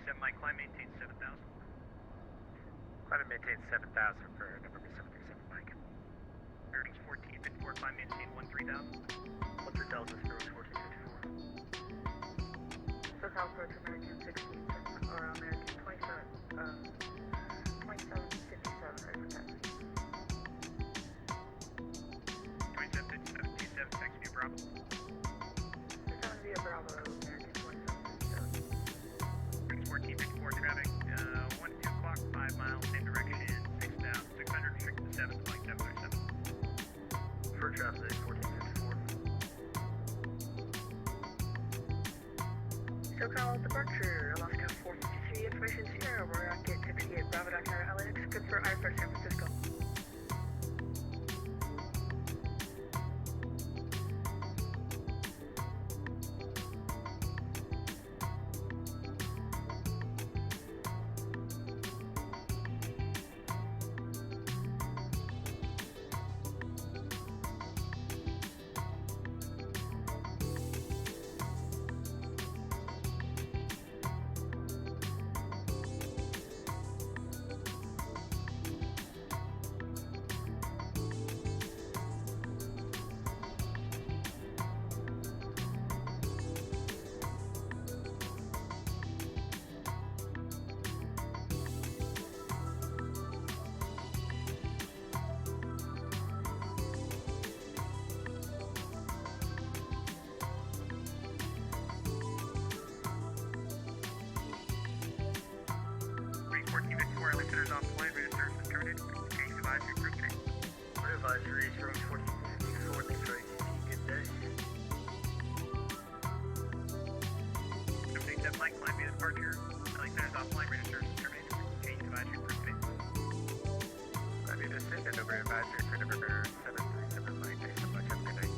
727 Mike, climb maintain 7,000. Climb and maintain 7,000 for November 737 Mike. Bearings 1454, climb maintain 13,000. 13,000 is Bearings 1454. SoCal approach American 16, or American 2757, right for taxi. 2757, 27, text me a Bravo. It's going to be a Bravo, American 2757. Bearings 1454, traffic, 1 2 o'clock, 5 miles, same direction, 6,600, restricted to 7, flight 737. For traffic 1454. SoCal departure, Alaska 453, information Sierra, we're at gate 68, Bravo Dakar LAX, good for IFR San Francisco. Listeners on point, register and terminated. Change advisory for train. Advisory is Bearings 1454. Thanks for ATC. Good day. 787 Mike, climb via departure. Listeners offline, register and terminated. Change advisory for train. Climb via descent and over advisory for November 737 Mike. Thanks so much. Have a good night.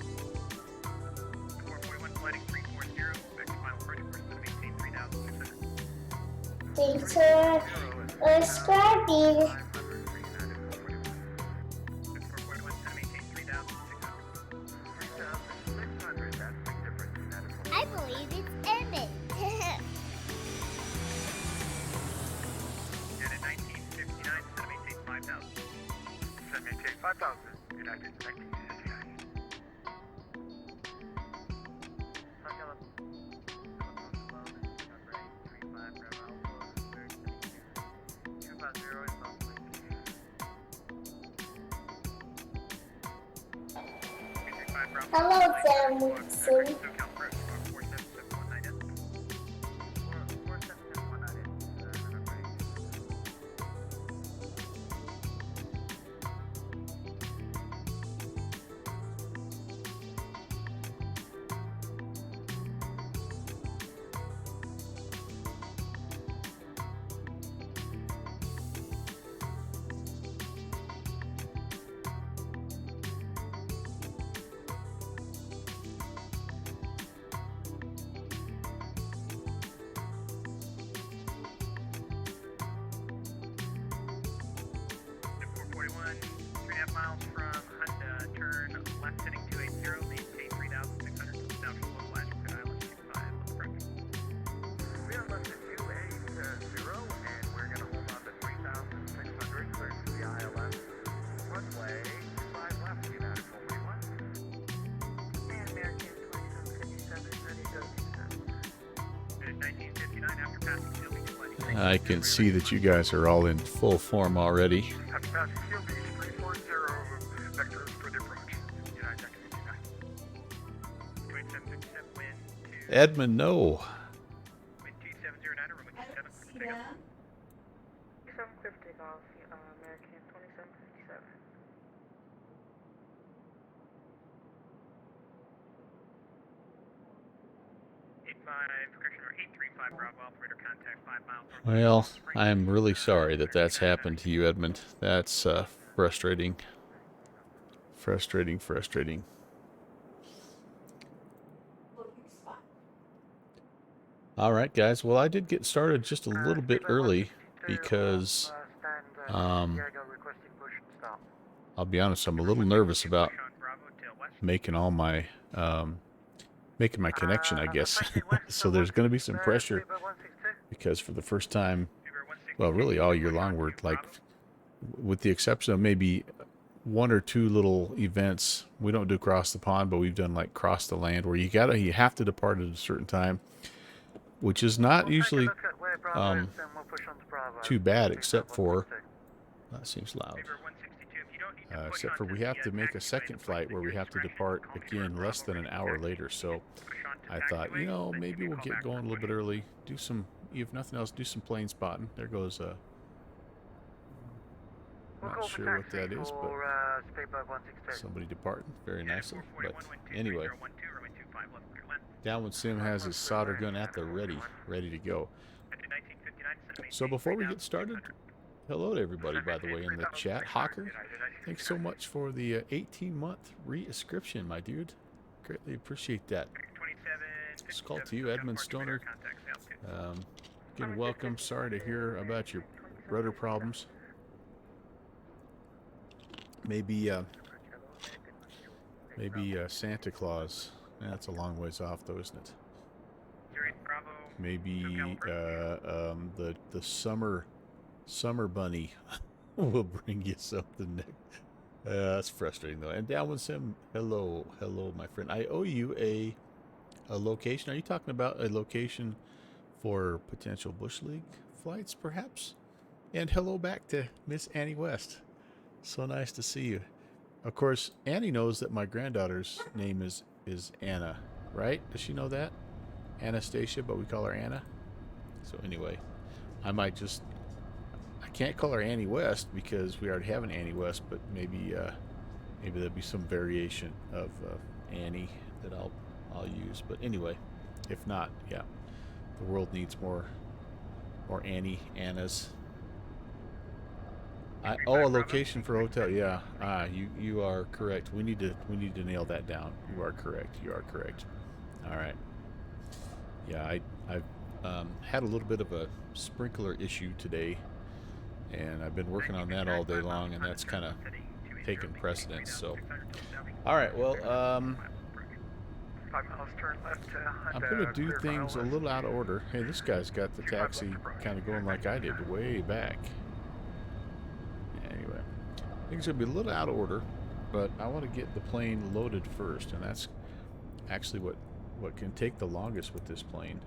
441 flight 340. Back to final approach course to maintain 3,600. Thanks for subscribing. 441 to maintain 3,600. 3,600. That's a big difference. I believe it's Emmett. And in 1959, to maintain 5,000. Set maintain 5,000. United 1959. Hello, Samson. Miles from Honda, turn left heading 280, maintain 3,600, down to local Ashford Island, 25, approach. We are left at 280, and we're going to hold on to 3,600, clear to the ILS runway, 5 left, United 441. And American 2757, ready to go to In 1959, after passing Seal Beach, flight I can see that you guys are all in full form already. After passing Seal Beach, 340, vector for the approach, United 1959. 2757, wind to... Edmund, no. Wind 2709, runway 27, take off. 27 clear for takeoff, American 2757. 85, correction, or 835 Bravo, operator contact 5 miles. Well, I'm really sorry that that's happened to you, Edmund. That's frustrating. Frustrating. All right, guys. Well, I did get started just a little bit early because, I'll be honest, I'm a little nervous about making all my, making my connection, I guess. So there's going to be some pressure because for the first time, well, really all year long, we're like, with the exception of maybe one or two little events, we don't do cross the pond, but we've done like cross the land, where you have to depart at a certain time, which is not usually too bad, except for that seems loud. Except for we have to make a second flight where we have to depart again less than an hour later. So I thought, you know, maybe we'll get going a little bit early, do some, if nothing else, do some plane spotting. There goes not sure what that is, but somebody departing very nicely. But anyway, Downwind Sim has his solder gun at the ready to go. So before we get started, hello to everybody, by the way, in the chat. Hawker, thanks so much for the 18-month re-inscription, my dude. Greatly appreciate that. It's called to you, Edmund Stoner. Again, welcome. Sorry to hear about your rudder problems. Maybe Santa Claus. That's a long ways off, though, isn't it? Maybe the summer bunny will bring you something. That's frustrating, though. And Downwind Sim, hello, my friend. I owe you a location. Are you talking about a location for potential Bush League flights, perhaps? And hello back to Miss Annie West. So nice to see you. Of course, Annie knows that my granddaughter's name is Anna, right? Does she know that? Anastasia, but we call her Anna. So anyway, I can't call her Annie West because we already have an Annie West, but maybe there'll be some variation of Annie that I'll use. But anyway, if not, yeah, the world needs more Annas. A location for a hotel. Yeah, you are correct. We need to nail that down. You are correct. All right. Yeah, I've had a little bit of a sprinkler issue today, and I've been working on that all day long, and that's kind of taken precedence. So, all right. Well, I'm gonna do things a little out of order. Hey, this guy's got the taxi kind of going like I did way back. Anyway, things are gonna be a little out of order, but I want to get the plane loaded first, and that's actually what can take the longest with this plane.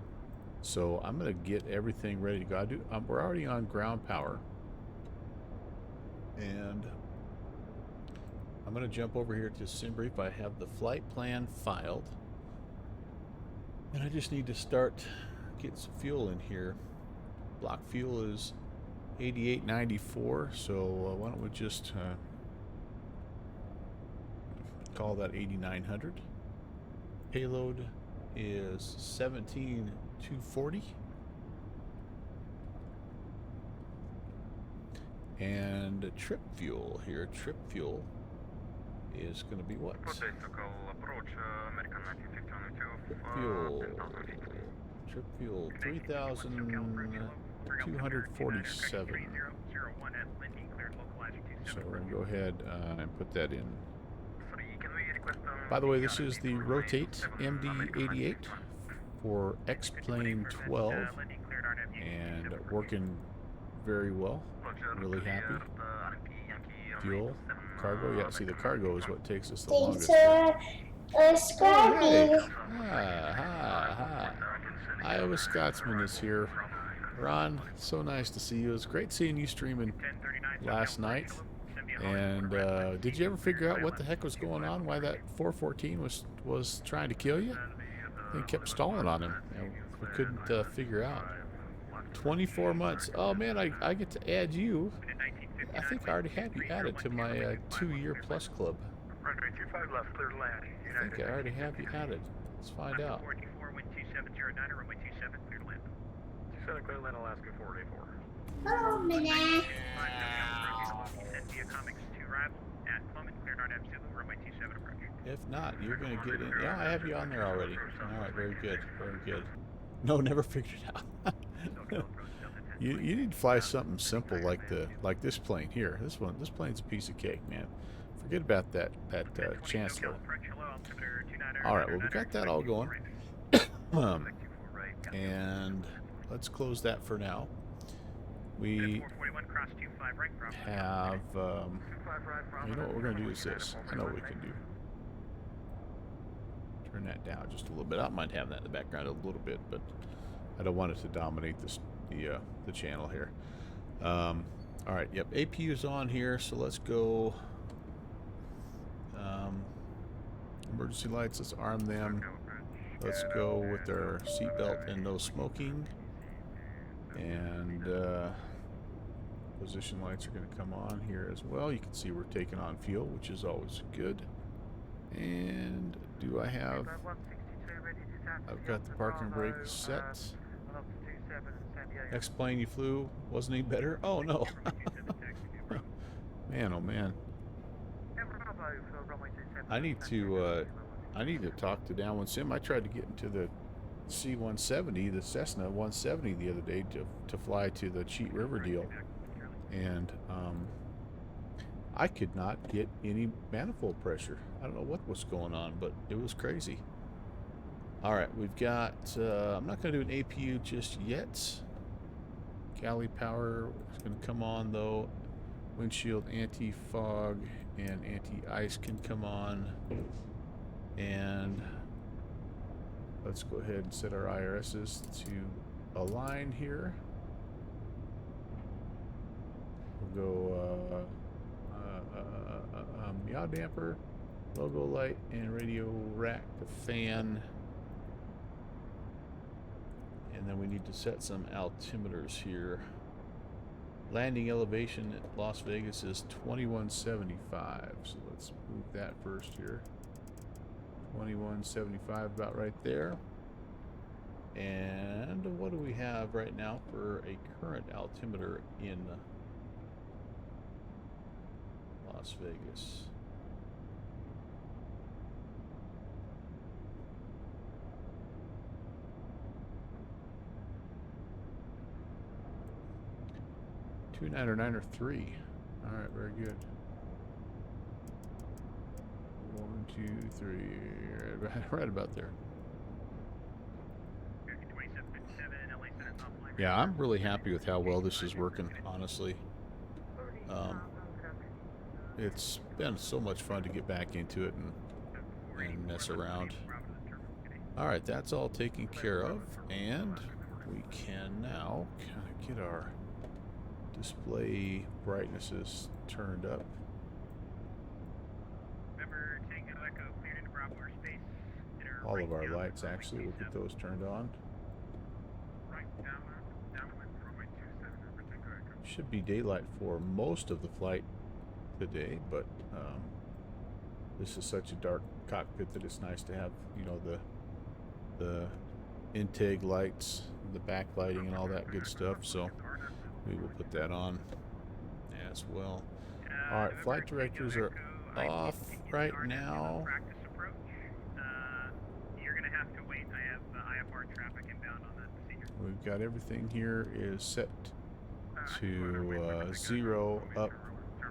So I'm gonna get everything ready to go. We're already on ground power, and I'm gonna jump over here to SimBrief. I have the flight plan filed, and I just need to start getting some fuel in here. Block fuel is 88.94, so why don't we just call that 8,900. Payload is 17,240, and trip fuel here. Trip fuel is going to be what? Trip fuel 3,247. So we're going to go ahead and put that in. By the way, this is the Rotate MD88 for X-Plane 12, and working very well. Really happy. Fuel, cargo. Yeah, see, the cargo is what takes us the longest. Thanks for subscribing. Hi. Iowa Scotsman is here. Ron, so nice to see you. It was great seeing you streaming last night. And did you ever figure out what the heck was going on? Why that 414 was trying to kill you? They kept stalling on him, and we couldn't figure out. 24 months. Oh man, I get to add you. I think I already have you added to my 2-year plus club. I think I already have you added. Let's find out. Oh, man. If not, you're going to get in. Yeah, I have you on there already. All right, very good. No, never figured it out. You need to fly something simple like this plane here. This plane's a piece of cake, man. Forget about that Chancellor. All right, well, we got that all going. And let's close that for now. We 441, cross 25 right, Bravo. have, 25 right, you know what we're going to do is this. I know what we United can do. Turn that down just a little bit. I don't mind having that in the background a little bit, but I don't want it to dominate the channel here. All right, yep, APU is on here, so let's go. Emergency lights, let's arm them. Let's go with our seatbelt and no smoking. And position lights are going to come on here as well. You can see we're taking on fuel, which is always good. And do I have... I've got the parking brake set. Next plane you flew wasn't any better? Oh no. Man, oh man. I need to talk to Downwind Sim. I tried to get into the C-170, the Cessna 170 the other day to fly to the Cheat River deal. And I could not get any manifold pressure. I don't know what was going on, but it was crazy. All right, we've got, I'm not going to do an APU just yet. Galley power is going to come on though. Windshield anti-fog and anti-ice can come on. And let's go ahead and set our IRSs to align here. We'll go yaw damper, logo light, and radio rack to fan. And then we need to set some altimeters here. Landing elevation at Las Vegas is 2175. So let's move that first here. 2175, about right there. And what do we have right now for a current altimeter in Las Vegas? Two 9 or 9 or 3. All right, very good. 1, 2, 3, right about there. Yeah, I'm really happy with how well this is working, honestly. It's been so much fun to get back into it and mess around. All right, that's all taken care of, and we can now kind of get our display brightnesses turned up. All of our lights, actually, we'll get those turned on. Should be daylight for most of the flight today, but this is such a dark cockpit that it's nice to have, you know, the intake lights, the backlighting, and all that good stuff. So we will put that on as well. All right, flight directors are off right now. We've got everything here is set to 0 up,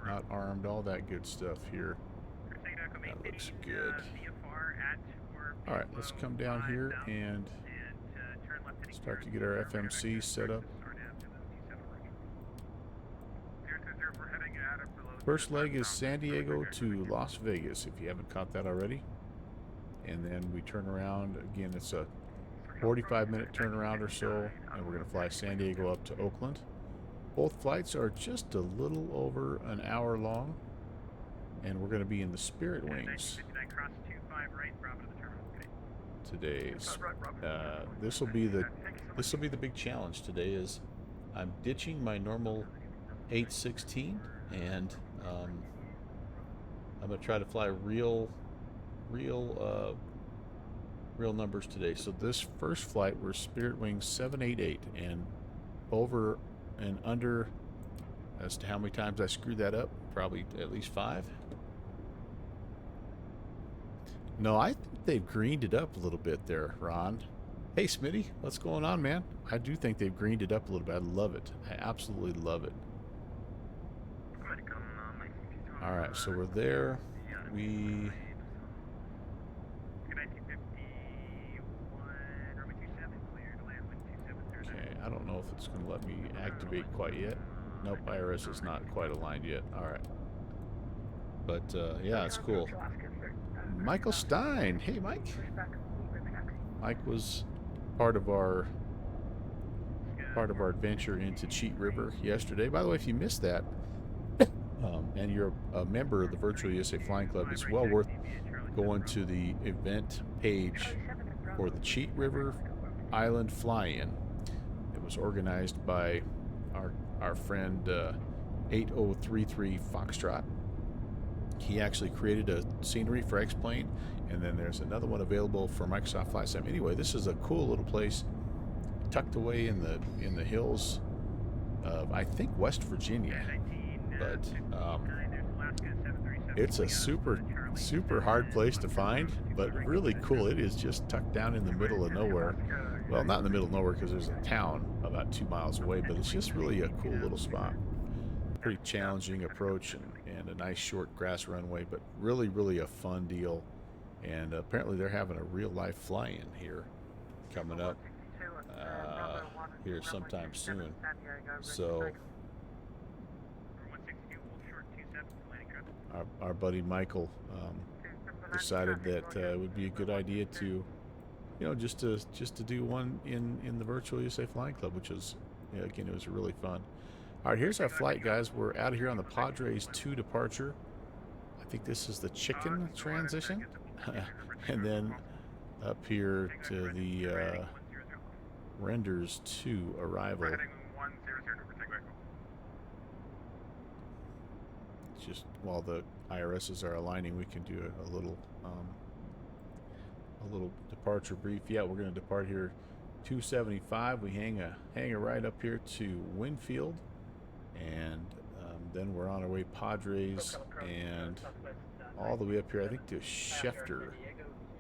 not armed, all that good stuff here. That looks good. All right, let's come down here and start to get our FMC set up. First leg is San Diego to Las Vegas, if you haven't caught that already. And then we turn around, again, it's a 45-minute turnaround or so, and we're going to fly San Diego up to Oakland. Both flights are just a little over an hour long, and we're going to be in the Spirit Wings. Today's this will be the big challenge today. Is I'm ditching my normal 816, and I'm going to try to fly real numbers today. So this first flight, we're Spirit Wings 788, and over and under, as to how many times I screwed that up, probably at least 5. No, I think they've greened it up a little bit there, Ron. Hey, Smitty, what's going on, man? I do think they've greened it up a little bit. I love it. I absolutely love it. All right, so we're there. Okay, I I don't know if it's going to let me activate quite yet. Nope, IRS is not quite aligned yet. All right. But yeah, it's cool. Michael Stein. Hey, Mike. Mike was part of our adventure into Cheat River yesterday. By the way, if you missed that, and you're a member of the Virtual USA Flying Club, it's well worth going to the event page for the Cheat River Island Fly-In. It was organized by our friend 8033 Foxtrot. He actually created a scenery for X-Plane, and then there's another one available for Microsoft Flight Sim. Anyway, this is a cool little place tucked away in the hills of, I think, West Virginia. But it's a super hard place to find, but really cool. It is just tucked down in the middle of nowhere. Well, not in the middle of nowhere because there's a town about 2 miles away, but it's just really a cool little spot. Pretty challenging approach and a nice short grass runway, but really a fun deal. And apparently they're having a real life fly-in here coming up here sometime soon. So our buddy Michael decided that it would be a good idea to, just to do one in the Virtual USA Flying Club, which was, again, it was really fun. All right, here's our flight, guys. We're out of here on the Padres 2 departure. I think this is the chicken transition. And then up here to the Renders 2 arrival. Just while the IRSs are aligning, we can do a little departure brief. Yeah, we're going to depart here 275. We hang a right up here to Winfield, and then we're on our way Padres and all the way up here. I think to Schefter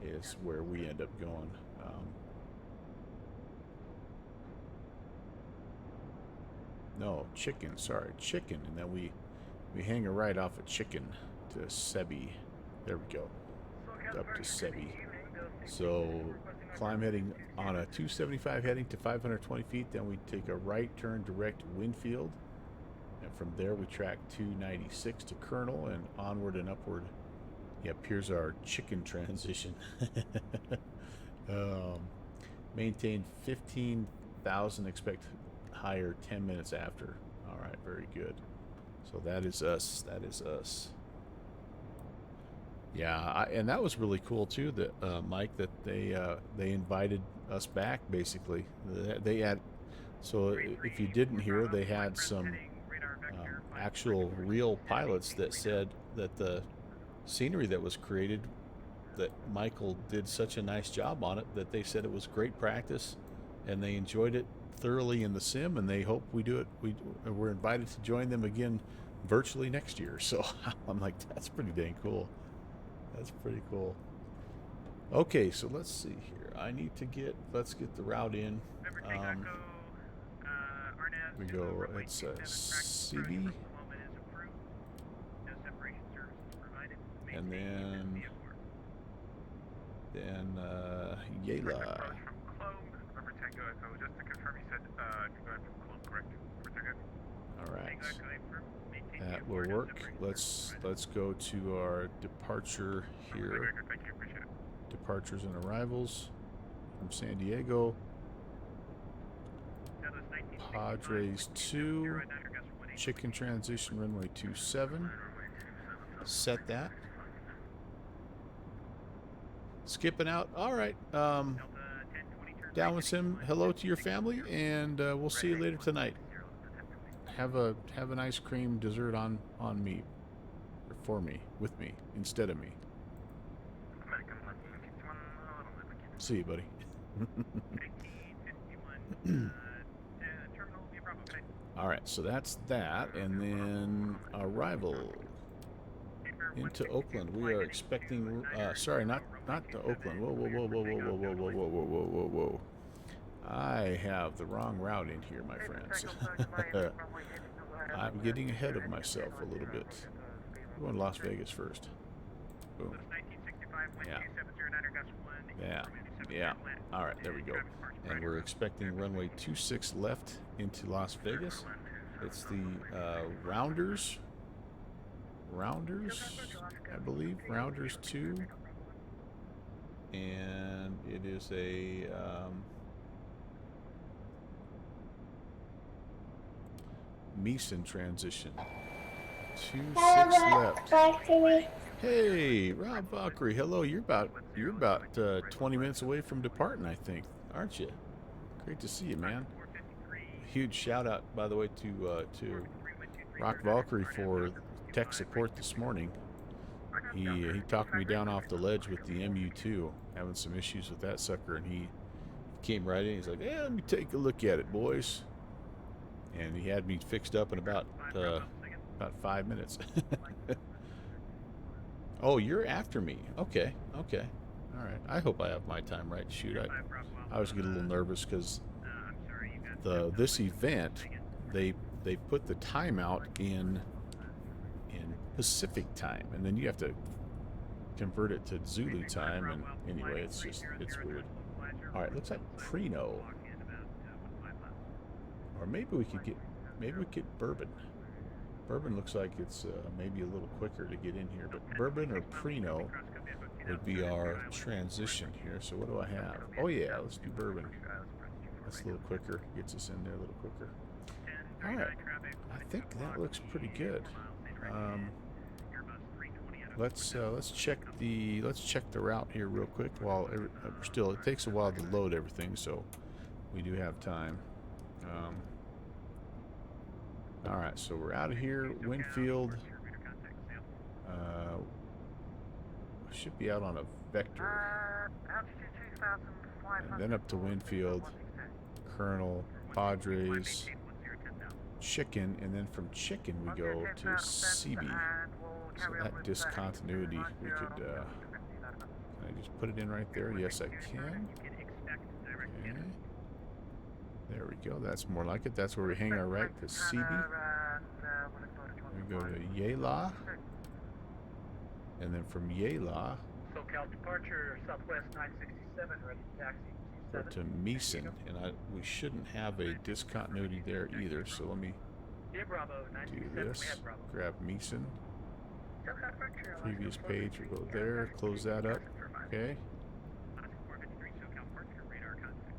is where we end up going. No, Chicken. Sorry, Chicken, and then we hang a right off of Chicken to Sebi. There we go. Up to Sebi. So climb heading on a 275 heading to 520 feet. Then we take a right turn direct Winfield. And from there we track 296 to Colonel and onward and upward. Yep, here's our chicken transition. Maintain 15,000, expect higher 10 minutes after. All right, very good. So that is us. That is us. Yeah, and that was really cool too. That Mike, that they invited us back. Basically, they had. So if you didn't hear, they had some actual real pilots that said that the scenery that was created, that Michael did such a nice job on it, that they said it was great practice, and they enjoyed it thoroughly in the sim, and they hope we do it. We're invited to join them again virtually next year. So I'm like, that's pretty dang cool. That's pretty cool. Okay, so let's see here. Let's get the route in. We go, it's City, and then Yela. All right, that will work. Let's go to our departure here. Departures and arrivals from San Diego. Padres 2, chicken transition runway 27. Set that. Skipping out. All right. Downwind Sim, hello to your family, and we'll see you later tonight. Have an ice cream dessert on me, or for me, with me, instead of me. See you, buddy. All right, so that's that, and then arrival into Oakland. We are expecting. Sorry, not to Oakland. Whoa. I have the wrong route in here, my friends. I'm getting ahead of myself a little bit. We're going to Las Vegas first. Boom. Yeah. Yeah. All right, there we go. And we're expecting runway 26 left into Las Vegas. It's the Rounders, I believe, Rounders 2. And it is a Meeson transition. 26 left. Factory. Hey, Rob Valkyrie. Hello. You're about 20 minutes away from departing, I think, aren't you? Great to see you, man. Huge shout out, by the way, to Rock Valkyrie for tech support this morning. He talked me down off the ledge with the MU2, having some issues with that sucker, and he came right in. He's like, "Yeah, let me take a look at it, boys." And he had me fixed up in about 5 minutes. Oh, you're after me. Okay. All right. I hope I have my time right. Shoot, I always get a little nervous because this event, they put the timeout in Pacific time, and then you have to convert it to Zulu time. And anyway, it's weird. All right, looks like Prino, or maybe we could get Bourbon. Bourbon looks like it's maybe a little quicker to get in here, but Bourbon or Prino would be our transition here. So what do I have? Oh yeah, let's do Bourbon. That's a little quicker. Gets us in there a little quicker. All right, I think that looks pretty good. Let's check the route here real quick. While still, it takes a while to load everything, so we do have time. All right, so we're out of here. Winfield should be out on a vector, and then up to Winfield, Colonel, Padres, Chicken, and then from Chicken we go to CB. So that discontinuity, we could, can I just put it in right there? Yes, I can. Okay. There we go. That's more like it. That's where we hang our right to CB. We go to Yala. And then from Yala, SoCal departure, Southwest 967, ready to taxi. go to Meeson. And we shouldn't have a discontinuity there either. So let me do this. Grab Meeson. Previous page, we go there, close that up. Okay.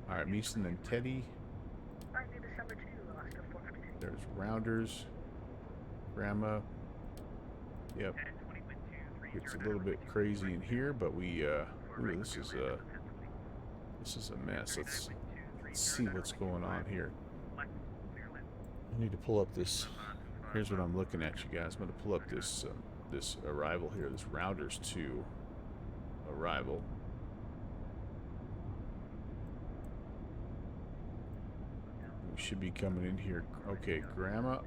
Alright, Meeson and Teddy. There's Rounders. Grandma. Yep. It's a little bit crazy in here, but we ooh, this is a mess. Let's see what's going on here. I need to pull up this. Here's what I'm looking at, you guys. I'm going to pull up this this arrival here, this Rounders 2 arrival. We should be coming in here. Okay, Grandma.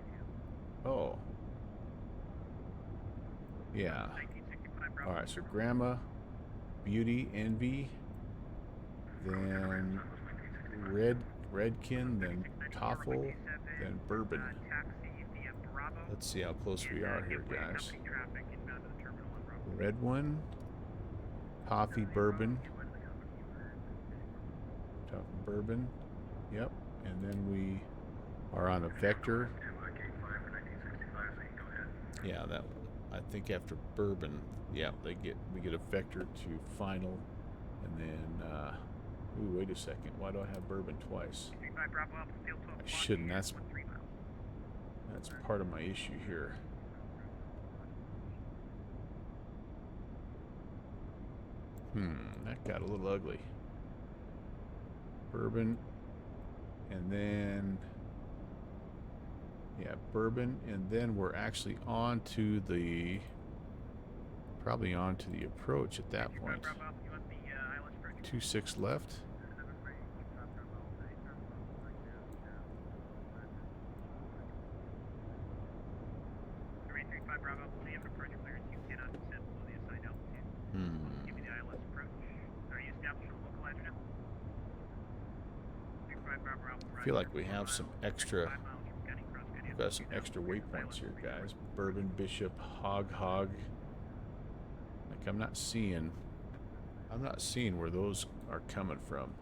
Oh. Yeah. Alright, so Grandma, Beauty, Envy, then Redkin, then Toffel, then Bourbon. Let's see how close we are here, guys. Red one, Coffee, Bourbon, Toffel, Bourbon, yep, and then we are on a vector. Yeah, that I think after Bourbon, yeah, we get a vector to final, and then ooh, wait a second, why do I have Bourbon twice? I shouldn't. That's part of my issue here. That got a little ugly. Bourbon, and then yeah, Bourbon, and then we're actually on to the probably on to the approach at that point. 26 left. I feel like we have some extra. We've got some extra waypoints here, guys. Bourbon, Bishop, Hog. Like I'm not seeing I'm not seeing where those are coming from.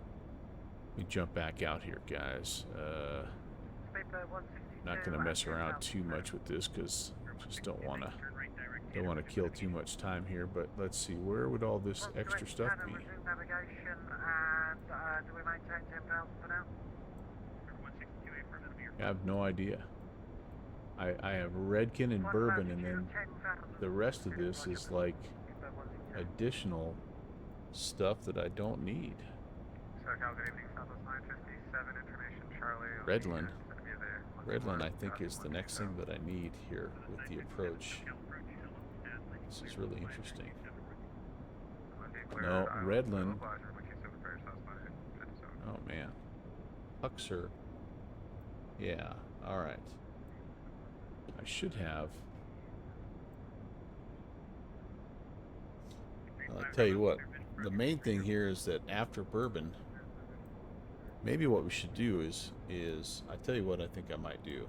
Let me jump back out here, guys. Not gonna mess around too much with this because just don't wanna kill too much time here. But let's see, where would all this extra stuff be? Navigation and do we maintain 10,000 for now? I have no idea. I have Redkin and Bourbon, and then the rest of this is like additional stuff that I don't need. SoCal, good evening, Southwest 957, information, Charlie. Redland. Redland, I think, is the next thing that I need here with the approach. This is really interesting. No, Redland. Oh, man. Huxer. Yeah, alright. I should have. I'll tell you what. The main thing here is that after Bourbon, maybe what we should do is I tell you what I think I might do.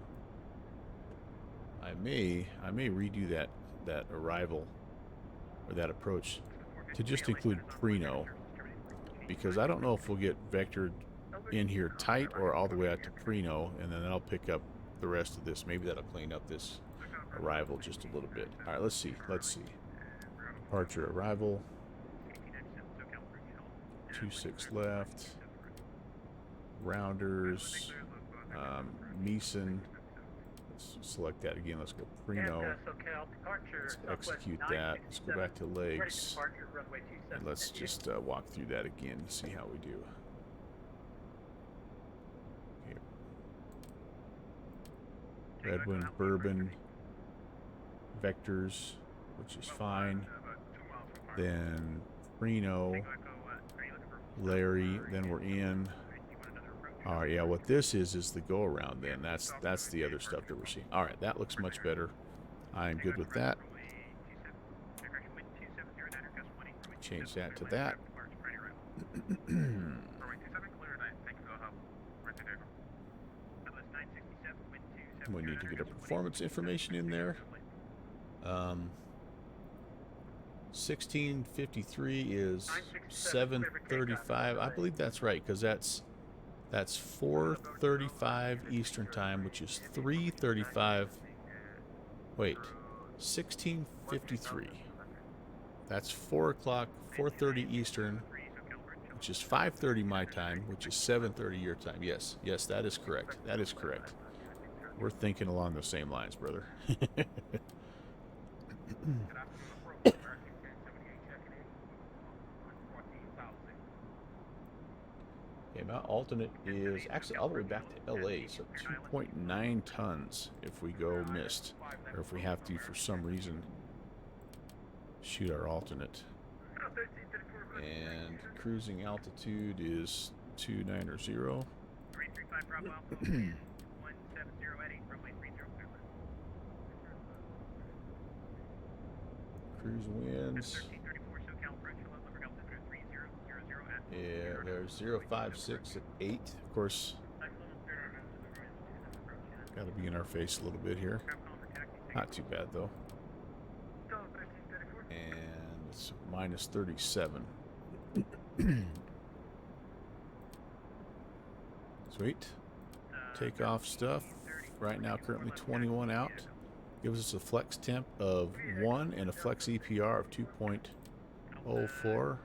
I may redo that arrival or that approach to just include Preno, because I don't know if we'll get vectored in here tight or all the way out to Preno, and then I'll pick up the rest of this. Maybe that'll clean up this arrival just a little bit. All right, let's see. Departure arrival. 26 left. Rounders. Meeson. Let's select that again. Let's go Preno. Let's execute that. Let's go back to legs. And let's just walk through that again and see how we do. Okay. Redwind, Bourbon, Vectors, which is fine. Then Preno, Larry. Then we're in. All right, yeah, what this is the go around then. That's the other stuff that we're seeing. All right, that looks much better. I'm good with that. Change that to that. We need to get a performance information in there. 1653 is 7:35. I believe that's right, because that's 4:35 Eastern time, which is 3:35. Wait, 1653. That's 4 o'clock, 4:30 Eastern, which is 5:30 my time, which is 7:30 your time. Yes, that is correct. That is correct. We're thinking along the same lines, brother. Okay, my alternate is actually all the way back to LA, so 2.9 tons if we go missed, or if we have to, for some reason, shoot our alternate. And cruising altitude is 290. Cruise winds. Yeah, there's 056 at 8. Of course, got to be in our face a little bit here. Not too bad though. And it's minus 37. Sweet. Takeoff stuff. Right now, currently 21 out. Gives us a flex temp of 1 and a flex EPR of 2.04.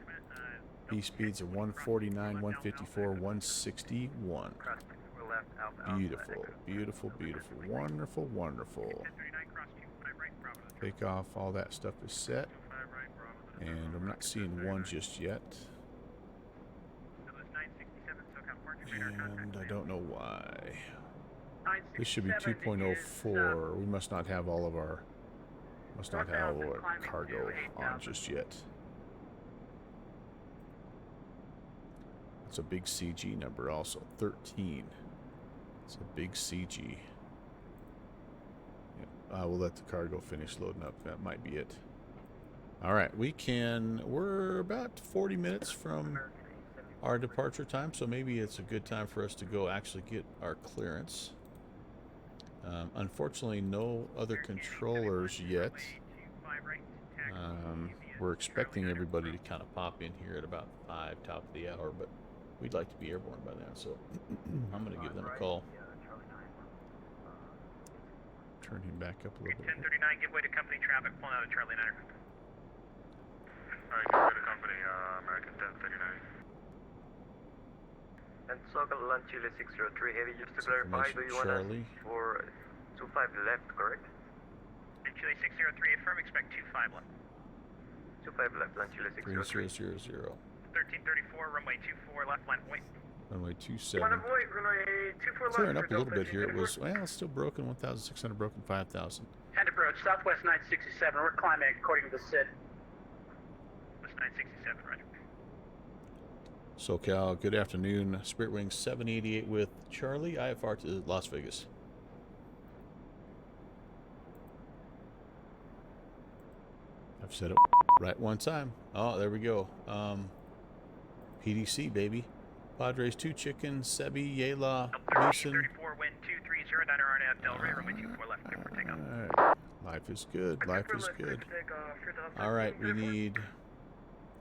B speeds of 149, 154, 161. Beautiful, beautiful, beautiful. Wonderful, wonderful. Takeoff, all that stuff is set. And I'm not seeing 1 just yet. And I don't know why. This should be 2.04. We must not have all of our cargo on just yet. It's a big CG number also, 13. It's a big CG. Yep. We'll let the cargo finish loading up. That might be it. All right, we're about 40 minutes from our departure time, so maybe it's a good time for us to go actually get our clearance. Unfortunately, no other controllers yet. we're expecting everybody to kind of pop in here at about 5, top of the hour, but we'd like to be airborne by now, so I'm going to give them a call. Turn him back up a little bit. 1039, give way to company traffic, pulling out of Charlie 9er. Alright, give way to company, American 1039. And Circle Lunch Chile 603 Heavy, just to clarify, do you want us for 25 left, correct? And Chile 603, affirm, expect 25 left. 25 left, Lunch Chile 603. 3000. 1334, runway 24, left line point. Runway 27. Runway 24 left. Clearing up a little bit here. It was, well, it's still broken 1,600, broken 5,000. And approach Southwest 967. We're climbing according to the SID. West 967, roger. SoCal, good afternoon. Spirit Wings 788 with Charlie, IFR to Las Vegas. I've said it right one time. Oh, there we go. PDC, baby. Padres 2 Chicken, Sebi, Yela, Mason. 34, wind 230, Diner RNAV Del Rey, runway 24 left, clear for takeoff. Alright. Life is good. Life is good. Alright, we need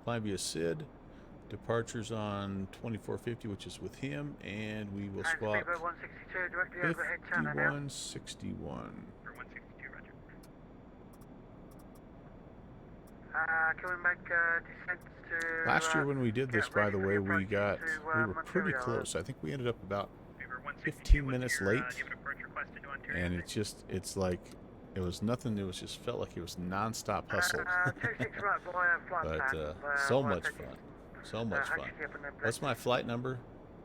fly via Sid. Departures on 2450, which is with him, and we will swap 5161. For 162, roger. Can we make descent to... Last year when we did this, by the way, we were pretty close. I think we ended up about 15 minutes late, and it's like, it was nothing, it was just felt like it was non-stop hustle. But so much fun. So much fun. What's my flight number?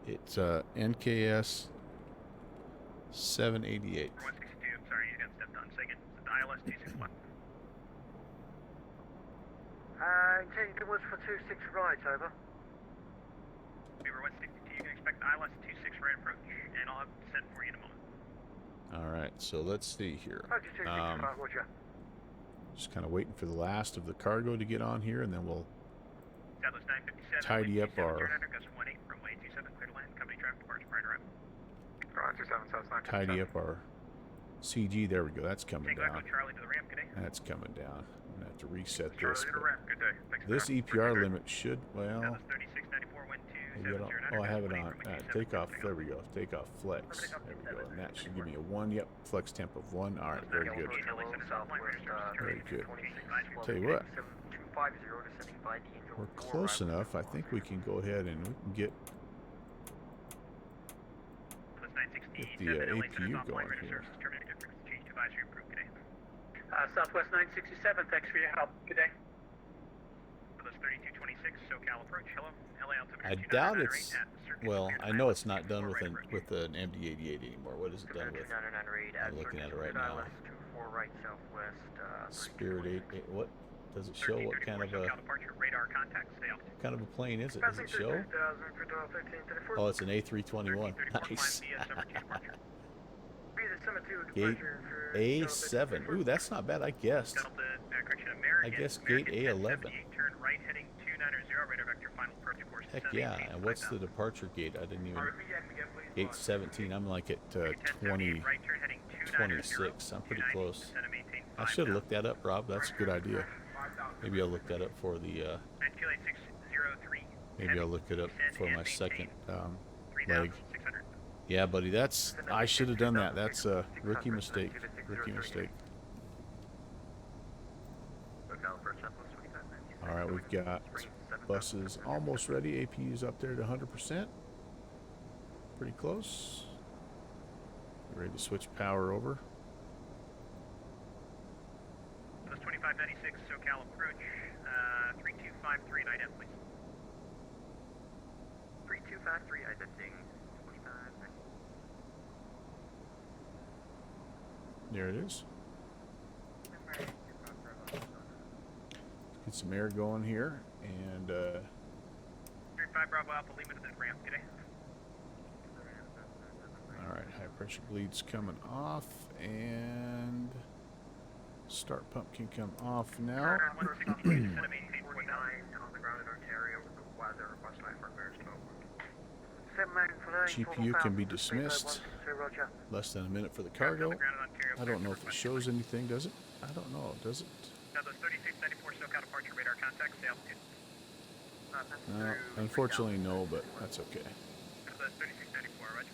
It's NKS 788. For 162, I'm sorry, you got stepped on. Say again, it's the ILS 261. Intended was for 26 right, over. Beaver 162, you can expect the ILS 26 right approach, and I'll have descent for you in a moment. Alright, so let's see here. Roger. Just kind of waiting for the last of the cargo to get on here, and then we'll Southwest 957, tidy up our... Gus 18, runway 27, clear to land, company traffic departure, prior to arrival. 27, South 957. tidy up our CG. There we go. That's coming Tango down. Echo Charlie to the ramp, good day. That's coming down. I'm gonna have to reset Charlie this. to the ramp, good day. Thanks for This that. EPR limit should, well, Southwest 3694, wind maybe I 270, don't, oh, I have it on takeoff. There we go. Takeoff flex. There we go. And that should give me a 1. Yep, flex temp of 1. All right, very good. Very good. Tell you what, we're close enough. I think we can go ahead and we can get the APU going here. Southwest 967, thanks for your help. Good day. Southwest 3226, SoCal approach. Hello. LA altimeter I 2998 doubt it's, at circuit well, clear I know it's not done with an MD88 anymore. What is it done with? I'm looking at it right now. Spirit 8, what does it show? What kind of a plane is it? Does it show? Oh, it's an A321. Nice. Gate A7. Ooh, that's not bad. I guessed. I guess gate A11. Heck yeah. And what's the departure gate? I didn't even... Gate 17. I'm like at 26. I'm pretty close. I should have looked that up, Rob. That's a good idea. Maybe I'll look that up for the... maybe I'll look it up for my second leg. Yeah, buddy, that's... I should have done that. That's a rookie mistake. Rookie mistake. Alright, we've got buses almost ready. APU's up there to 100%. Pretty close. Ready to switch power over. 2596 SoCal approach, 3253 night end, please. 3253 identing 25. There it is. Let's get some air going here, and 35 Bravo Alpha Lima to the ramp, good day. alright, high pressure bleed's coming off, and start pump can come off now. GPU can be dismissed. Less than a minute for the cargo. I don't know if it shows anything, does it? I don't know, does it? Now the 3694 SoCal departure radar contact, stay altitude. No, unfortunately, no, but that's okay. That's 3694, roger.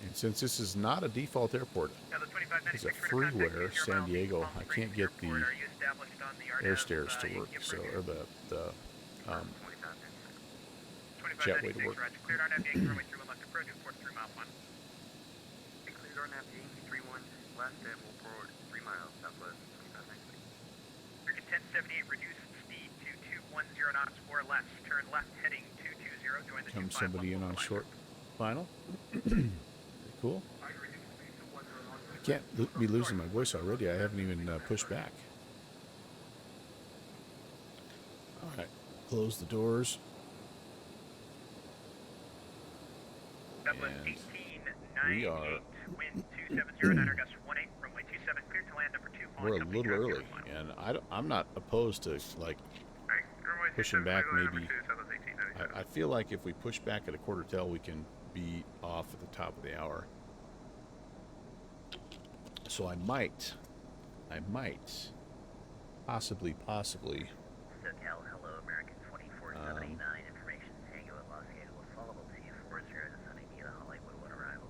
And since this is not a default airport, Now the it's a 2596 radar contact, freeware 20 San miles, Diego, Palm I Springs can't get the Airport. Are you established on the air RNAV, stairs to work, Yankee so, approved? or the jetway to 2596, work. roger. Cleared RNAV Yankee runway 31 left approach and 43 mile 1. Cleared RNAV Yankee 31 left and we'll forward 3 miles southwest 2596. American 1078, reduce speed to 210 knots or less. Turn left heading 220, join the Comes 25 somebody in on left short final. Pretty cool. I can't be losing my voice already. I haven't even pushed back. All right, close the doors. Douglas And 1898, we are. wind 270, niner gust 18, runway 27, cleared to land number 2. We're a little early, and I'm not opposed to like pushing back. Maybe I feel like if we push back at a quarter tail, we can be off at the top of the hour. So I might, possibly, SoCal, hello, American 2479, information Tango at Los Angeles, followable TU40 to Sunny View, Hollywood, one arrival.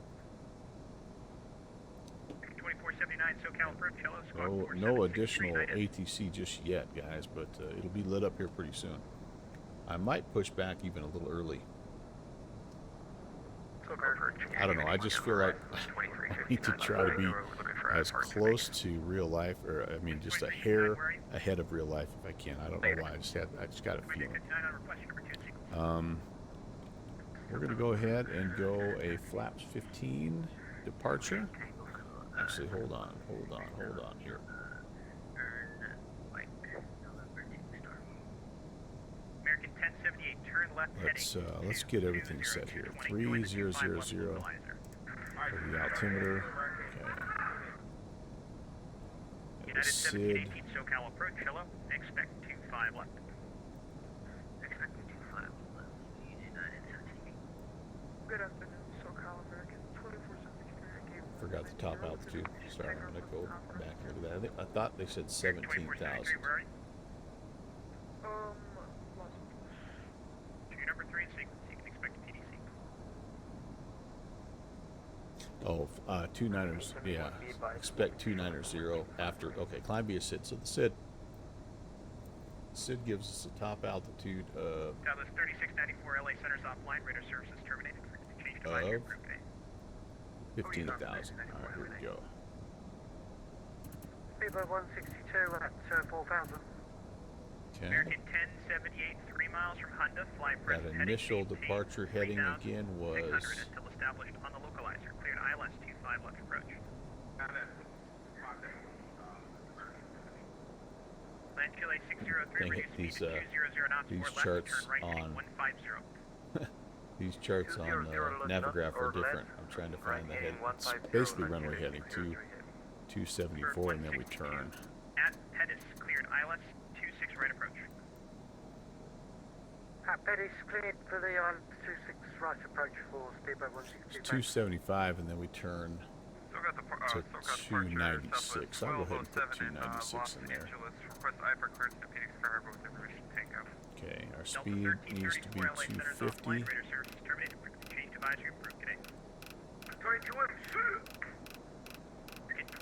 2479, SoCal approach, hello, squad no 476, additional United. ATC just yet, guys, but it'll be lit up here pretty soon. I might push back even a little early. I don't know. I just feel like I need to try to be as close to real life, or I mean, just a hair ahead of real life if I can. I don't know why. I just got a feeling. We're gonna go ahead and go a flaps 15 departure. Actually, hold on here. American 1078, turn left Let's get everything set here. 3000 for the altimeter. Okay. United Sid. 1718, SoCal approach, hello, expect 25 left. Expecting 25 left, United 17. Good afternoon, SoCal American 2473. Forgot the top altitude. Sorry, I'm gonna go back here to that. I thought they said 17,000. 2473, where are you? Los Trigger number 3 in sequence, you can expect a TDC. Oh, 290s. Yeah, expect 290 after. Okay, climb via SID. So the SID gives us a top altitude of Dallas 3694, LA centers offline, radar services terminated. Change to advisory Of? approved, 15,000. All right, here we go. Speedbird 162 at 4,000. Okay. American 1078, 3 miles from Honda, fly That present heading, initial maintain departure heading 3,600 again was until established on the localizer. Cleared ILS 25 left approach. Land Chile 603, Dang it, reduce speed these, to 200 knots these or left, charts turn right heading on 150. these charts on Navigraph are different. I'm trying to find the head. It's basically runway heading 274, and then we turn. At Pettis, cleared ILS 26 right approach. At Pettis, cleared for the 26 right approach for Speedbird 162. It's 275, and then we turn to 296. I'll go ahead and put 296 in there. Okay, our speed needs to be 250. Radar services terminated. Change to advisory approved today.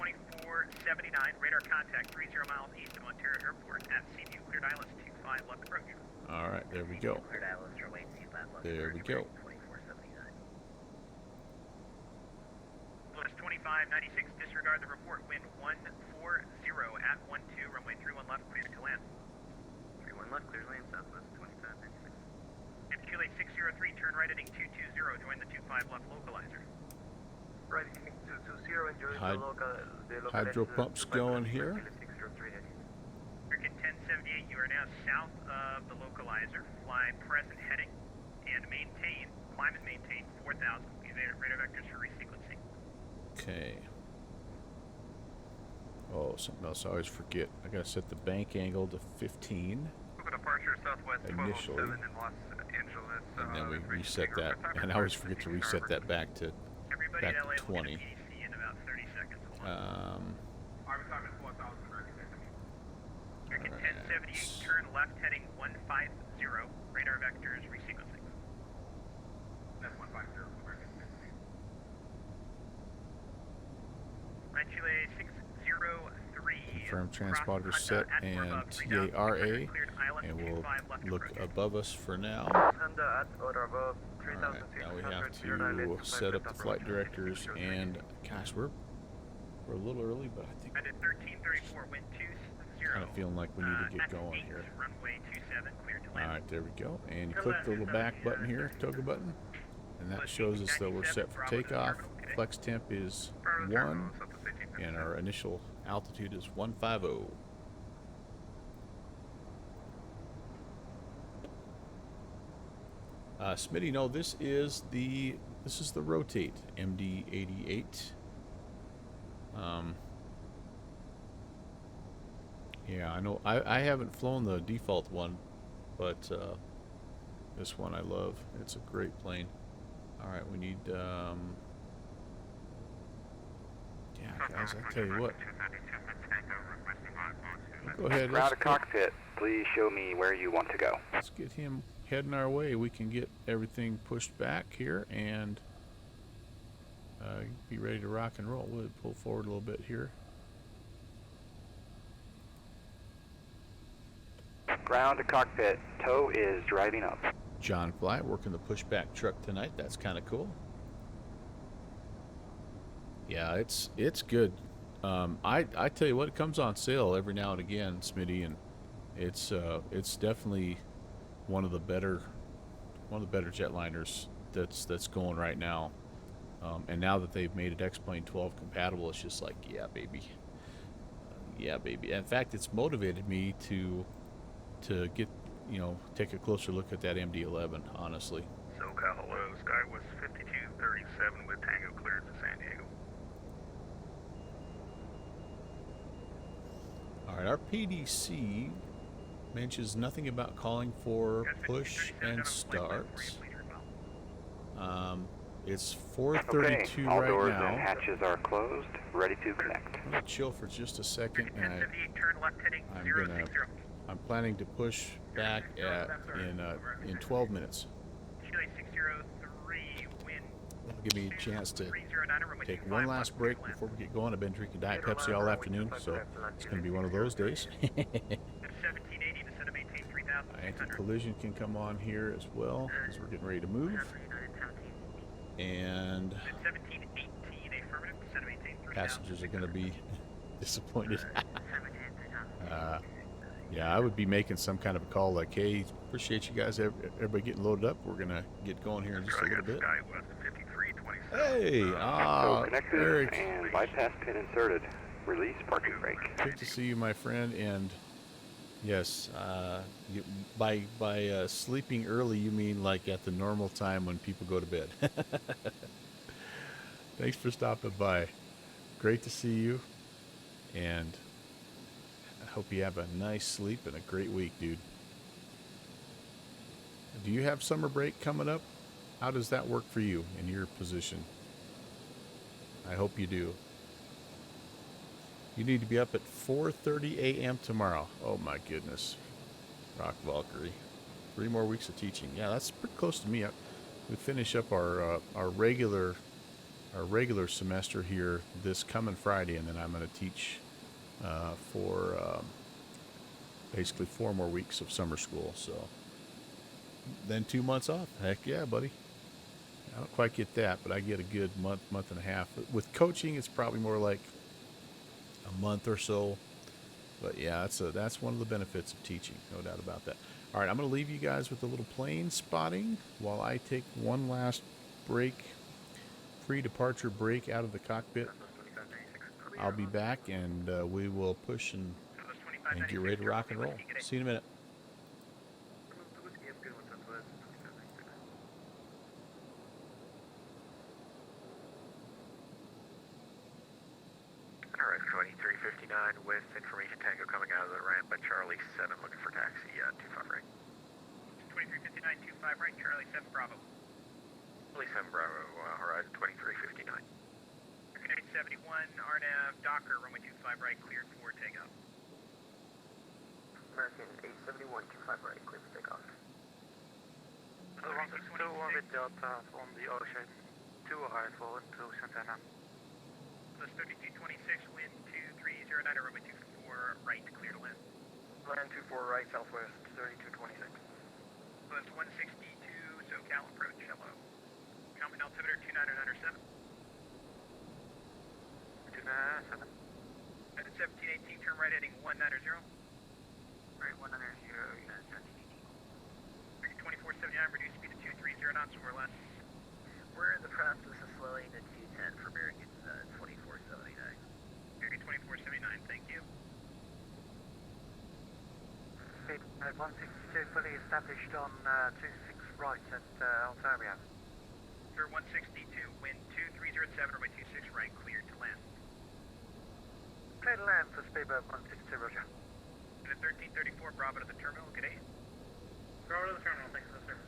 2479, radar contact 30 miles east of Ontario Airport at Seaview, cleared ILS 25 left approach. All right, there we go. Cleared ILS runway 25 left. There we go. 2479. Plus 2596, disregard the report. Wind 140 at 12, runway 31 left, cleared to land. 31 left, clear lane, southwest 2596. And Chile 603, turn right heading 220, join the 25 left localizer. Right, 220, enjoy the Hydro pumps going here. American 1078, you are now south of the localizer. Fly present heading and maintain, climb and maintain 4,000. These radar vectors for resequencing. Okay. Oh, something else I always forget. I gotta set the bank angle to 15 Departure southwest initially, 1207 in Los Angeles. and then we reset that. And I always forget to reset that back to Everybody back in LA to will get a 20. PDC in about 30 seconds. Hold on. American Alright. 1078, turn left heading 150, radar vectors resequencing. That's 150, American 1078. Chile 603. Confirm transponder set and TARA, and we'll look above us for now. Honda at or above Alright, now we have to set up the flight directors, and gosh, we're a little early, but I think At 1334, wind 20. kind of feeling like we need to get going here. Runway 27, cleared to land. Alright, there we go. And you click the little back button here, toggle button, and that shows us that we're set for takeoff. Flex temp is 1, and our initial altitude is 150. Smitty, no, this is the rotate MD88. Yeah, I know. I haven't flown the default one, but this one I love. It's a great plane. All right, we need. Yeah, guys, I tell you what. Go ahead. Ground to cockpit. Please show me where you want to go. Let's get him heading our way. We can get everything pushed back here and be ready to rock and roll. We'll pull forward a little bit here. Ground to cockpit. Tow is driving up. John Fly working the pushback truck tonight. That's kind of cool. Yeah, it's good. I tell you what, it comes on sale every now and again, Smitty, and it's definitely one of the better jetliners that's going right now. And now that they've made it X-Plane 12 compatible, it's just like, yeah, baby. Yeah, baby. In fact, it's motivated me to get, take a closer look at that MD11, honestly. SoCal, hello. Skywest 5237 with Tango cleared to San Diego. All right, our PDC mentions nothing about calling for push and starts. It's 4:32 all right doors now. and hatches are closed. Ready to connect. I'm gonna chill for just a second, and 1078, turn left heading 060. I'm planning to push back in 12 minutes. Chile 603, wind That'll give me a chance to 309, runway take 25, one left last clear break to land. before we get going. I've been drinking Diet Pepsi all afternoon, so it's going to be one of those days. 1780, descend to maintain 3600. Anti-collision can come on here as well, because we're getting ready to move. And 1718, affirmative, descend to maintain 3000. passengers are going to be disappointed. Yeah, I would be making some kind of a call like, hey, appreciate you guys, everybody getting loaded up. We're going to get going here in just a little bit. Skywest 5327. Hey, Tow connected Eric, and bypass pin inserted. Release parking brake. good to see you, my friend. And yes, by sleeping early, you mean like at the normal time when people go to bed. Thanks for stopping by. Great to see you, and I hope you have a nice sleep and a great week, dude. Do you have summer break coming up? How does that work for you in your position? I hope you do. You need to be up at 4:30 a.m. tomorrow. Oh my goodness. Rock Valkyrie. 3 more weeks of teaching. Yeah, that's pretty close to me. We finish up our regular semester here this coming Friday, and then I'm going to teach for basically 4 more weeks of summer school. So then 2 months off. Heck yeah, buddy. I don't quite get that, but I get a good month and a half. With coaching, it's probably more like a month or so. But yeah, that's one of the benefits of teaching, no doubt about that. All right, I'm going to leave you guys with a little plane spotting while I take one last break, pre-departure break out of the cockpit. I'll be back, and we will push and get ready to rock and roll. See you in a minute. Alright, 2359 with information Tango coming out of the ramp at Charlie 7 looking for taxi 25 right. 2359, 25 right, Charlie 7 Bravo. Charlie 7 Bravo, horizon 2359. American 871, RNAV, Docker, runway 25 right, cleared for takeoff. American 871, 25 right, clear for takeoff. So 162 with Delta on the ocean 2 arrival into Santana. So it's 3226, wind 2309, runway 24 right, clear to land. Land 24 right, southwest 3226. So it's 162, SoCal approach, hello. Common altimeter 29907. 297. At 1718, turn right heading 190. Right, 190, United 1718. 2479, reduce speed to 230 knots or less. We're in the process of slowing to 210 for American 2479. American 2479, thank you. Speed 162 fully established on 26 right at Ontario. Sir 162, wind 2307, runway 26 right, cleared to land. Clear to land for speedbird 162, roger. And at 1334, Bravo to the terminal, good day. Bravo to the terminal, thanks for the service.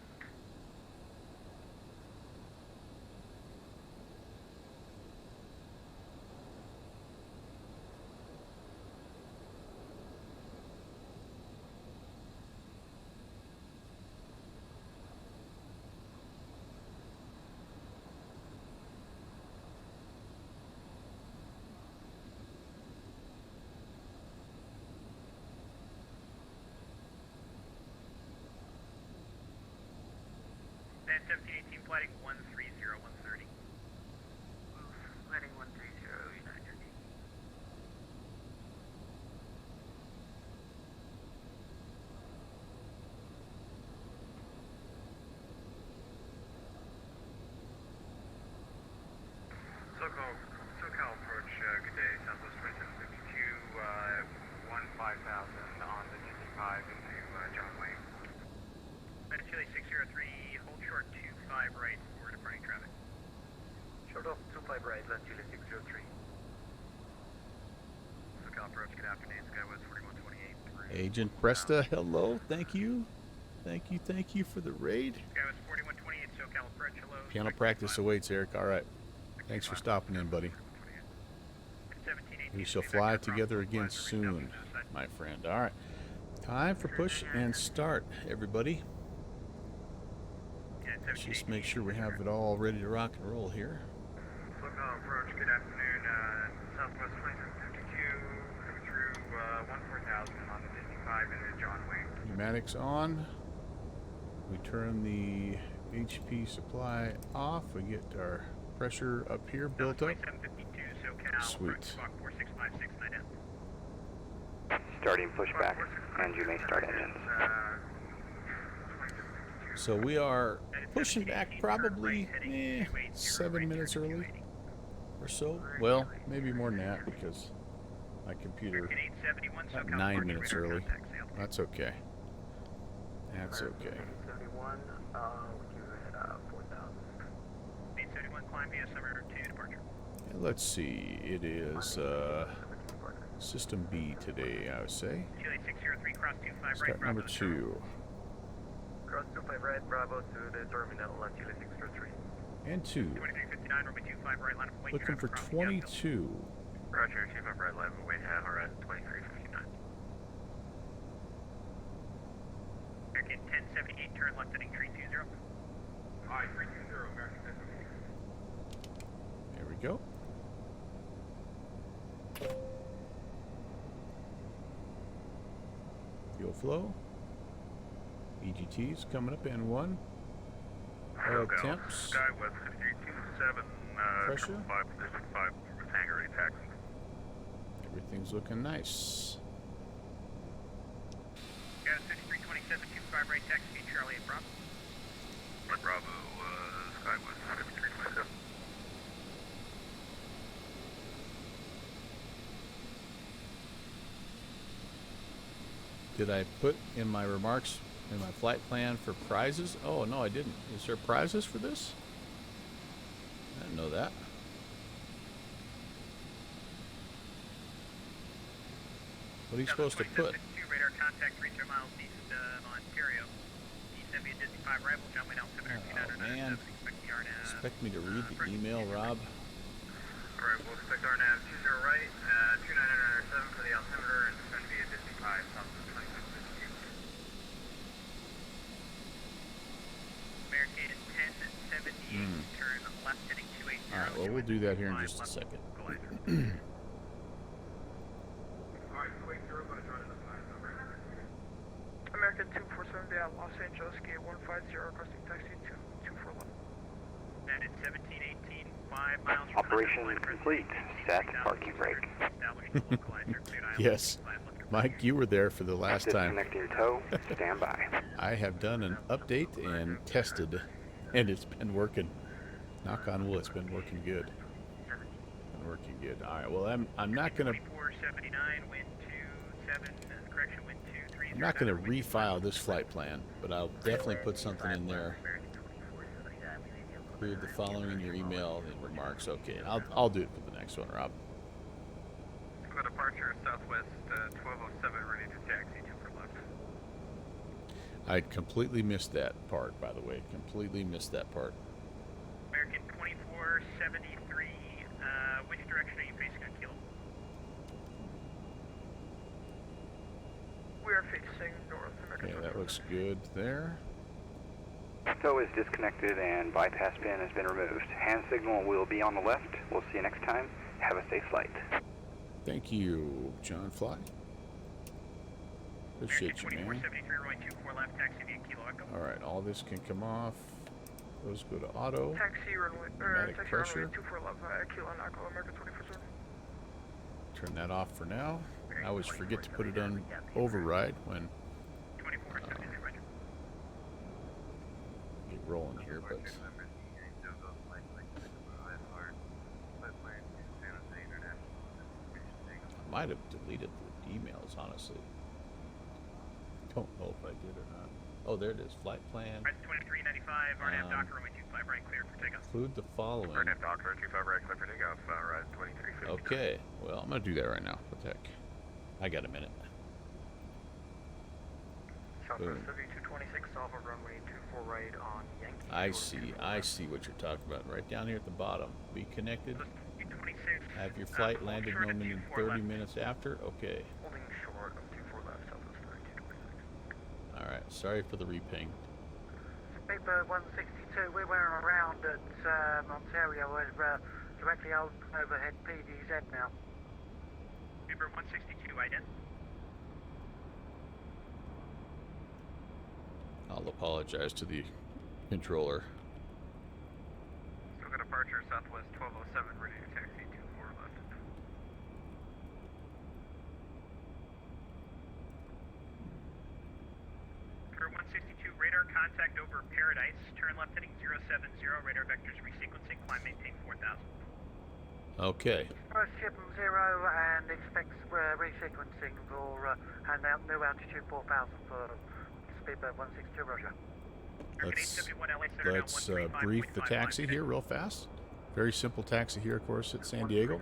And 1718, flighting 130, 130. Landing 130, United. SoCal approach, good day, Southwest 2752, 15,000 on the 55 into John Wayne. United Chile 603, hold short 25 right for departing traffic. Short off 25 right, land Chile 603. SoCal approach, good afternoon, Skywest 4128. Agent Presta, hello. Thank you. Thank you for the raid. Skywest 4128, SoCal approach, hello. Piano practice awaits, Eric. All right. Thanks for stopping in, buddy. 1718, We shall fly together again soon, my friend. All right. Time for push and start, everybody. Let's just make sure we have it all ready to rock and roll here. SoCal approach, good afternoon, Southwest 2752, coming through 14,000 on the 55 into John Wayne. Pneumatics on. We turn the HP supply off. We get our pressure up here built up. 2752, SoCal Sweet. approach, squawk 4656, 9 Starting pushback, and you may start engines. So we are pushing back probably 7 minutes early or so. Well, maybe more than that because my computer got 9 minutes early. That's okay. That's okay. 871, we do at 4,000. 871, climb via summer 2 departure. And let's see. It is System B today, I would say. Chile 603, cross 25 right, Start Bravo number to the terminal. 2. Cross 25 right, Bravo to the terminal, land Chile 603. And 2. 2359, runway 25 right, line of weight. Looking for 22. Roger, 25 right, line of weight, have her at 2359. American 1078, turn left heading 320. Hi, 320, American 1078. There we go. Fuel flow. EGT's coming up in 1. Temps. Skywest 5327, Pressure. 5 position 5, with hangar ready taxi. Everything's looking nice. Gas 5327, 25 right, taxi Charlie at Bravo. Bravo, Skywest 5327. Did I put in my remarks in my flight plan for prizes? Oh, no, I didn't. Is there prizes for this? I didn't know that. What are you supposed to put? 2 radar contact 3 miles east of Ontario. East Disney 5 arrival, John Wayne altimeter Oh, man. expect the RNAV. Expect me to read the email, Rob? Alright, we'll expect RNAV 20 right, 29907 for the altimeter, and descend via Disney 5, south of 26. turn left heading 280. Alright, well, we'll do that here in just a second. American 247 at Los Angeles, gate 150, requesting taxi to 2411. That is 1718, 5 miles from Operation complete. Set parking brake. Yes. Mike, you were there for the last time. Disconnecting tow. Stand by. I have done an update and tested, and it's been working. Knock on wood, it's been working good. Been working good. All right. Well, I'm not gonna. 2479, wind 27, correction, wind 230. I'm not gonna refile this flight plan, but I'll definitely put something in there. Include the following in your email and remarks. Okay, I'll do it for the next one, Rob. For departure, Southwest 1207, ready to taxi 2 for left. I completely missed that part, by the way. Completely missed that part. American 2473, which direction are you facing on Kilo? We are facing north. American Okay, that looks good there. Tow is disconnected and bypass pin has been removed. Hand signal will be on the left. We'll see you next time. Have a safe flight. Thank you, John Fly. Appreciate you, man. 2473, runway 24 left, taxi via Kilo Echo. All right, all this can come off. Those go to auto. Taxi runway, Automatic taxi pressure. runway 24 left, Kilo Echo, American 24 Turn that off for now. I always forget to put it on override when 2473, roger. get rolling here, but I might have deleted the emails, honestly. Don't know if I did or not. Oh, there it is. Flight plan. Rise 2395, RNAV Docker, runway 25 right, cleared for takeoff. Include the following. RNAV Docker 25 right, clear for takeoff, rise 2350. Okay. Well, I'm gonna do that right now. What the heck? I got a minute. Southwest Boom. 7226, off of runway 24 right on Yankee. I see what you're talking about. Right down here at the bottom. Be connected. 26. Have your flight hold landed short no at more than 24 30 left. minutes after. Okay. Holding short of 24 left, Southwest 3226. All right. Sorry for the reping. Paper 162, we were around at Ontario, we're directly overhead PDZ now. Paper 162, ident. I'll apologize to the controller. So for departure, Southwest 1207, ready to taxi 24 left. Paper 162, radar contact over Paradise. Turn left heading 070, radar vectors resequencing, climb maintain 4000. Okay. First ship 0 and expects resequencing for and out new altitude 4000 for Speedbird 162, roger. Let's brief the taxi here real fast. Very simple taxi here, of course, at San Diego.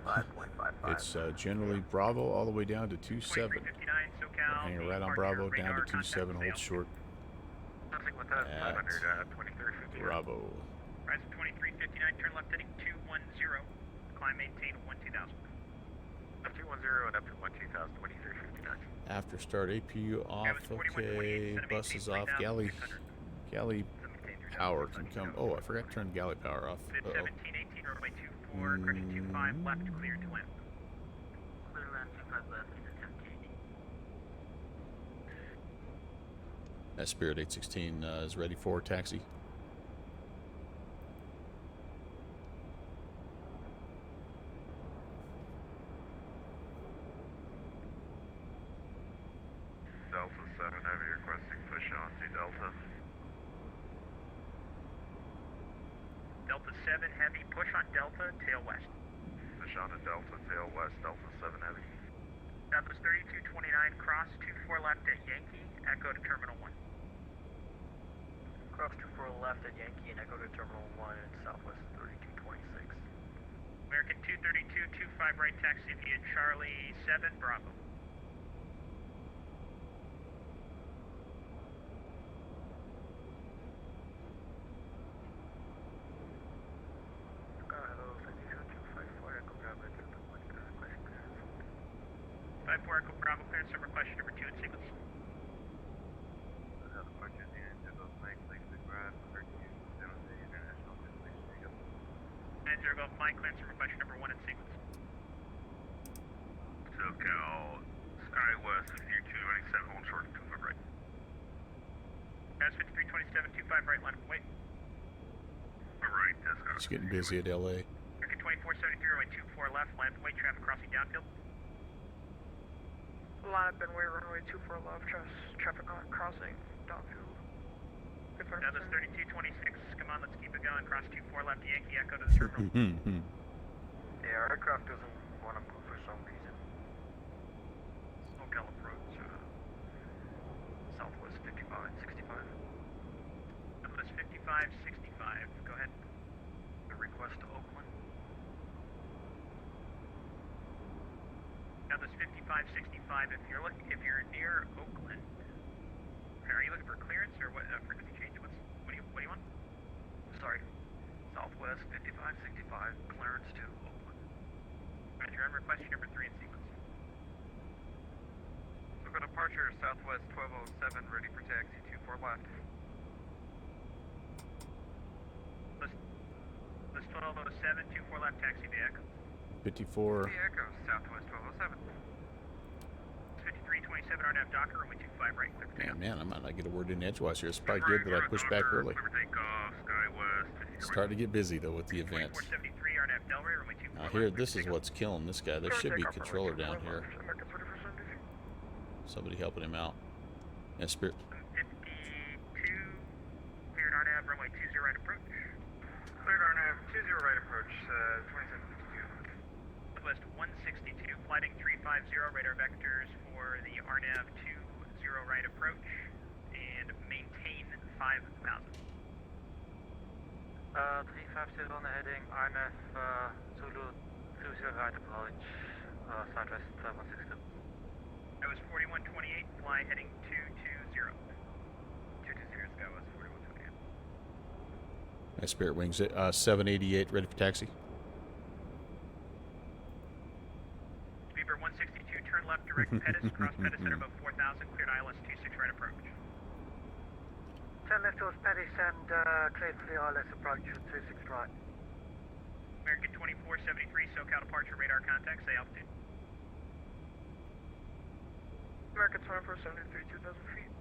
It's generally Bravo all the way down to 27. Hanging right on Bravo down to 27. Hold short Nothing with us, at 2350. Bravo. Rise 2359, turn left heading 210, climb maintain 12000. Up 210 and up to 12000, 2359. After start, APU off. Okay, bus is off. Galley power can come. Oh, I forgot to turn galley power off. Mid 1718, runway 24, correction 25 left, clear to land. Clear land 25 left, exit 1718. That Spirit 816 is ready for taxi. Delta 7 Heavy requesting push on to Delta. Delta 7 heavy, push on Delta, tail west. Push on to Delta, tail west, Delta 7 Heavy. Southwest 3229, cross 24 left at Yankee, echo to Terminal 1. Cross 24 left at Yankee and echo to Terminal 1 in Southwest 3226. American 232, 25 right taxi via Charlie 7, Bravo. Hello, 254 Echo Bravo, Delta 1, request clearance. 54 Echo Bravo, clearance, number question number 2 in sequence. clearance from request number 1 in sequence. SoCal, Sky West 5327, hold short, 25 right. That's 5327, 25 right, line of wait. Alright, that's Sky. It's getting busy at LA. American 2473, runway 24 left, line of wait, traffic crossing downfield. Line up and wait, runway 24 left, traffic crossing, downfield. Now this 3226, come on, let's keep it going. Cross 24 left, Yankee Echo to the terminal. Yeah, our aircraft doesn't want to move for some reason. SoCal approach, Southwest 5565. Southwest 5565, go ahead. The request to Oakland. Now this 5565, if you're near Oakland, are you looking for clearance or what frequency change? What do you want? Sorry, Southwest 5565, clearance to Oakland. Roger, on request number 3 in sequence. So go departure, Southwest 1207, ready for taxi, 24 left. List 1207, 24 left, taxi the Echo. 54. The Echo, Southwest 1207. 5327, RNAV Docker, runway 25 right, clear for takeoff. Man, I might not get a word in edgewise here. It's probably good that I pushed back early. It's starting to get busy though with the events. 473, RNAV Delray, runway 24 Now here, this is what's killing this guy. There should be a controller down here. American 2473. Somebody helping him out. And Spirit. 52, cleared RNAV, runway 20 right approach. Cleared RNAV, 20 right approach, 2752. Southwest 162, flighting 350, radar vectors for the RNAV 20 right approach, and maintain 5,000. 350 on the heading, IMF, Zulu 20 right approach, Southwest 162. That was 4128, fly heading 220. 220, Skywest 4128. Spirit Wings 788, ready for taxi. Beaver 162, turn left, direct Pettis, cross Pettis at above 4,000, cleared ILS 26 right approach. Turn left towards Pettis and cleared for the ILS approach at 26 right. American 2473, SoCal departure, radar contact, say altitude. American 2473, 2,000 feet.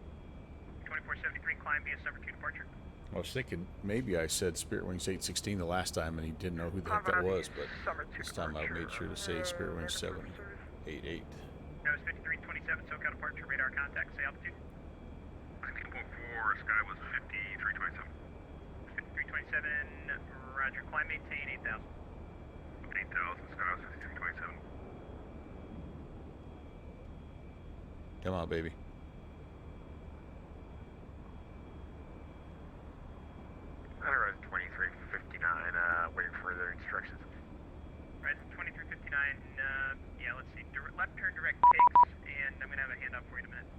2473, climb VS number 2 departure. I was thinking maybe I said Spirit Wings 816 the last time and he didn't know who the heck that was, but this time I made sure to say Spirit Wings 788. That was 5327, SoCal departure, radar contact, say altitude. 19.4, Sky was 5327. 5327, roger, climb, maintain 8,000. 8,000, Sky was 5327. Come on, baby. Horizon 2359, waiting for further instructions. Horizon 2359, yeah, let's see, left turn direct kicks, and I'm going to have a handoff for you in a minute.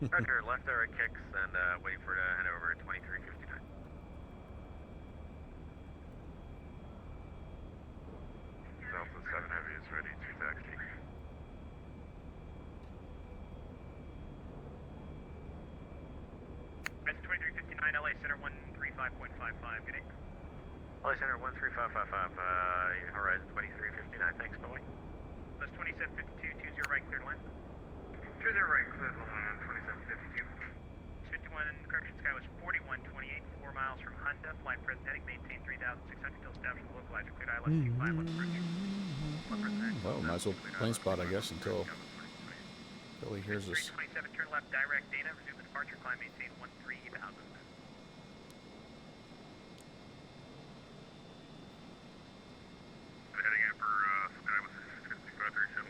Roger, left direct kicks, and waiting for it to hand over at 2359. Delta 7 Heavy is ready to taxi. Horizon 2359, LA Center 135.55, good day. LA Center 13555, Horizon 2359, thanks, Boeing. Plus 2752, 20 right, cleared line. 20 right, cleared line, 2752. 51, correction, Sky was 4128, 4 miles from Honda, flight present heading, maintain 3,600 till established localizer, cleared ILS 25 on approach. Well, might as well plane spot, I guess, until he hears us. 327, turn left, direct Dana, resume the departure, climb, maintain 13,000. Heading in for Sky was 5537.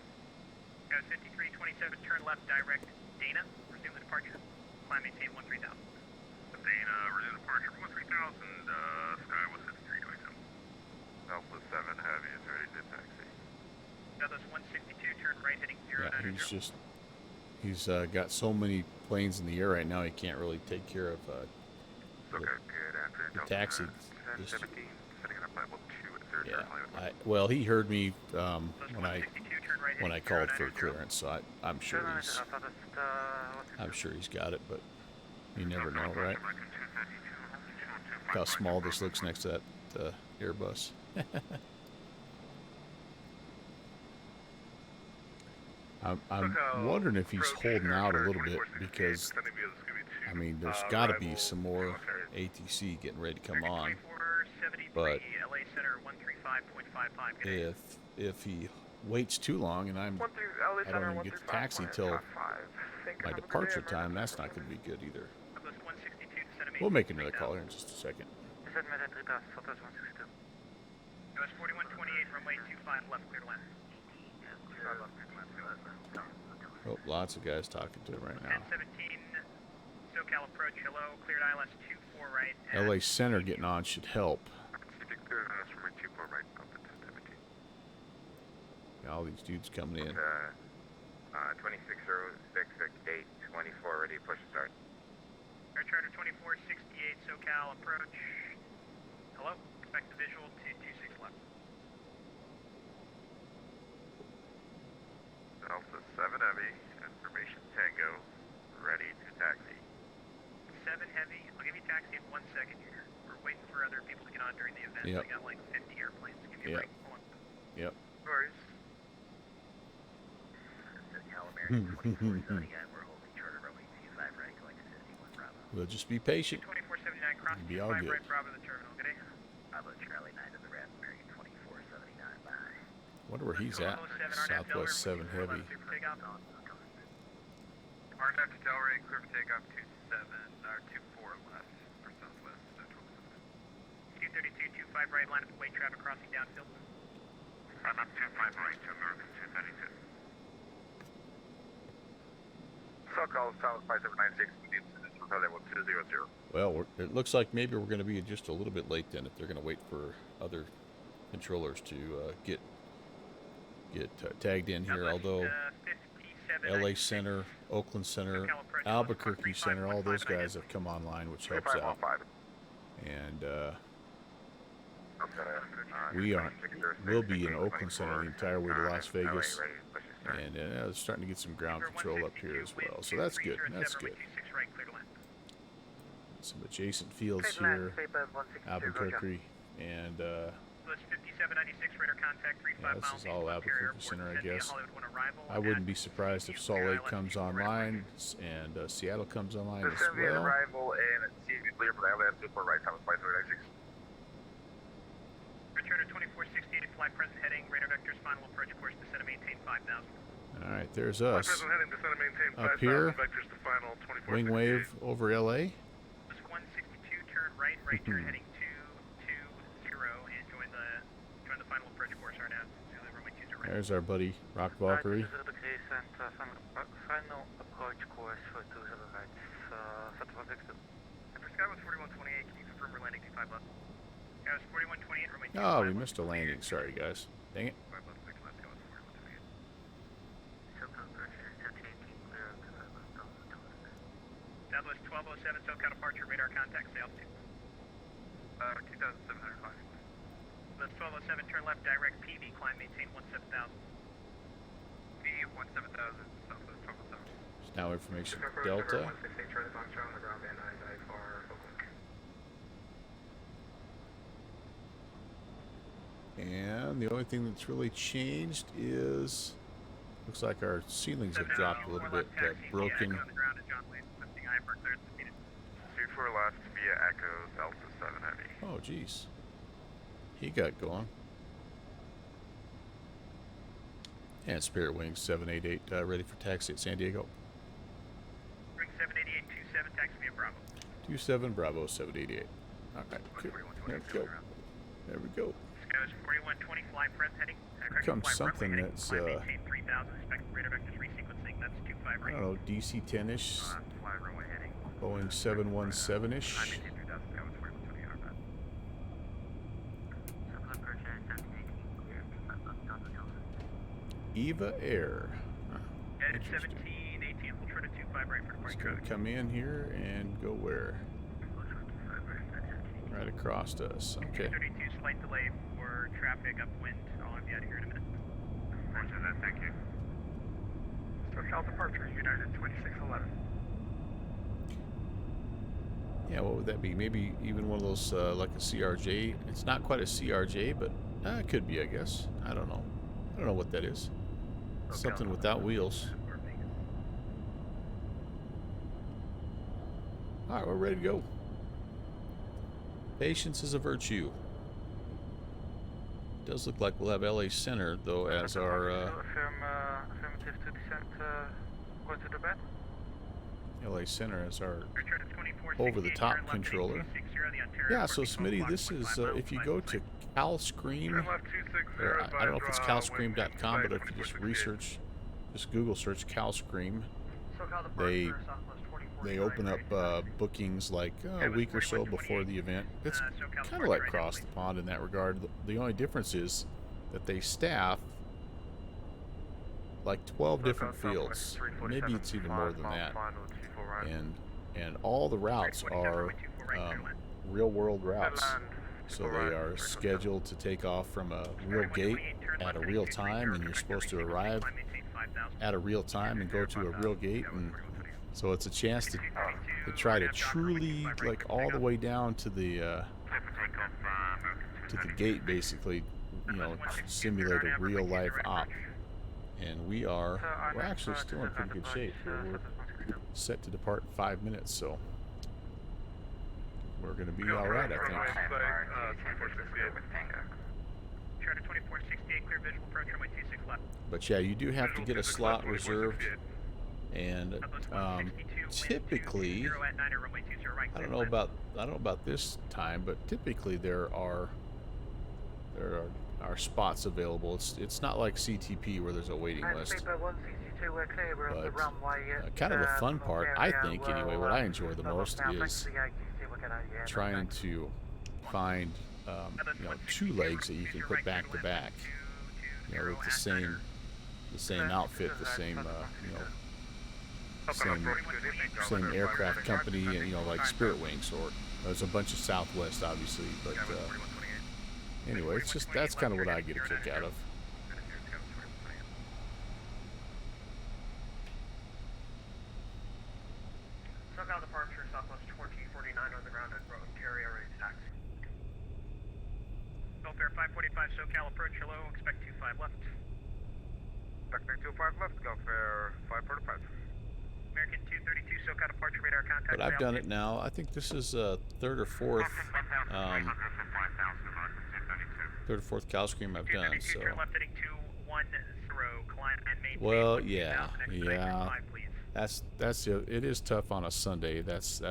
Sky was 5327, turn left, direct Dana, resume the departure, climb, maintain 13,000. Dana, resume departure for 13,000, Sky was 5327. Alpha 7 Heavy is ready to taxi. Southwest 162, turn right, heading 090. Yeah, he's got so many planes in the air right now he can't really take care of Okay, good afternoon. the taxi. 1017, setting it up by level 2 at 3rd. Yeah, well, he heard me Southwest when I 162, turn right, when I heading called for 090. clearance, so I'm sure he's got it, but you never know, right? Look how small this looks next to that Airbus. I'm wondering if he's holding out a little bit because, I mean, there's got to be some more ATC getting ready to come on. But if he waits too long and I don't even get the taxi till my departure time, that's not going to be good either. We'll make another call here in just a second. US 4128, runway 25 left, clear to land. Oh, lots of guys talking to him right now. 1017, SoCal approach, hello, cleared ILS 24 right. LA Center getting on should help. Yeah, all these dudes coming in. 26068, 24 ready, push start. Air Charter 2468, SoCal approach. Hello, expect the visual to 26 left. Delta 7 Heavy, information Tango, ready to taxi. 7 Heavy, I'll give you taxi in 1 second here. We're waiting for other people to get on during the event. Yep. We got like 50 airplanes. Give me a break. Hold on. Yep. Sorry. SoCal American 2479, we're holding charter runway 25 right, going to 51 Bravo. We'll just be patient. 2479, cross It'll be all 25 good. right, Bravo to the terminal. Good day. Bravo Charlie 9 to the ramp, American 2479, bye. Wonder where he's at. Southwest 7 Heavy. RNF to Delray, clear for takeoff 27, or 24 left, or southwest, 232, 25 right, line up the way, traffic crossing downfield. I'm up 25 right to American 232. SoCal South 5796, hotel level 200. Well, it looks like maybe we're going to be just a little bit late then if they're going to wait for other controllers to get tagged in here. Although LA Center, Oakland Center, Albuquerque Center, all those guys have come online, which helps out. And we'll be in Oakland Center the entire way to Las Vegas. And it's starting to get some ground control up here as well. So that's good. That's good. Some adjacent fields here, Albuquerque, and yeah, this is all Albuquerque Center, I guess. I wouldn't be surprised if Salt Lake comes online and Seattle comes online as well. Arrival and clear for LS 24 right, South 5796. Return to 2468, fly present heading, radar vectors, final approach course, descend and maintain 5,000. All right, there's us. Present heading, descend and maintain 5,000, Up here, vectors to final 2468. wing wave over LA. This 162, turn right, right turn heading 220, and join the final approach course right now. Runway 20 right. There's our buddy Rock Valkyrie. Final approach course for 20 right, Southwest 62. For Skywest 4128, can you confirm we're landing 25 left? Skywest 4128, runway 25 Oh, we left. missed a landing. Sorry, guys. Dang it. 5 left, 6 left, Skywest 4128. SoCal approach 1718, clear up to Southwest 1207, SoCal departure, radar contact, stay altitude. 2,705. Southwest 1207, turn left, direct PV, climb, maintain 17,000. PV 17,000, Southwest 1207. There's now information Delta. And the only thing that's really changed is, looks like our ceilings have dropped a little bit. Broken. 24 left via Echo, Delta 7 Heavy. Oh, geez. He got going. And Spirit Wings 788 ready for taxi at San Diego. Ring 788, 27, taxi via Bravo. 27 Bravo 788. All right, cool. There we go. There we go. Skywest 4120, fly press heading. Here comes something that's, Climb, maintain 3,000, expect radar vectors resequencing, that's 25 I right. don't know, DC 10-ish, Fly runway heading. Boeing 717-ish. Climb, maintain 3,000, Skywest 4120, our bad. SoCal approach 1718, clear up to 5 left, Delta Delta. Eva Air. Huh, Headed interesting. 1718, we'll try to 25 right for It's departure. going to come in here and go where? Right across us. Okay. 232, slight delay for traffic upwind. I'll have you out of here in a minute. Roger that, thank you. SoCal departure, United 2611. Yeah, what would that be? Maybe even one of those, like a CRJ. It's not quite a CRJ, but it could be, I guess. I don't know. I don't know what that is. Something without wheels. All right, we're ready to go. Patience is a virtue. It does look like we'll have LA Center though as our affirmative to descent, going to the bed. LA Center as our over-the-top controller. Yeah, so Smitty, this is if you go to CalScream, or I don't know if it's calscream.com, but if you just research, just Google search CalScream, they open up bookings like a week or so before the event. It's kind of like across the pond in that regard. The only difference is that they staff like 12 different fields. Maybe it's even more than that. And all the routes are real world routes. So they are scheduled to take off from a real gate at a real time, and you're supposed to arrive at a real time and go to a real gate. And so it's a chance to try to truly, like, all the way down to the gate, basically, you know, simulate a real life op. And we're actually still in pretty good shape. We're set to depart in 5 minutes, so we're going to be all right, I think. But yeah, you do have to get a slot reserved, and typically, I don't know about this time, but typically there are spots available. It's not like CTP where there's a waiting list. But kind of the fun part, I think anyway, what I enjoy the most is trying to find you know, two legs that you can put back to back, you know, with the same outfit, the same you know, same aircraft company, and you know, like Spirit Wings, or there's a bunch of Southwest obviously, but anyway, it's just, that's kind of what I get a kick out of. SoCal departure, Southwest 1449 on the ground at Ontario, ready to taxi. Belfair 545 SoCal approach, hello, expect 25 left. Expecting 25 left, Belfair 545. American 232 SoCal departure, radar contact. But I've done it now. I think this is third or fourth CalScream I've done, so. Well, yeah. That's it is tough on a Sunday. That's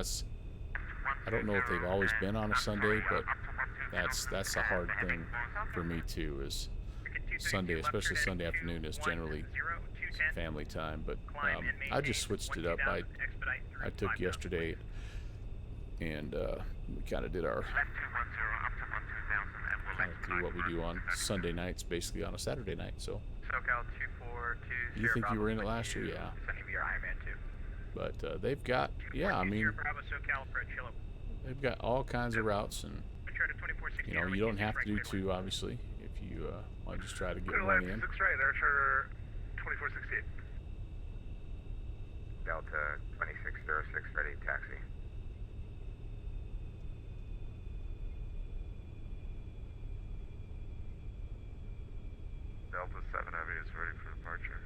I don't know if they've always been on a Sunday, but that's a hard thing for me too. Is Sunday, especially Sunday afternoon, is generally family time. But I just switched it up. I took yesterday, and we kind of did our do what we do on Sunday nights, basically on a Saturday night. So. You think you were in it last year? Yeah. But they've got, yeah, I mean, they've got all kinds of routes, and you know, you don't have to do two, obviously, if you want to just try to get one in. 6 right, Air Charter 2468. Delta 2606, ready, taxi. Delta 7 Heavy is ready for departure.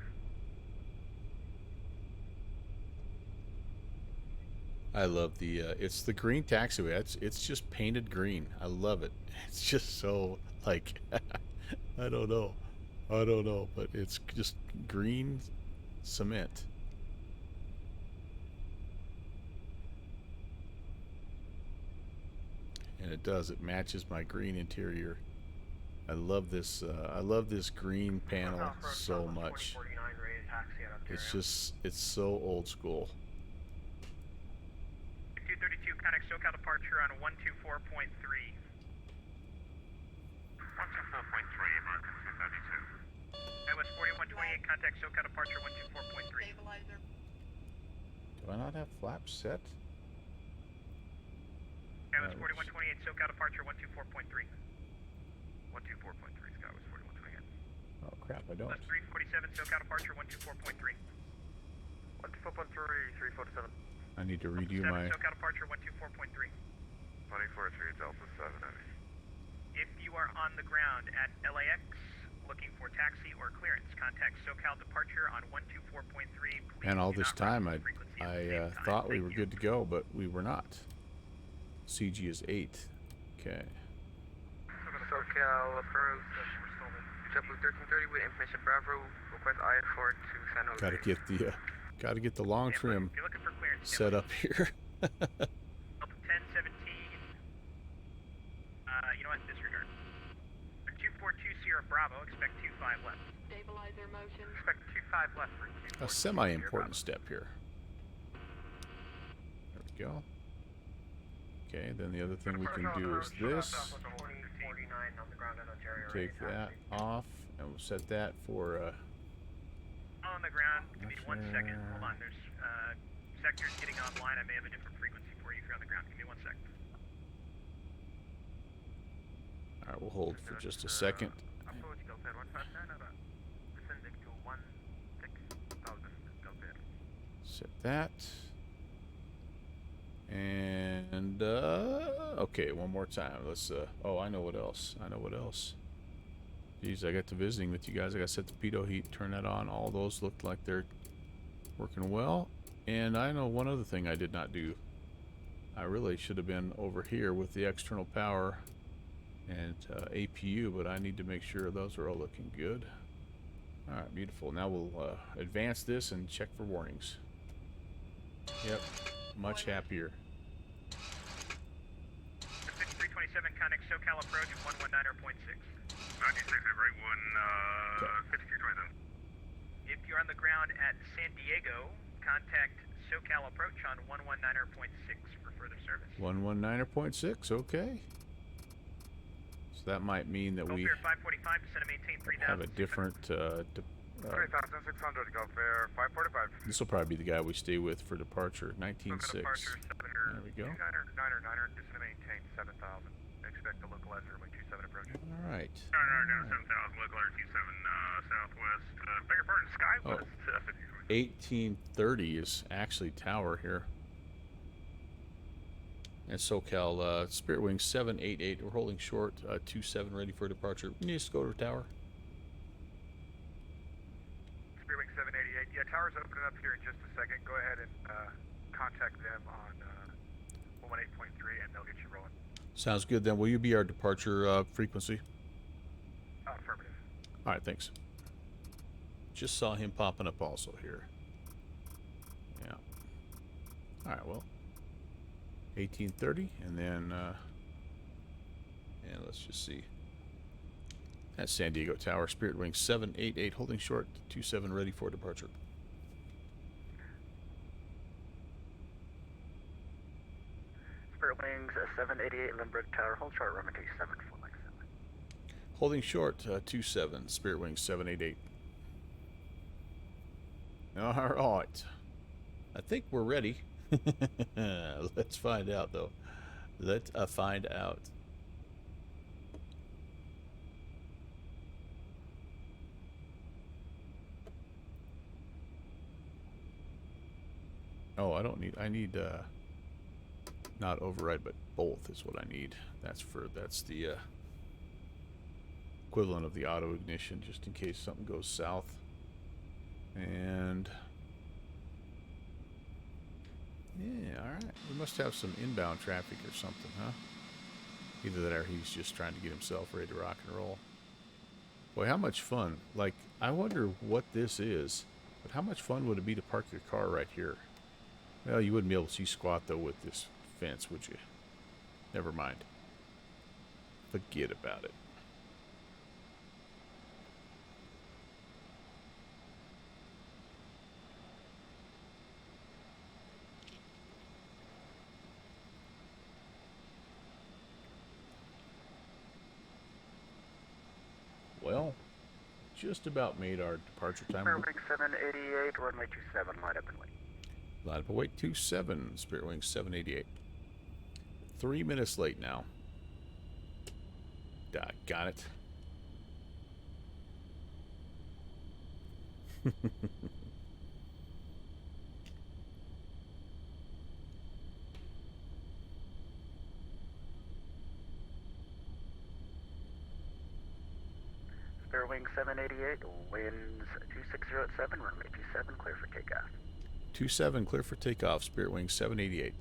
I love the it's the green taxiway. It's just painted green. I love it. It's just so, like, I don't know, but it's just green cement. And it matches my green interior. I love this green panel so much. It's so old school. 232 contact SoCal departure on 124.3. 124.3, American 232. That was 4128 contact SoCal departure 124.3. Stabilizer. Do I not have flaps set? That was 4128 SoCal departure 124.3. 124.3, Scott was 4128. Oh crap, I don't. That's 347 SoCal departure 124.3. 124.3, 347. I need to redo my. SoCal departure 124.3. 243 Delta 7 Heavy. If you are on the ground at LAX looking for taxi taxi or clearance. Contact SoCal departure on 124.3. And all this time, I thought we were good to go, but we were not. CG is 8. Okay. SoCal approach. JetBlue 1330 with information Bravo. Request IFR to San Jose. Gotta get the long trim If you're looking for clearance, set up here. Delta 1017. You know what? Disregard. 242 Sierra Bravo. Expect 25 left. Stabilizer motion. Expect 25 left for A semi-important step here. There we go. Okay, then the other thing we can do is this. 49 on the ground in Ontario. Take that off, and we'll set that for On the ground. Give me 1 second. Hold on. There's sectors getting online. I may have a different frequency for you if you're on the ground. Give me 1 second. all right, we'll hold for just a second. Approach Delta 159, descending to 16,000 Delta. Set that. And okay, one more time. Let's oh, I know what else. Geez, I got to visiting with you guys. I got to set the pitot heat, turn that on. All those look like they're working well. And I know one other thing I did not do. I really should have been over here with the external power and APU, but I need to make sure those are all looking good. All right, beautiful. Now we'll advance this and check for warnings. Yep, much happier. 5327, contact SoCal approach 119.6. 96, right 5227. If you're on the ground at San Diego, contact SoCal approach on 119.6 for further service. 119.6, okay. So that might mean that we 545, descend and maintain 3,000. have a different 3,600, go fare 545. this will probably be the guy we stay with for departure. 19.6. There we go. 9er, descend and maintain 7,000. Expect the localizer runway 27 approach. All right. 9er, 7,000, localizer 27 southwest. Beg your pardon, skywest. 1830 is actually tower here. And SoCal Spirit Wing 788. We're holding short. 27 ready for departure. We need to go to tower. Spirit Wing 788. Yeah, tower's opening up here in just a second. Go ahead and contact them on 118.3 and they'll get you rolling. Sounds good. Then will you be our departure frequency? Affirmative. All right, thanks. Just saw him popping up also here. Yeah. All right, well. 1830, and then, and let's just see. That's San Diego Tower, Spirit Wing 788, holding short, 27 ready for departure. Spirit Wings 788 Limerick Tower, hold short, runway 27, 497. Holding short, 27, Spirit Wing 788. All right. I think we're ready. Let's find out, though. Let's find out. Oh, I need not override, but both is what I need. That's the equivalent of the auto ignition, just in case something goes south. And yeah, all right. We must have some inbound traffic or something, huh? Either that or he's just trying to get himself ready to rock and roll. Boy, how much fun. Like, I wonder what this is, but how much fun would it be to park your car right here? Well, you wouldn't be able to see squat, though, with this fence, would you? Never mind. Forget about it. Well, just about made our departure time. Spirit Wing 788, runway 27, light up and wait. Light up and wait, 27, Spirit Wing 788. 3 minutes late now. Got it. Spirit Wing 788, winds 26 at 7, runway 27, clear for takeoff. 27, clear for takeoff, Spirit Wing 788.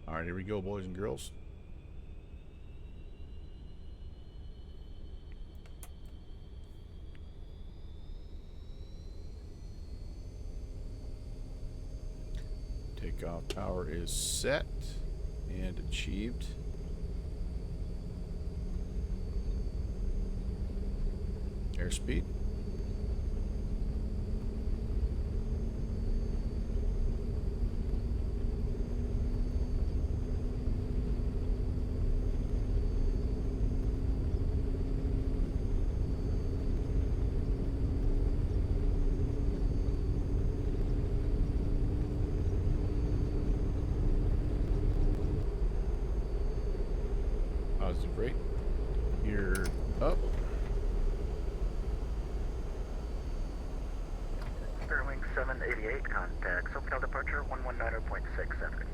All right, here we go, boys and girls. Takeoff power is set and achieved. Airspeed. Positive rate. Gear up. Spirit Wing 788, contact SoCal departure 119.6, have a good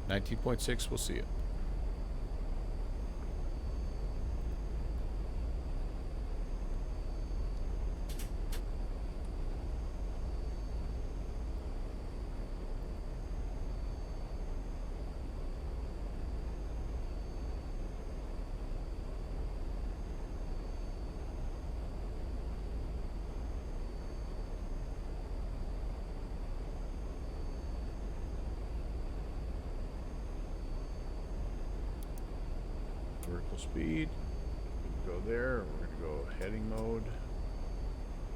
flight. 19.6, we'll see it. Vertical speed. Go there. We're going to go heading mode.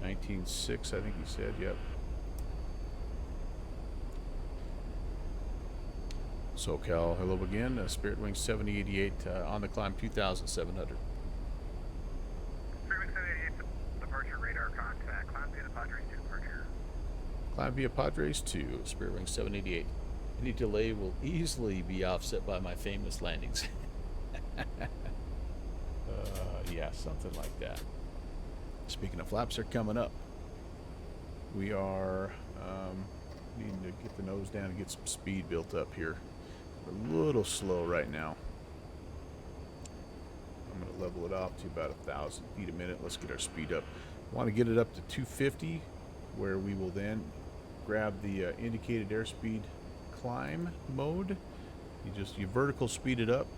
19.6, I think he said. Yep. SoCal, hello again. Spirit Wing 7088 on the climb 2,700. Spirit Wing 788, departure radar contact. Climb via the Padres to departure. Climb via Padres to Spirit Wing 788. Any delay will easily be offset by my famous landings. Yeah, something like that. Speaking of flaps, they're coming up. We are needing to get the nose down and get some speed built up here. We're a little slow right now. I'm going to level it off to about 1,000 feet a minute. Let's get our speed up. I want to get it up to 250, where we will then grab the indicated airspeed climb mode. You vertical speed it up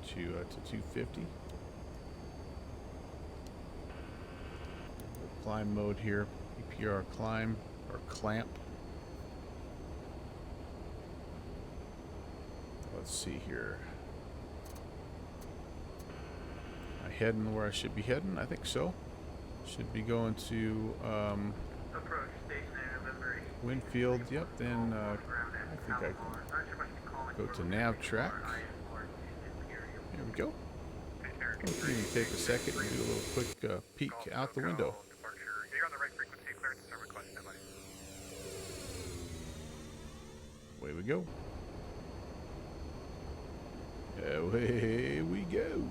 to 250. Climb mode here, EPR climb or clamp. Let's see here. Am I heading where I should be heading? I think so. Should be going to Approach stationary November 8. Winfield. Yep. Then I think I can go to nav track. Here we go. We can take a second and do a little quick peek out the window. You're on the right frequency, clearance and request standby. Away we go. Away we go.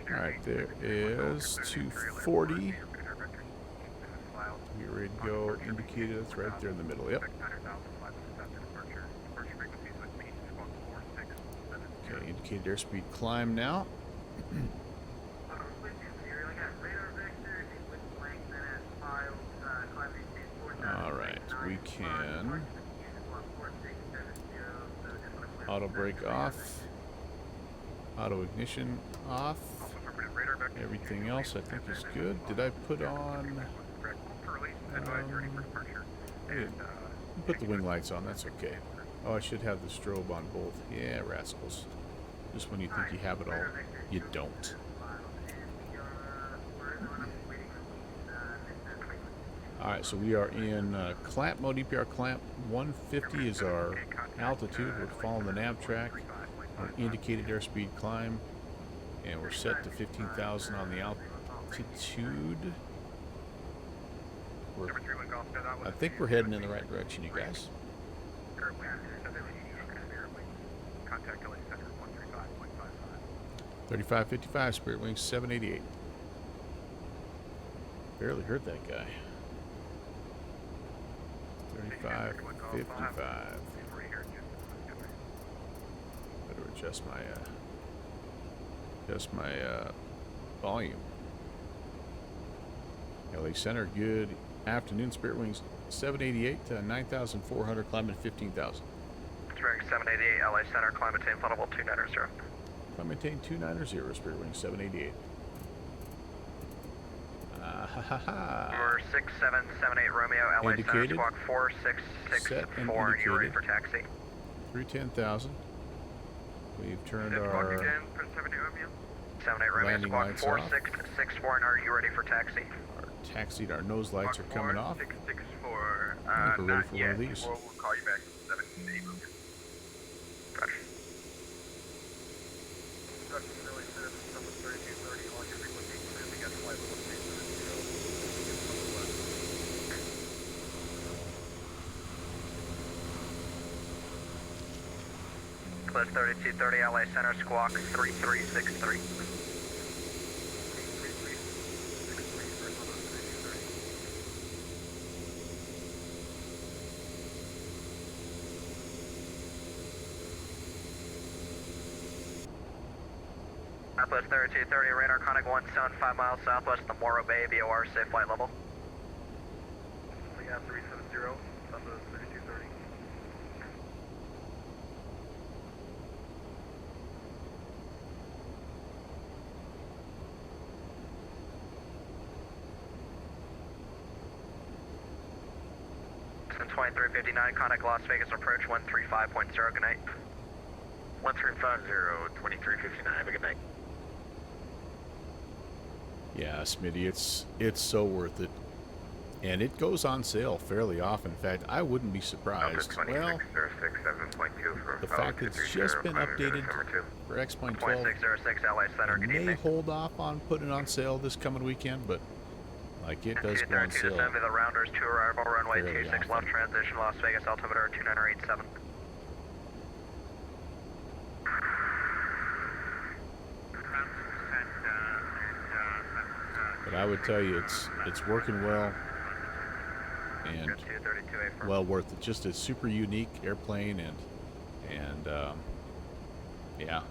Alright, there is 240. Get ready to go. Indicated, that's right there in the middle. Yep. Okay, indicated airspeed climb now. Alright, we can auto brake off, auto ignition off. Everything else I think is good. Did I put on... I didn't put the wing lights on, that's okay. Oh, I should have the strobe on both. Yeah, rascals. Just when you think you have it all, you don't. Alright, so we are in clamp mode, EPR clamp. 150 is our altitude. We're following the nav track. Our indicated airspeed climb. And we're set to 15,000 on the altitude. I think we're heading in the right direction, you guys. Contact LA Center 135.55. 3555, Spirit Wings 788. Barely heard that guy. 3555. Better adjust my volume. LA Center, good afternoon. Spirit Wings 788 to 9,400, climbing 15,000. Spirit 788, LA Center, climb maintain flight level 290. Climb maintain 290, Spirit Wings 788. Number 6778 Romeo, LA Indicated. Center, squawk 4664, and you're ready for taxi. Through 10,000. We've turned Squawk our again for 78 Romeo. 78 Romeo, landing squawk lights off. 4664, and are you ready for taxi? taxied. Our nose lights are coming off. 664, I think we're ready for one of these. We'll call you back 7-8 Romeo. Roger. Plus 3230 LA Center, squawk 3363. Southwest 3230, radar contact 175 miles southwest of the Morro Bay, VOR, safe flight level. Yeah, 370, Southwest 3230. Citizen 2359, contact Las Vegas approach 135.0, good night. 1350, 2359, have a good night. Yeah, Smitty, it's so worth it, and it goes on sale fairly often. In fact, I wouldn't be surprised. Well, the fact that it's just been updated for X-Plane 12 may hold off on putting it on sale this coming weekend, but like it does go on sale. The Rounders to arrival, runway fairly 26 often. left transition, Las Vegas altimeter 2987. But I would tell you, it's working well and well worth it. Just a super unique airplane, and yeah,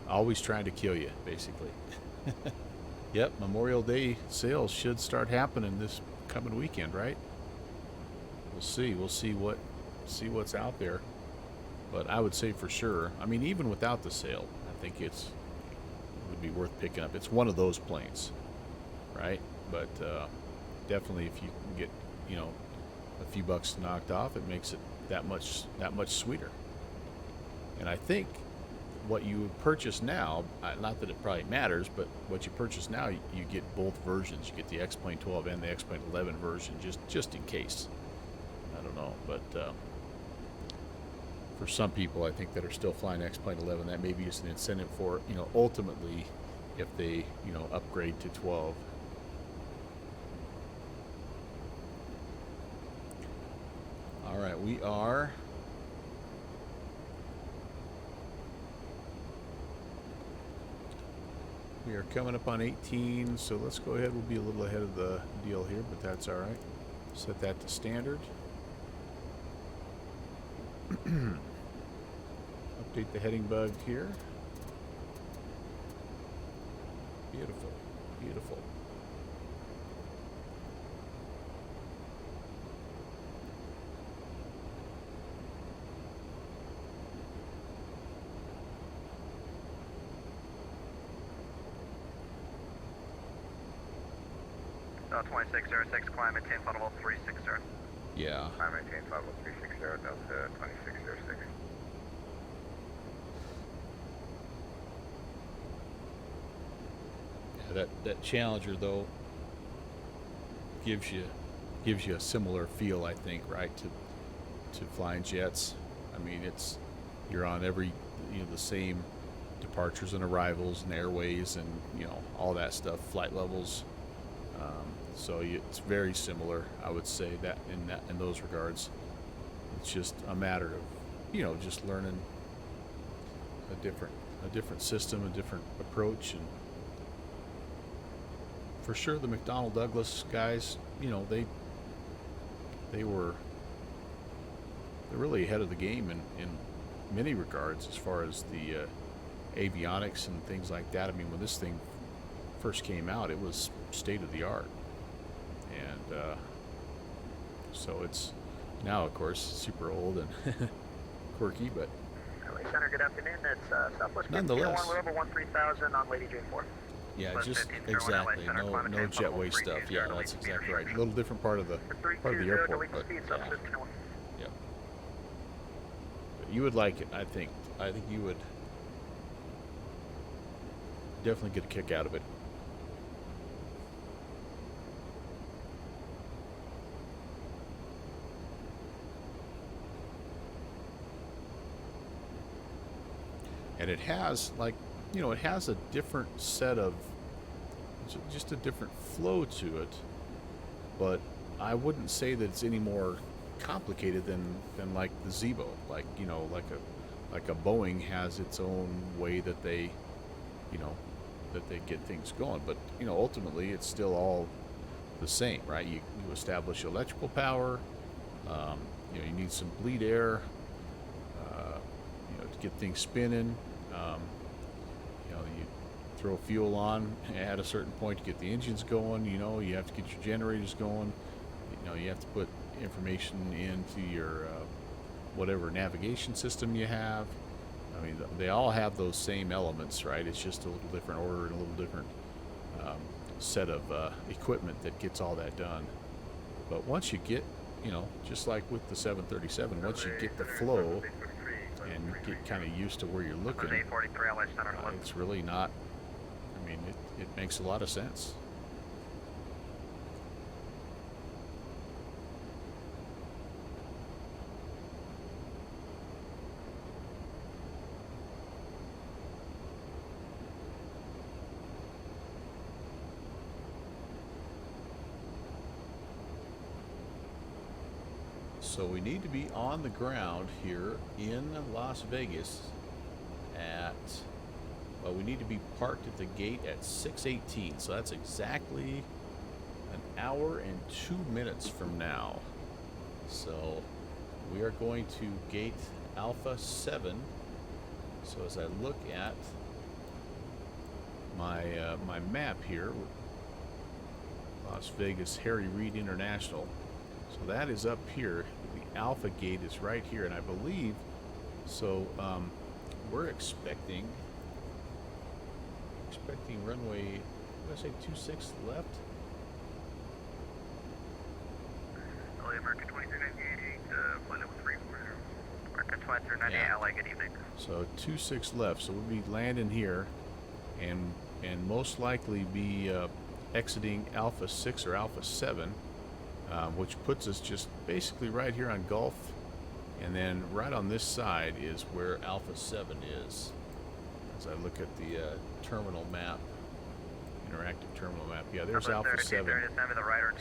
always trying to kill you, basically. Yep, Memorial Day sales should start happening this coming weekend, right? We'll see. We'll see what's out there. But I would say for sure. I mean, even without the sale, I think it would be worth picking up. It's one of those planes, right? But definitely, if you can get, a few bucks knocked off, it makes it that much sweeter. And I think what you purchase now, not that it probably matters, but what you purchase now, you get both versions. You get the X-Plane 12 and the X-Plane 11 version, just in case. I don't know, but for some people, I think that are still flying X-Plane 11, that maybe is an incentive for, ultimately, if they, upgrade to 12. All right, we are coming up on 18, so let's go ahead. We'll be a little ahead of the deal here, but that's all right. Set that to standard. Update the heading bug here. Beautiful, beautiful. Delta 2606, climb maintain flight level 360. Yeah. Climb maintain flight level 360, Delta 2606. That Challenger though gives you gives you a similar feel, I think, right, to flying jets. I mean, you're on every, the same departures and arrivals and airways and, all that stuff, flight levels. So it's very similar, I would say, that in those regards. It's just a matter of, just learning a different system, a different approach. And for sure, the McDonnell Douglas guys, they're really ahead of the game in many regards as far as the avionics and things like that. I mean, when this thing first came out, it was state of the art, and so it's now, of course, super old and quirky, but LA Center, good afternoon. It's Southwest nonetheless. We're over 13,000 on Lady J4. Yeah, Plus just 15, exactly. Center, No climate change, jetway level stuff. 320, Yeah, that's lead exactly speed right. A little different part of the airport, but yeah. Yep. But you would like it, I think. I think you would definitely get a kick out of it. And it has, it has a different set of, just a different flow to it, but I wouldn't say that it's any more complicated than like the Zebo. Like a Boeing has its own way that they, that they get things going. But ultimately, it's still all the same, right? You establish electrical power. You need some bleed air, to get things spinning. You throw fuel on at a certain point to get the engines going. You have to get your generators going. You have to put information into your whatever navigation system you have. I mean, they all have those same elements, right? It's just a little different order and a little different set of equipment that gets all that done. But once you get, just like with the 737, once you get the flow and get kind of used to where you're looking, it's really not, I mean, it makes a lot of sense. So we need to be on the ground here in Las Vegas we need to be parked at the gate at 6:18. So that's exactly an hour and 2 minutes from now. So we are going to gate Alpha 7. So as I look at my my map here, Las Vegas Harry Reid International. So that is up here. The Alpha gate is right here, and I believe so. We're expecting runway. What did I say? 26 left. LA American 2398, flight level 340. American 2398, Yeah. LA, good evening. So 26 left. So we'll be landing here, and most likely be exiting Alpha 6 or Alpha 7. Which puts us just basically right here on Gulf, and then right on this side is where Alpha 7 is. As I look at the terminal map, interactive terminal map, yeah, there's Alpha 7.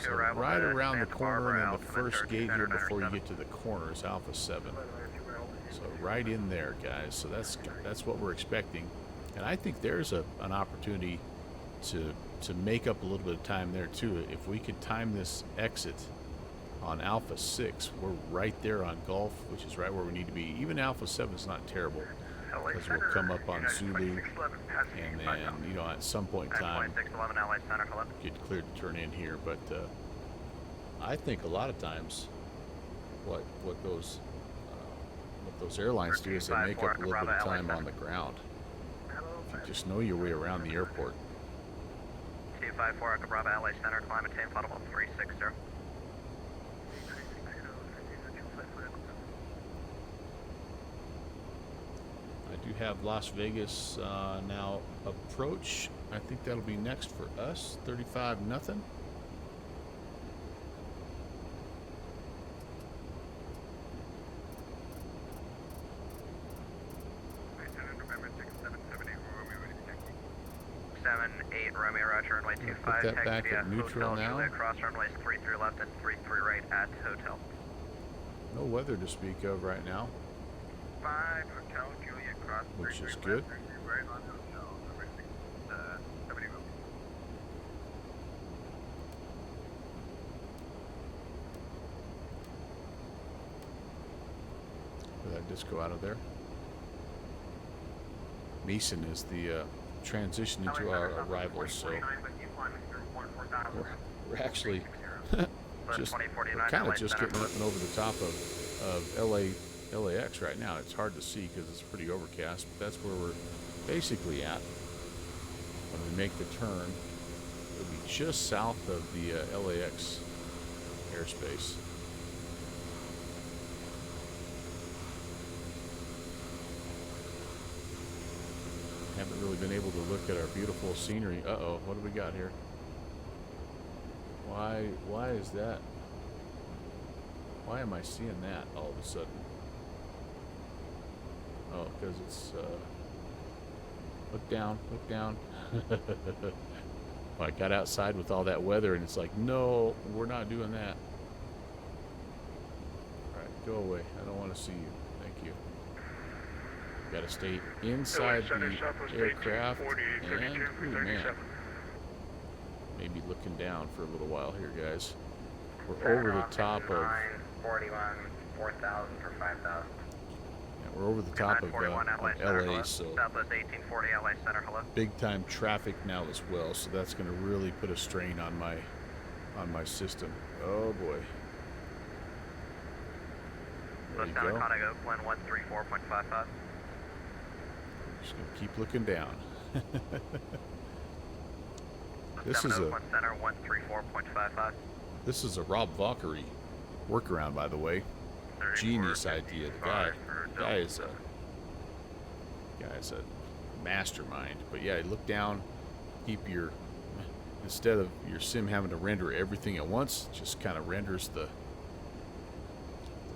So right around the corner, and then the first gate here before you get to the corner is Alpha 7. So right in there, guys. So that's what we're expecting, and I think there's an opportunity to make up a little bit of time there too. If we could time this exit on Alpha 6, we're right there on Gulf, which is right where we need to be. Even Alpha 7 is not terrible, because we'll come up on Zulu, and then at some point in time get cleared to turn in here. But I think a lot of times what those airlines do is they make up a little bit of time on the ground. If you just know your way around the airport. 254 Echo Bravo LA Center, climb attain flight level 360. I do have Las Vegas now approach. I think that'll be next for us. 35-0. 78 Romeo, roger, runway 25. that taxi back via at neutral Hotel now. Juliet, cross runways 33 left and 33 right at hotel. No weather to speak of right now, 5 Hotel Juliet cross. which is good. Right on hotel. Number 70 room. Did that disco out of there? Mason is the transition into our arrivals, so we're actually just kind of just getting up and over the top of LAX right now. It's hard to see because it's pretty overcast, but that's where we're basically at when we make the turn. It'll be just south of the LAX airspace. Haven't really been able to look at our beautiful scenery. Uh-oh, what do we got here? Why is that? Why am I seeing that all of a sudden? Oh, because it's, look down, look down. Well, I got outside with all that weather and it's like, no, we're not doing that. All right, go away. I don't want to see you. Thank you. Got to stay inside the aircraft and, ooh, man, maybe looking down for a little while here, guys. We're over the top of 41, 4,000 for 5,000. yeah, we're over the top of LA, so Southwest 1840 LA Center, hello. big time traffic now as well. So that's going to really put a strain on my system. Oh boy. There you go. County Oakland 134.55. Just gonna keep looking down. This is Oakland Center 134.55. This is a Rob Valkyrie workaround, by the way. Genius idea. The guy is a mastermind. But yeah, look down. Keep your, instead of your sim having to render everything at once, just kind of renders the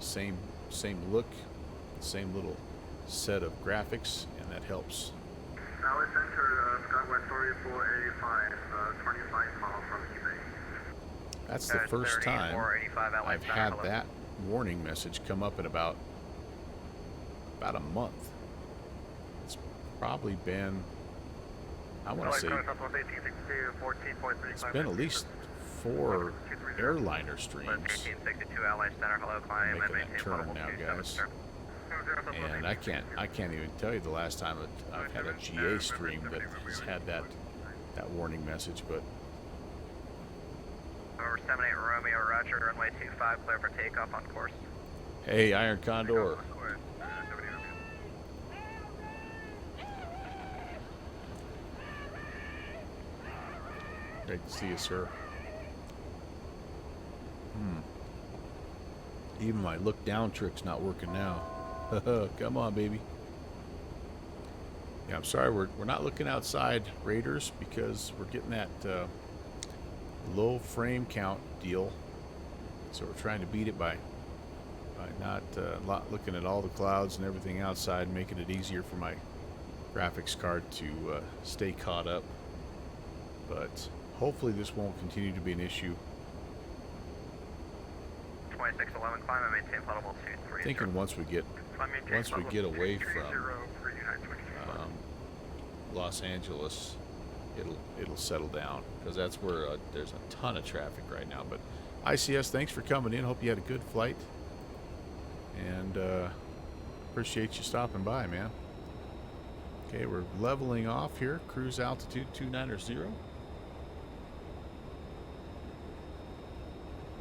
same look, same little set of graphics, and that helps. Now it's entered Skywest 3485, 25 miles from eBay. That's the first time I've had that warning message come up in about a month. It's probably been, I want to say, it's been at least 4 airliner streams. 1862 LA Center, hello, climb Making that turn now, guys. And I can't even tell you the last time that I've had a GA stream that has had that warning message, but Over 78 Romeo, roger, runway 25, clear for takeoff on course. hey, Iron Condor. Great to see you, sir. Even my look down trick's not working now. Come on, baby. Yeah, I'm sorry, we're not looking outside, Raiders, because we're getting that low frame count deal. So we're trying to beat it by not looking at all the clouds and everything outside, making it easier for my graphics card to stay caught up. But hopefully this won't continue to be an issue. 2611, climb and maintain flight level 23. Thinking once we get away from Los Angeles, it'll settle down, because that's where there's a ton of traffic right now. But ICS, thanks for coming in. Hope you had a good flight, and appreciate you stopping by, man. Okay, we're leveling off here. Cruise altitude 290.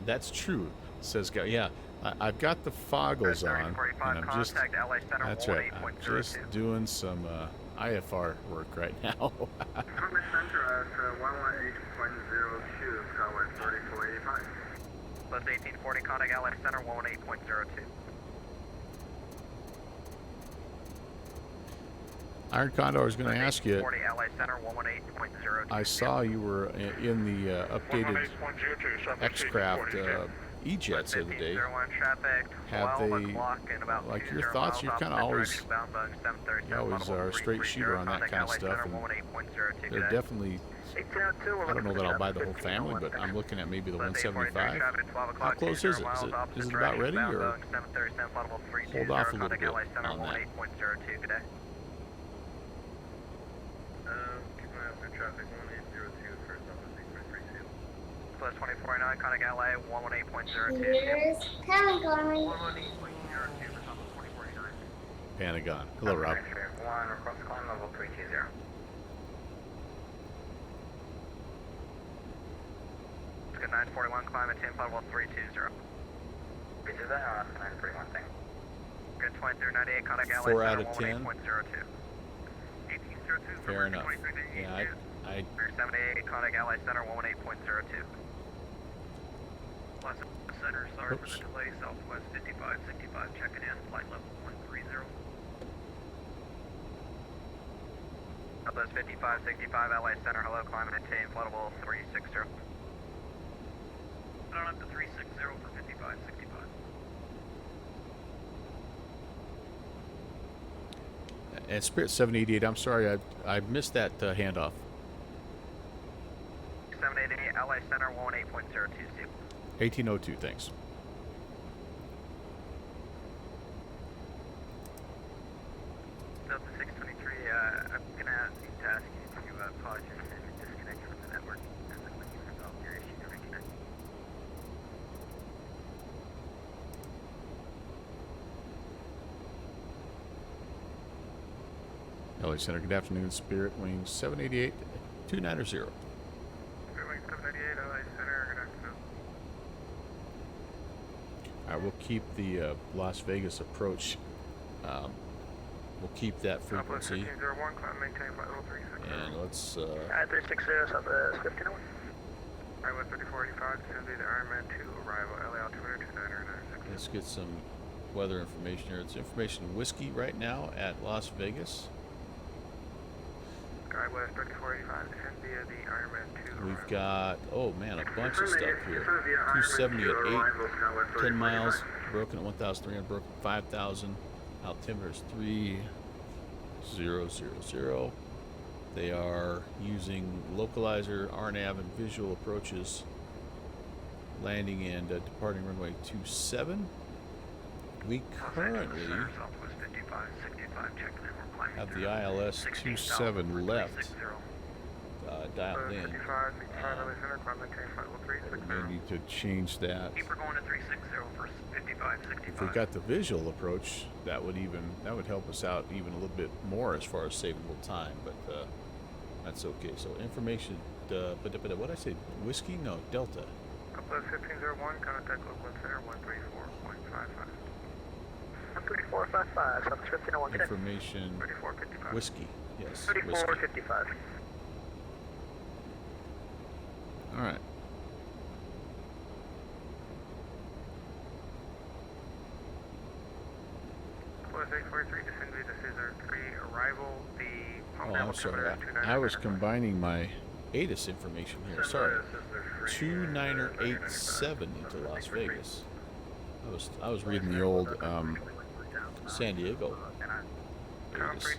That's true, says guy. Yeah, I've got the foggles on, and I'm just, that's right, I'm just doing some IFR work right now. From the center at 118.02, Skywest 3485. Plus 1840, contact LA Center 118.02. Iron Condor, I was going to ask you, 40 LA Center 118.02. I saw you were in the updated X-Craft E-jets the other day. Traffic, Have 12 they, o'clock and about like 20 your thoughts? You're miles kind of always, opposite direction, bound Boeing 737, you always are a straight shooter on that kind of stuff. And they're definitely, I don't know that I'll buy the whole family, but I'm looking at maybe the 175. How close is it? Is it about ready, or hold off a little bit on that? Plus 249, contact LA 118.02. Here's Pentagon. Pentagon. Hello, Rob. One, request climb level 320. Good 941, climb at 10, level 320. Is that 931 thing? Good 2398, contact LA 4 out of 10. 18.02. Fair enough. Yeah, I 78, contact LA Center 118.02. Los Center, sorry for Oops. the delay. Southwest 5565 checking in, flight level 130. Southwest 5565 LA Center, hello, climb at 10, flight level 360. I don't have the 360 for 5565. and Spirit 788. I'm sorry, I missed that handoff. 788 LA Center 18.02. 1802. Thanks. Delta 623, I'm gonna need to ask you to pause your sim and disconnect from the network, and then when you resolve your issue to reconnect. LA Center, good afternoon. Spirit Wing 788 290. Spirit Wing 788 LA Center, good afternoon. All right, we'll keep the Las Vegas approach. We'll keep that frequency. 1501, climb maintain flight level 360. And let's. 360 Southwest 1501. Highway 3485, send me the Ironman 2 arrival, LA altimeter 2996. Let's get some weather information here. It's information whiskey right now at Las Vegas. Skywest 3485, send via the Ironman 2 We've arrival. got, oh man, a bunch of stuff here. 270 at 8, 10 miles, broken at 1,300, broken at 5,000. Altimeter is 3000. They are using localizer, RNAV, and visual approaches, landing and departing runway 27. We currently Southwest 5565, checking in, we're climbing have through the ILS 27 left dialed in. 55, LA Center, climb maintain flight level We 360. may need to change that. Keep her going to 360 for 5565. If we got the visual approach, that would help us out even a little bit more as far as savable time. But that's okay. So information. What did I say? Whiskey? No, Delta. Southwest 1501, contact local center 134.55. 134.55, Southwest 1501, connect. Information. 3455. Whiskey. Yes. 3455. All right. Southwest 843, descend via the Scissor 3 arrival. The Oh, I'm sorry. I was combining my ATIS information here. Sorry. 2987 into Las Vegas. I was reading the old San Diego ATIS.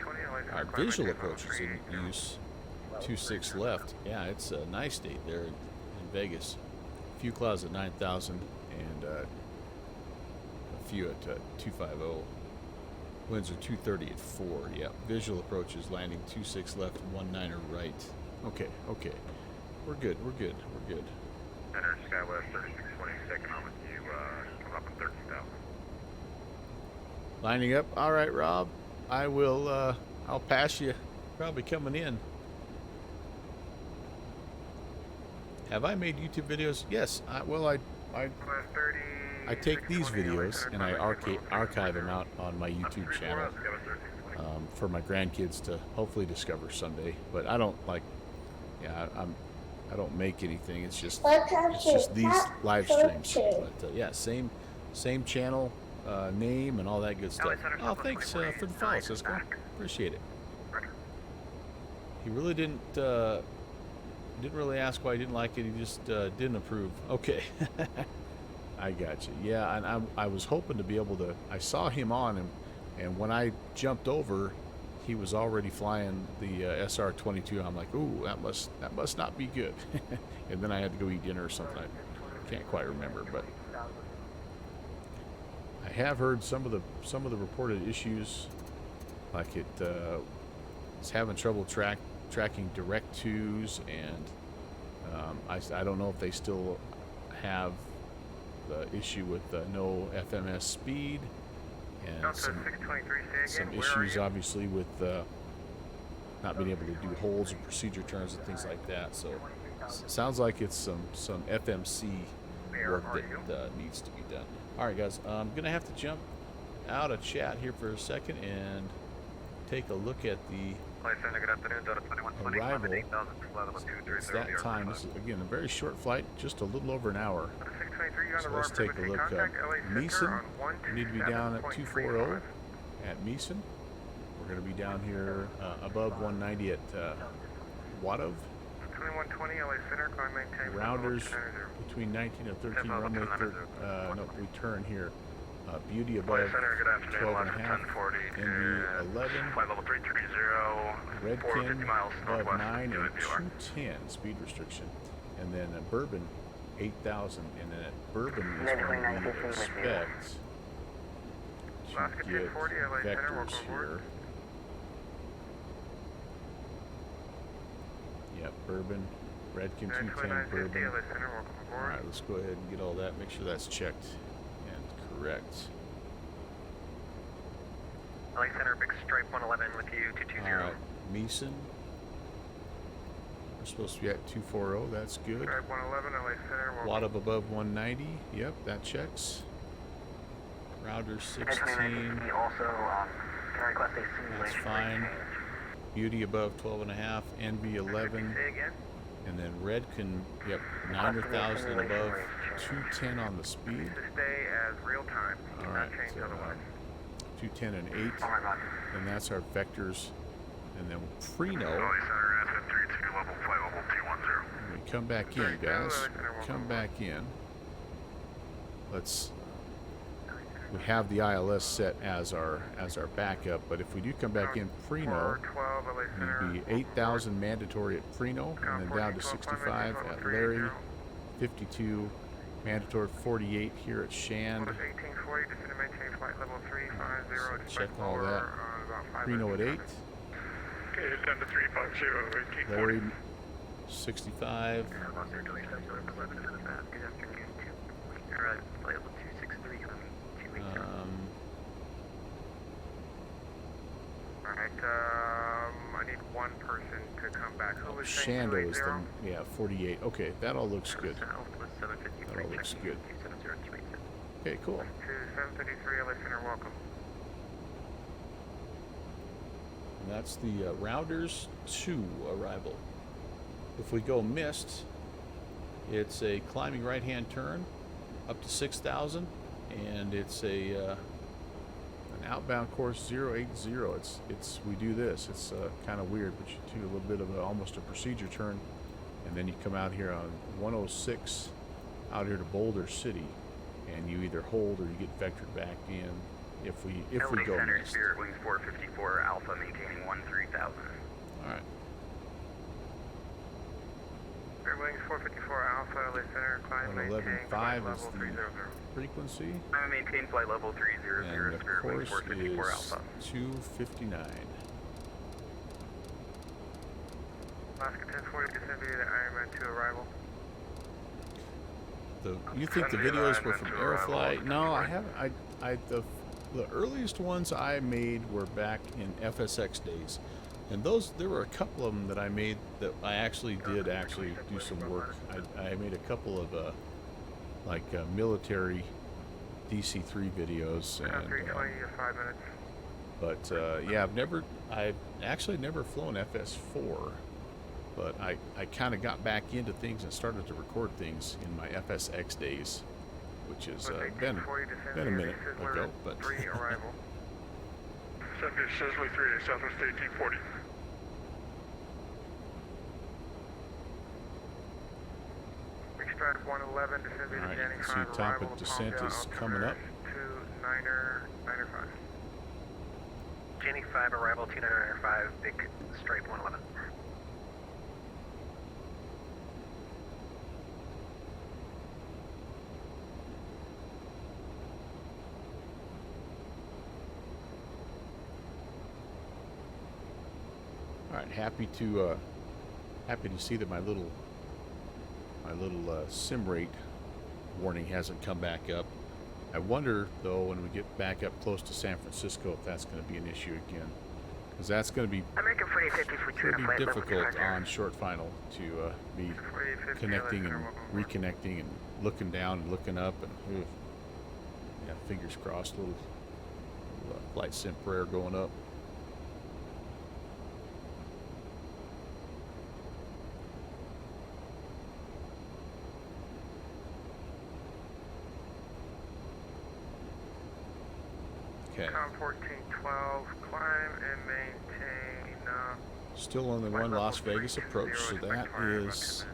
Our visual approach is in use. 26 left. Yeah, it's a nice day there in Vegas. A few clouds at 9,000 and a few at 250. Winds are 230 at 4. Yeah, visual approach is landing 26 left, 19er right. Okay. We're good. Center Skywest 3626, I'm with you, come up in 13,000. Lining up. All right, Rob. I will. I'll pass you. Probably coming in. Have I made YouTube videos? Yes. I take these videos and I archive them out on my YouTube channel for my grandkids to hopefully discover someday. But I don't I don't make anything. It's just these live streams. But yeah, same channel name and all that good stuff. Oh, thanks for the follow, Cisco. Appreciate it. He really didn't really ask why he didn't like it. He just didn't approve. Okay. I got you. Yeah, and I was hoping to be able to. I saw him on him, and when I jumped over, he was already flying the SR-22. I'm like, ooh, that must not be good. And then I had to go eat dinner or something. I can't quite remember, but I have heard some of the reported issues, like it's having trouble tracking direct twos, and I don't know if they still have the issue with no FMS speed, and some issues obviously with not being able to do holds and procedure turns and things like that. So sounds like it's some FMC work that needs to be done. All right, guys, I'm gonna have to jump out of chat here for a second and take a look at the arrival. It's that time. This is, again, a very short flight, just a little over an hour. So let's take a look. Meeson, we need to be down at 240 at Meeson. We're going to be down here above 190 at Wadov. 2120 LA Center, climb maintain. Rounders between 19 and 13, runway no, we turn here. Beauty above 12 and a half, NV 11, Redkin above 9 and 210 speed restriction, and then Bourbon 8,000, and then at Bourbon is when we expect to get vectors here. Yep, Bourbon, Redkin 210, Bourbon. Alright, let's go ahead and get all that, make sure that's checked and correct. LA Center, big stripe 111 with you, 220. Alright, Meeson. We're supposed to be at 240, that's good. Stripe 111, LA Center. Lot of above 190, yep, that checks. Router 16, that's fine. Beauty above 12 and a half, NV 11. And then Redkin, yep, 9,000 and above, 210 on the speed. Stay as real time. Alright, 210 and 8, and that's our vectors. And then Preno, when we come back in, guys, come back in. We have the ILS set as our backup, but if we do come back in Preno, it'd be 8,000 mandatory at Preno, and then down to 65 at Larry, 52 mandatory, 48 here at Shand. So check all that. Preno at 8. Okay, down to 350. Larry 65. I need one person to come back. Shando is the 48. Okay, that all looks good. That all looks good. Okay, cool. To 753 LA Center, welcome. And that's the Rounders 2 arrival. If we go missed, it's a climbing right-hand turn up to 6,000, and it's a an outbound course 080. It's we do this. It's kind of weird, but you do a little bit of almost a procedure turn, and then you come out here on 106 out here to Boulder City, and you either hold or you get vectored back in. If we go Center, missed. Spirit Wings 454 Alpha, maintaining 13,000. All right. Spirit Wings 454 Alpha, LA Center, climb maintain, 111.5 is level the 300. frequency, I maintain flight level 300, and the Spirit Wings course 454 is Alpha. 259. Alaska 1040, descend via the Ironman 2 arrival. You think the videos were from Aeroflight? No, I haven't. The earliest ones I made were back in FSX days, and there were a couple of them that I made that I actually did do some work. I made a couple of military DC-3 videos, and 320, 5 minutes. but yeah, I've actually never flown FS4, but I kind of got back into things and started to record things in my FSX days, which has been a minute ago, but 3 arrival. 7 Sisley 3 Southwest 1840. Stripe 111, descend to Alright, Jenny you can see 5, top arrival of to descent Palmdale, is coming up. 2995. Jenny 5, arrival 2995, big stripe 111. All right, happy to see that my little sim rate warning hasn't come back up. I wonder though when we get back up close to San Francisco if that's going to be an issue again, because that's going to be American 4850 for pretty difficult on short final to be connecting and reconnecting and looking down and looking up and yeah, fingers crossed, little flight sim prayer going up. Okay. Com 1412, climb and maintain. Still on the one Las Vegas approach, so that is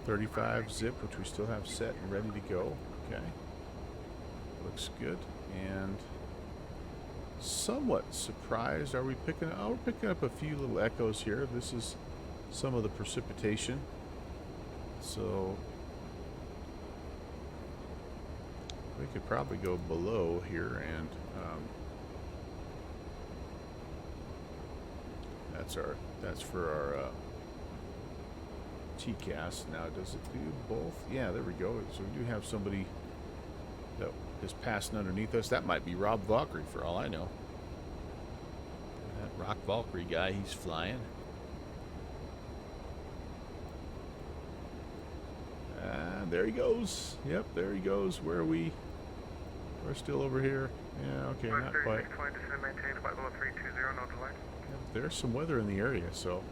35 zip, which we still have set and ready to go. Okay. Looks good. And somewhat surprised. Are we picking up? Oh, we're picking up a few little echoes here. This is some of the precipitation. So we could probably go below here and that's for our TCAS. Now does it do both? Yeah, there we go. So we do have somebody that is passing underneath us. That might be Rob Valkyrie for all I know. That Rock Valkyrie guy, he's flying. There he goes. Yep, there he goes. Where are we? We're still over here. Yeah, okay, not quite. Maintain flight level 320, no delay. There's some weather in the area, so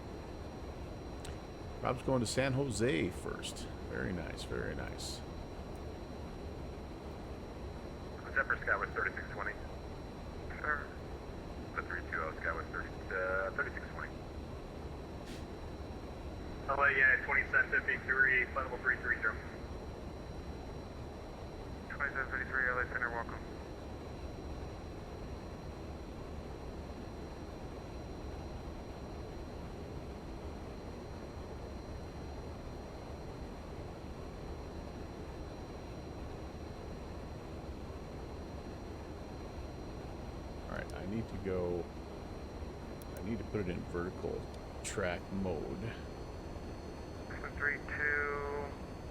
Rob's going to San Jose first. Very nice, very nice. Zephyr Skyward 3620. Sir. The 320 Skyward 3620. LA, 2753, flight level 330. 2753, LA Center, welcome. Alright, I need to put it in vertical track mode. 32,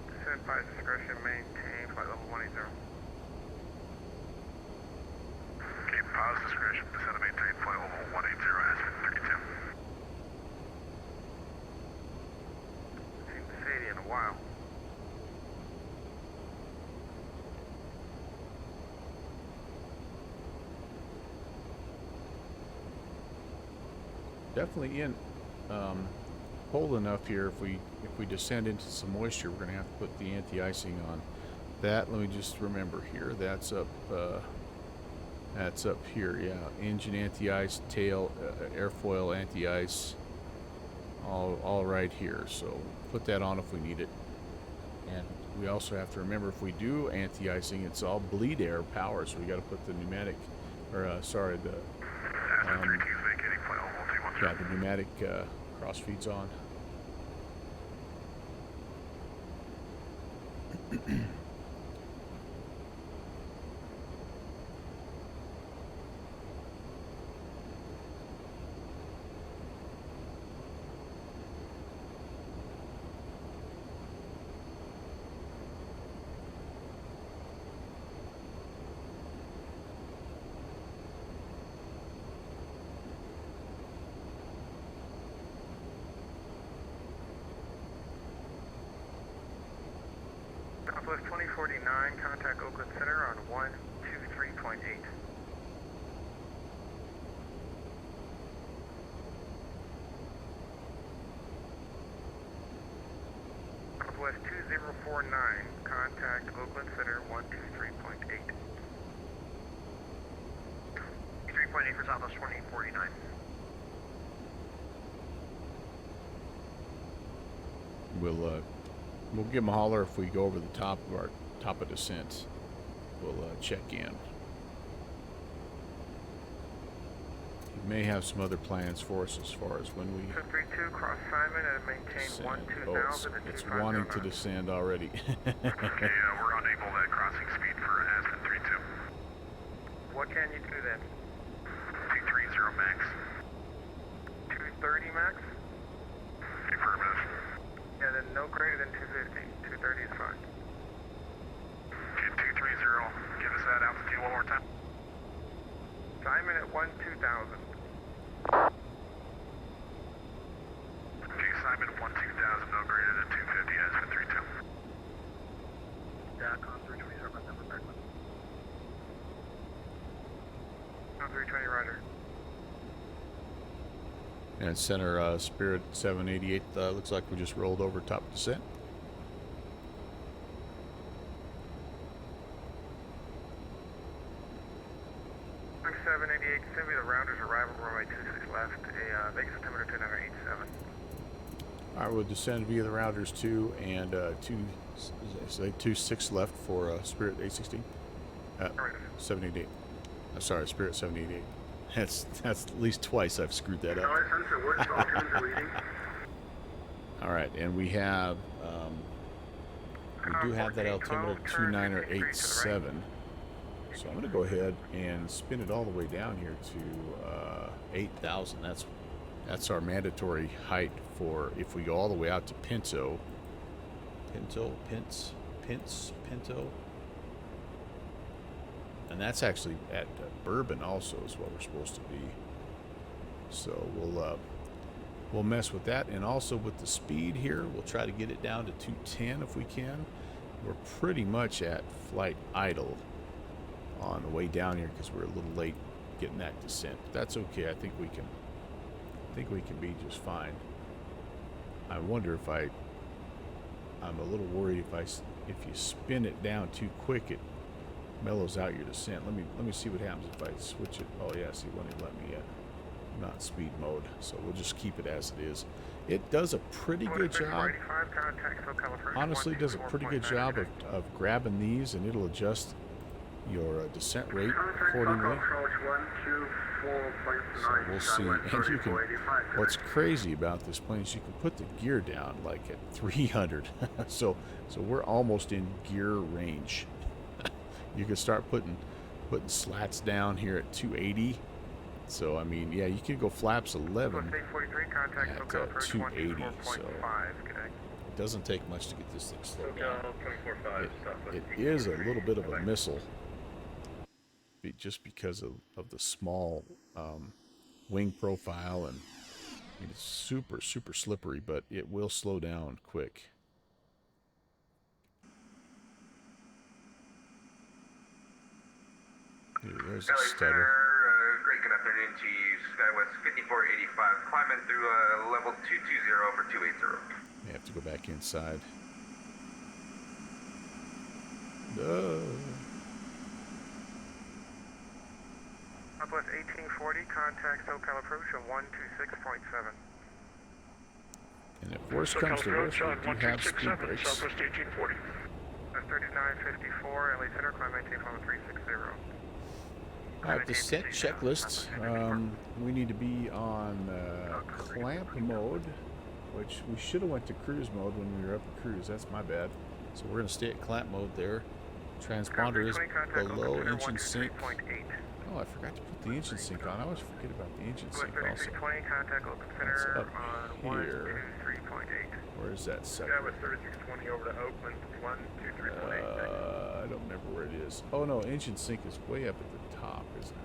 descend by discretion, maintain flight level 180. Keep pause discretion, descend and maintain flight level 180, Aspen 32. Seen Sadie in a while. Definitely in cold enough here. If we descend into some moisture, we're going to have to put the anti-icing on that. Let me just remember here. That's up here. Yeah, engine anti-ice, tail airfoil anti-ice, all right here. So put that on if we need it. And we also have to remember if we do anti-icing, it's all bleed air power. So we got to put the pneumatic, or sorry, the yeah, the pneumatic cross feeds on. Southwest 2049, contact Oakland Center on 123.8. Southwest 2049, contact Oakland Center 123.8. 3.8 for Southwest 2049. We'll We'll give them a holler if we go over the top of descent. We'll check in. He may have some other plans for us as far as when we 232, cross Simon and maintain descend. 12000 and It's wanting to descend already. Okay, we're unable at crossing speed for Aspen 32. What can you do then? 230 max. 230 max? Affirmative. Yeah, then no greater than 250. 230 is fine. Okay, 230. Give us that altitude one more time. Simon at 12000. Okay, Simon 12000, no greater than 250, Aspen 32. Con 320, my number back one. Con 320, roger. And center Spirit 788 looks like we just rolled over top descent. Boeing 788, send me the rounders arrival runway 26 left, a Vegas altimeter 2987. All right, we'll descend via the rounders 2 and 26 left for Spirit 816. 788. Sorry, Spirit 788. That's at least twice I've screwed that up. All right, and we have we do have that altimeter 2987. So I'm going to go ahead and spin it all the way down here to 8,000. That's our mandatory height for if we go all the way out to Pinto. And that's actually at Bourbon also is what we're supposed to be. So we'll mess with that, and also with the speed here, we'll try to get it down to 210 if we can. We're pretty much at flight idle on the way down here because we're a little late getting that descent. But that's okay. I think we can be just fine. I wonder if I'm a little worried if you spin it down too quick, it mellows out your descent. Let me see what happens if I switch it. Oh yeah, see, when it let me not speed mode. So we'll just keep it as it is. It does a pretty good job. Honestly, does a pretty good job of grabbing these, and it'll adjust your descent rate accordingly. So we'll see. And you can. What's crazy about this plane is you can put the gear down like at 300. so we're almost in gear range. You can start putting slats down here at 280. So I mean, yeah, you could go flaps 11 at 280. So it doesn't take much to get this thing slowed down. It is a little bit of a missile, just because of the small wing profile, and it's super slippery, but it will slow down quick. There's a stutter. Great, good afternoon to you. SkyWest 5485, climbing through level 220 for 280. You have to go back inside. Southwest 1840, contact SoCal approach at 126.7. And if worse comes to worse, we do have speed brakes. Southwest 1840. 3954, LA Center, climb maintain from 360. Alright, descent checklist. We need to be on clamp mode, which we should have went to cruise mode when we were up at cruise. That's my bad. So we're going to stay at clamp mode there. Transponder is below engine sync. Oh, I forgot to put the engine sync on. I always forget about the engine sync also. That's up here. Where is that second? That was 3620 over to Oakland, 123.8. I don't remember where it is. Oh no, engine sync is way up at the top, isn't it?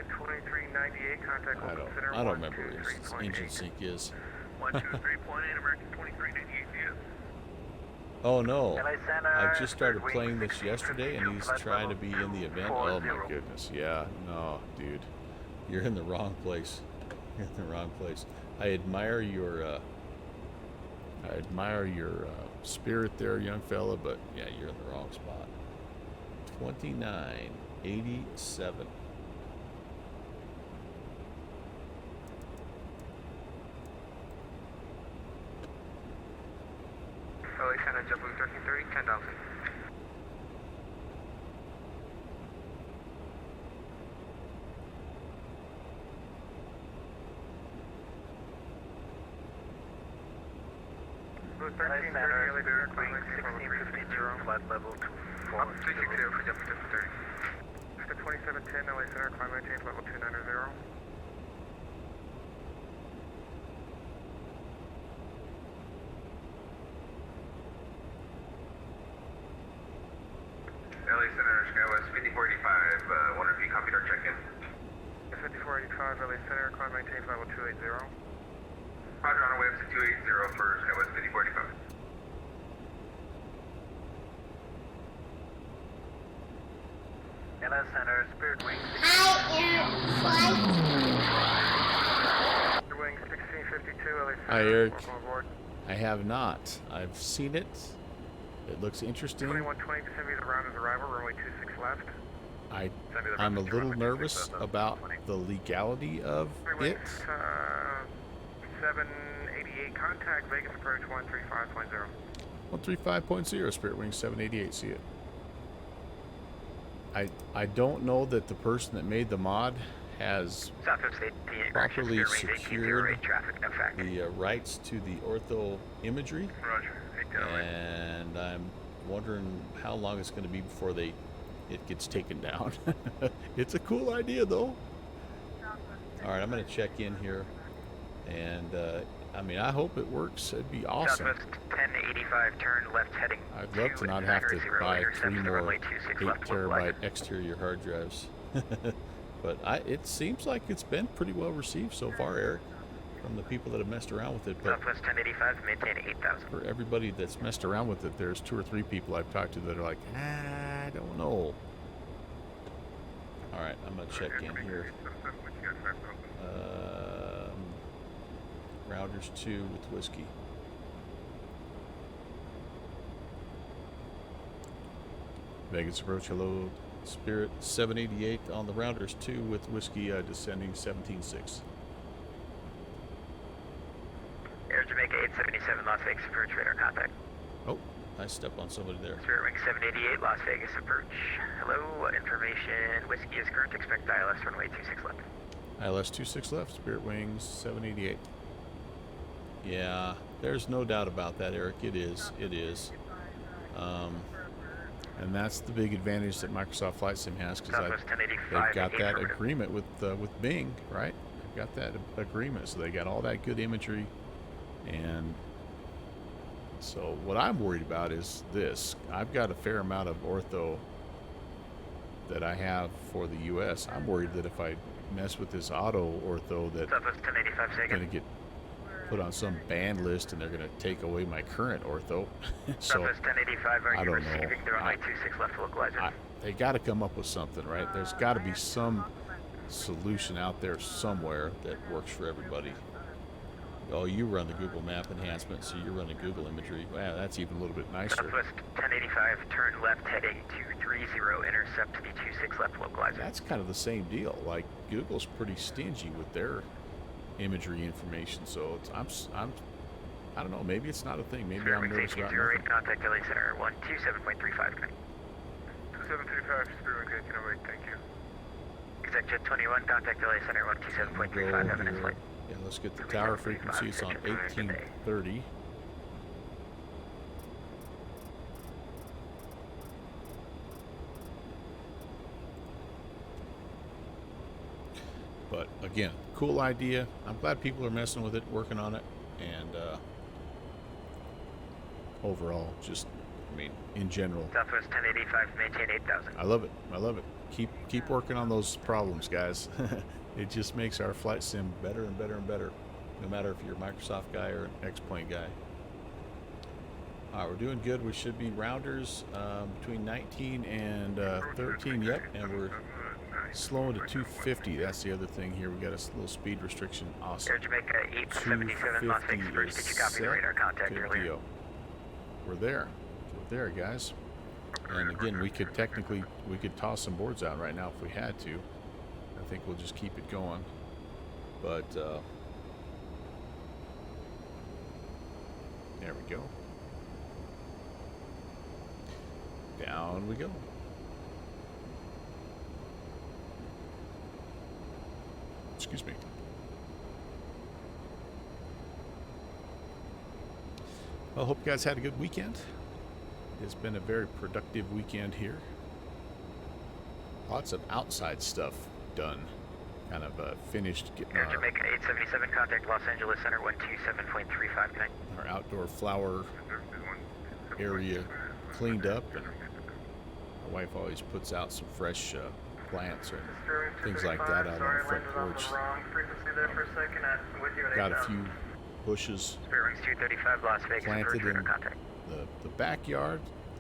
2398, contact Oakland Center. I don't remember where engine sync is. 123.8, American 2398 view. Oh no, I just started playing this yesterday and he's trying to be in the event. Oh my goodness, yeah, no, dude, you're in the wrong place. You're in the wrong place. I admire your spirit there, young fella, but yeah, you're in the wrong spot. 2987. 1330, LA Center, climb maintain level 360. Flight level 24. 360 for Delta 30. Delta 2710, LA Center, climb maintain level 290. LA Center, Skywest 5485, wonder if you copied our check-in. 5485, LA Center, climb maintain level 280. Roger, on our way up to 280 for Skywest 5485. LS Center, Spirit Wings. Hi, Eric. Flight. Wing 1652, LA Center. Hi, Eric. Welcome aboard. I have not. I've seen it. It looks interesting. 2120, send me the round of arrival, runway 26 left. I'm a little nervous about the legality of it. 788, contact Vegas approach 135.0. 135.0, Spirit Wing 788, see it. I don't know that the person that made the mod has Southwest 18, properly Spirit Wings secured 1808, traffic, no factor. the rights to the ortho imagery, Roger, 8 and I'm wondering how long it's going to be before it gets taken down. It's a cool idea, though. All right, I'm going to check in here, and I mean, I hope it works. It'd be awesome. Southwest 1085, turn left heading. I'd love to not have to buy 3 more 8-terabyte exterior hard drives. But it seems like it's been pretty well received so far, Eric, from the people that have messed around with it. But Southwest 1085, maintain 8,000. for everybody that's messed around with it, there's 2 or 3 people I've talked to that are like, I don't know. All right, I'm gonna check in here. Rounders 2 with whiskey. Vegas approach, hello. Spirit 788 on the Rounders 2 with whiskey, descending 17.6. Air Jamaica 877, Las Vegas approach, radar contact. Oh, I stepped on somebody there. Spirit Wing 788, Las Vegas approach. Hello, information, whiskey is current, expect ILS runway 26 left. ILS 26 left, Spirit Wings 788. Yeah, there's no doubt about that, Eric. It is. And that's the big advantage that Microsoft Flight Sim has, because they've got that agreement with Bing, right? They've got that agreement, so they got all that good imagery. And so what I'm worried about is this. I've got a fair amount of ortho that I have for the U.S. I'm worried that if I mess with this auto ortho, that I'm going to get put on some ban list and they're going to take away my current ortho. So I don't know. They got to come up with something, right? There's got to be some solution out there somewhere that works for everybody. Oh, you run the Google Map enhancement, so you're running Google imagery. Wow, that's even a little bit nicer. Southwest 1085, turn left heading 230, intercept to be 26 left localizer. That's kind of the same deal. Like, Google's pretty stingy with their imagery information, so it's, I don't know, maybe it's not a thing. Maybe I'm nervous about nothing. Contact LA Center 127.35. 2735, Spirit Wing 1808, thank you. Executive 21, contact LA Center 127.35, have a nice flight. Yeah, let's get the tower frequency. It's on 1830. But again, cool idea. I'm glad people are messing with it, working on it, and overall, just, I mean, in general, Southwest 1085, maintain 8,000. I love it. I love it. Keep working on those problems, guys. It just makes our flight sim better and better and better, no matter if you're a Microsoft guy or an X-Plane guy. All right, we're doing good. We should be rounders between 19 and 13. Yep, and we're slowing to 250. That's the other thing here. We got a little speed restriction. Awesome. Air Jamaica 877, Las Vegas approach. Did you copy the radar contact Good earlier? deal. We're there. We're there, guys. And again, we could toss some boards out right now if we had to. I think we'll just keep it going. But there we go. Down we go. Excuse me. Well, hope you guys had a good weekend. It's been a very productive weekend here. Lots of outside stuff done. Kind of finished getting Air Jamaica 877, contact Los Angeles Center 127.35 tonight. our outdoor flower area cleaned up, and my wife always puts out some fresh plants or things like that out on the front porch. Got a few bushes Spirit Wings 235, Las Vegas, planted approach in radar contact. the backyard.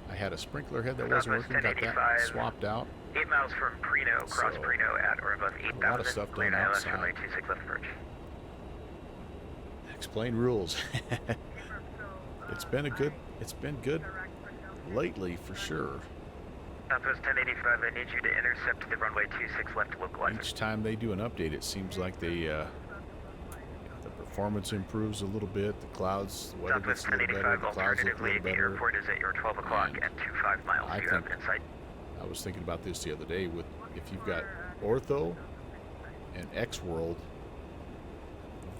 I had a sprinkler head that wasn't working, got that swapped out. 8 miles from Preno, cross So, Preno at or above 8,000. a lot of stuff cleared done ILS outside. runway 26 left approach. Explain rules. It's been good lately for sure. Southwest 1085, I need you to intercept the runway 26 left localizer. Each time they do an update, it seems like they the performance improves a little bit. The clouds, the weather gets Southwest a little better. 1085, The clouds look a alternatively, little the better. airport is at your 12 o'clock And and 25 miles. I You think have insight. I was thinking about this the other day. With if you've got Ortho and X World,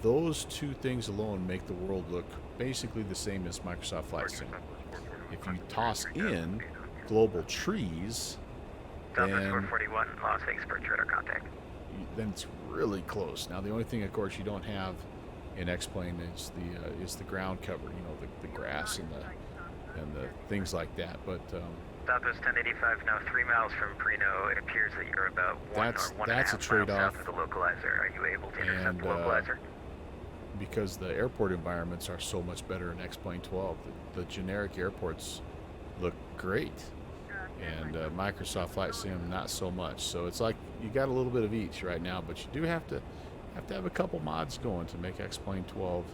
those two things alone make the world look basically the same as Microsoft Flight Sim. If you toss in global trees, Southwest then 441, Las Vegas, approach radar contact. then it's really close. Now the only thing, of course, you don't have in X-plane is the ground cover. You know, the grass and the things like that. But Southwest 1085, now 3 miles from Preno. It appears that you're about That's- 1 or 1.5 that's a miles trade-off. south of the localizer. Are you able to intercept And, the localizer? because the airport environments are so much better in X-plane 12, the generic airports look great, and Microsoft Flight Sim not so much. So it's like you got a little bit of each right now, but you do have to have a couple mods going to make X-plane 12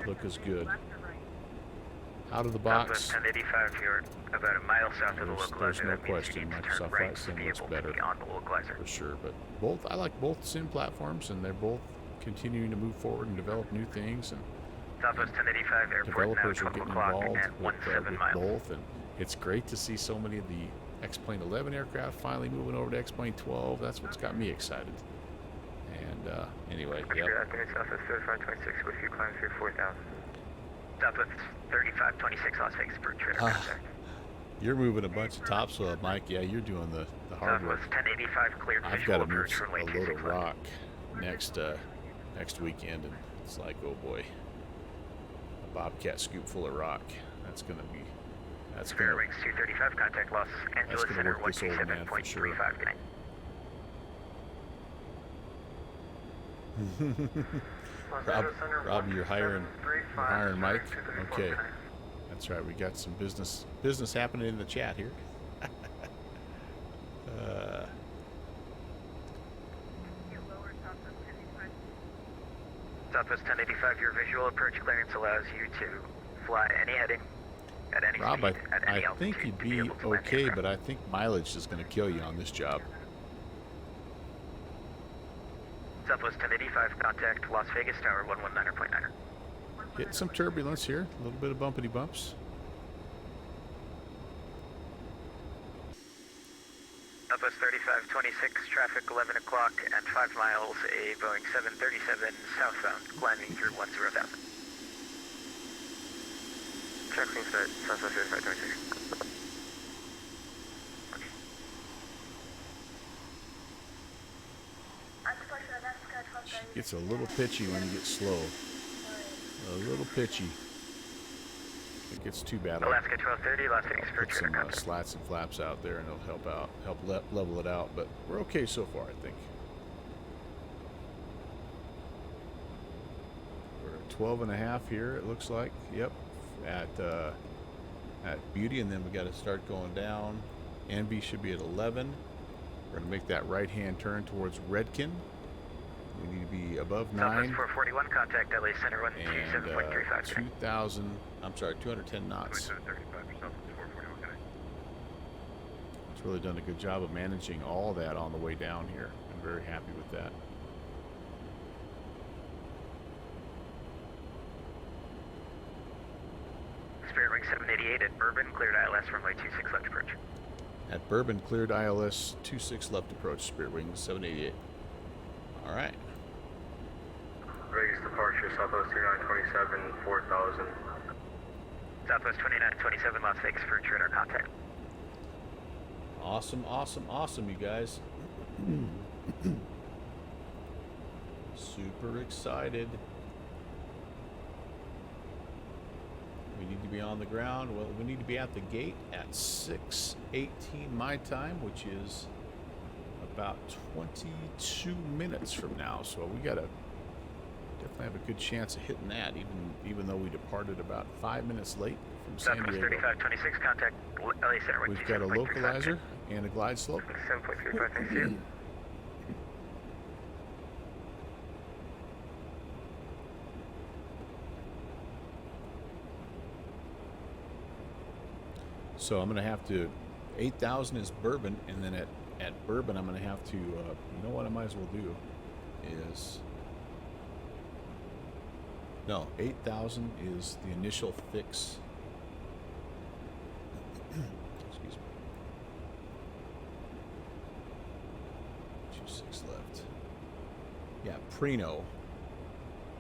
look as good. Out of the box, Southwest 1085, you're about a mile south of the there's localizer. no That means question you need to Microsoft turn Flight right to Sim be looks able to better be on the localizer. for sure. But I like both sim platforms, and they're both continuing to move forward and develop new things, and Southwest 1085, airport now developers are 12 getting o'clock involved and with 17 miles. both, and it's great to see so many of the X-plane 11 aircraft finally moving over to X-plane 12. That's what's got me excited. And anyway, Good yep. afternoon, Southwest 3526, with you climbs here 4,000. Southwest 3526, Las Vegas, approach radar contact. You're moving a bunch of topsoil, Mike. Yeah, you're doing the hard work. Southwest 1085, cleared I've visual got to move approach runway a load 26 of left. rock next weekend, and it's like, oh boy, a Bobcat scoop full of rock. That's gonna Spirit Wings 235, contact Los Angeles gonna Center work this old man for sure. 127.35 tonight. Rob, you're hiring Mike. Okay, that's right. We got some business happening in the chat here. Southwest 1085, your visual approach clearance allows you to fly any heading at any Rob, speed at any I altitude think you'd to be able to land the okay, aircraft. but I think mileage is going to kill you on this job. Southwest 1085, contact Las Vegas Tower 119.9er. Hit some turbulence here, a little bit of bumpity bumps. Southwest 3526, traffic 11 o'clock and 5 miles, a Boeing 737 southbound, climbing through 10,000. Check me set, Southwest 3526. Gets a little pitchy when you get slow. A little pitchy. If it gets too bad, I'll Alaska 1230, Las Vegas put approach some radar contact. slats and flaps out there, and it'll help level it out. But we're okay so far, I think. We're at 12 and a half here, it looks like. Yep, at Beauty, and then we got to start going down. NB should be at 11. We're gonna make that right-hand turn towards Redkin. We need to be above 9. Southwest 441, contact LA Center And 127.35. 210 knots. 2735, Southwest 441, okay. It's really done a good job of managing all that on the way down here. I'm very happy with that. Spirit Wing 788 at Bourbon, cleared ILS runway 26 left approach. At Bourbon, cleared ILS 26 left approach, Spirit Wing 788. All right. Vegas departure, Southwest 3927, 4000. Southwest 2927, Las Vegas for radar contact. Awesome, awesome, awesome, you guys. Super excited. We need to be on the ground. Well, we need to be at the gate at 6:18 my time, which is about 22 minutes from now. So we gotta definitely have a good chance of hitting that, even though we departed about 5 minutes late from San Southwest Diego. 3526, contact LA Center. We've got a localizer and a glide slope. 7.35, thanks you. So I'm going to have to, 8,000 is Bourbon, and then at Bourbon I'm going to have to, you know what I might as well do is, no, 8,000 is the initial fix. Excuse me. 26 left. Yeah, Preno.